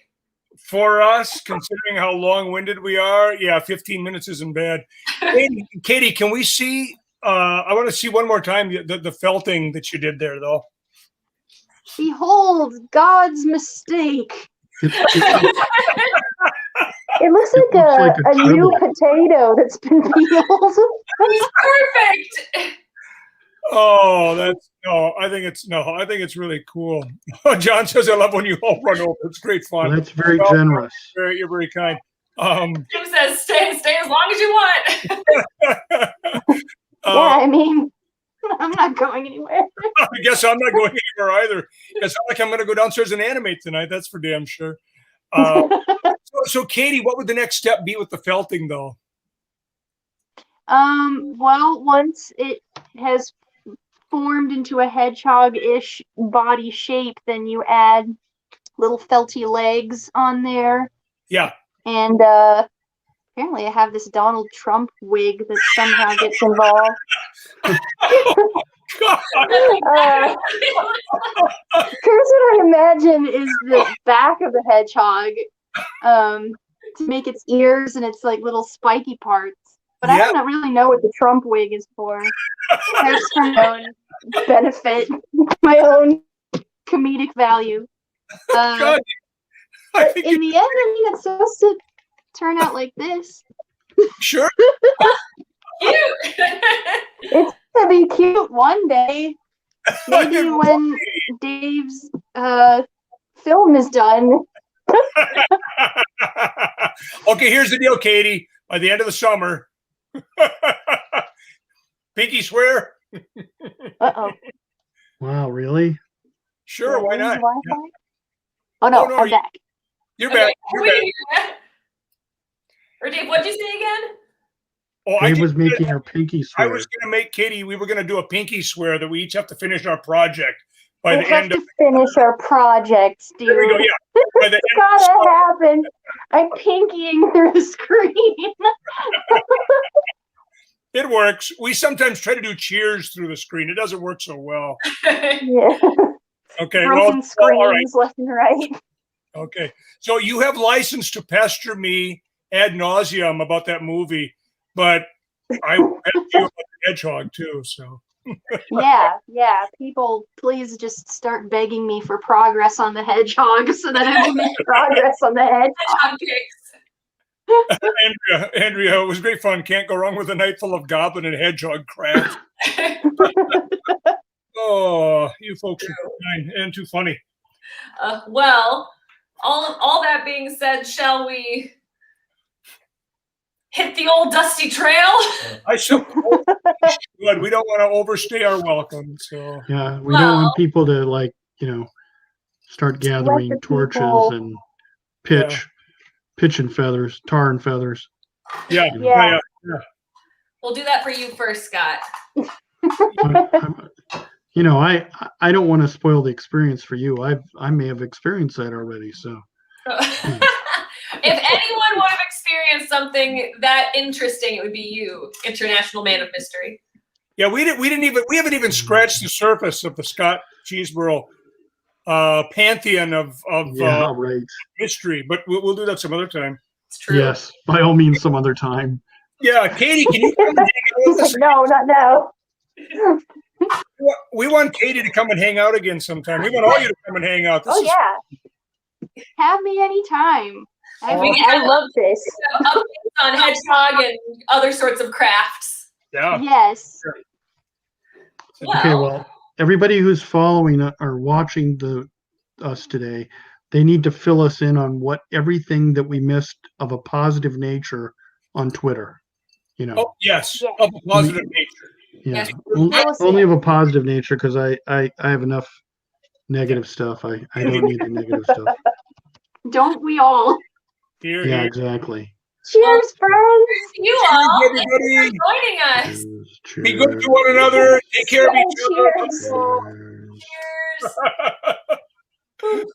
For us, considering how long-winded we are, yeah, 15 minutes isn't bad. Katie, can we see? I want to see one more time the felting that you did there, though. Behold, God's mistake. It looks It like looks like a a new turtle. potato that's been peeled. It's perfect. Oh, that's no. I think it's really cool. John says, "I love when you all run over. It's great Well, fun." that's very Well, generous. you're very kind. Jim says, stay as long as you want. Yeah, I mean, I'm not going anywhere. I guess I'm not going anywhere either. It's not like I'm going to go downstairs and animate tonight. That's for damn sure. So, Katie, what would the next step be with the felting, though? Well, once it has formed into a hedgehog-ish body shape, then you add little felty legs on there. Yeah. And apparently I have this Donald Trump wig that somehow gets involved. Here's what I imagine is the back of the hedgehog to make its ears and its like little spiky parts. But I don't really know what the Trump wig is for. That's for my own benefit, my own comedic value. God, in the end, I mean, it's supposed to turn out like this. Sure. Cute. It's gonna be cute one day. Maybe when Dave's film is done. Okay, here's the deal, Katie. By the end of the summer, pinky swear. Uh-oh. Wow, really? Sure, why not? Yeah. Oh no, I'm back. You're Okay, back. You're back. Or Dave, what'd you say again? Oh, Dave was making her pinky I swear. was going to make Katie. We were going to do a pinky swear that we each have to finish our project by We the have end to of. finish our projects, dude. There we go. Yeah. By the It's end of the gotta happen. I'm pinkying through the screen. It works. We sometimes try to do cheers through the screen. It doesn't work so well. Yeah. Okay. Broken Well, screens all right. left and right. Okay. So you have license to pester me ad nauseum about that movie, but I will pester you about the hedgehog too. So. Yeah. People, please just start begging me for progress on the hedgehog so that I will make progress on the hedgehog. Andrea, it was great fun. Can't go wrong with a night full of goblin and hedgehog crap. Oh, you folks are too kind and too funny. Well, all that being said, shall we hit the old dusty trail? I suppose good. We don't want to overstay our welcome. So Yeah, we don't want people to start gathering the torches people- and pitch and feathers, tar and feathers. yeah. Yeah. We'll do that for you first, Scott. I don't want to spoil the experience for you. I may have experienced that already. So If anyone would have experienced something that interesting, it would be you, International Man of Mystery. Yeah, we haven't even scratched the surface of the Scott Cheeseborough pantheon of right. history, but we'll do that some other time. It's true. Yes, by all means, some other time. Yeah, Katie, can you come and hang out with us? No, not now. We want Katie to come and hang out again sometime. We want all you to come and hang out. Oh yeah. Have me anytime. I love this. Updates on hedgehog and other sorts of crafts. Yeah. Yes. Okay, well, everybody who's following or watching us today, they need to fill us in on everything that we missed of a positive nature on Twitter. Oh yes, Yeah. of a positive nature. Yeah, Yes. only of a positive nature because I have enough negative stuff. I don't need the negative stuff. Don't we all? Here, Yeah, here. exactly. Cheers, friends. You all, Cheers, thanks for everybody. joining us. Cheers, Be good to one another. Take care of each other. Cheers. Cheers.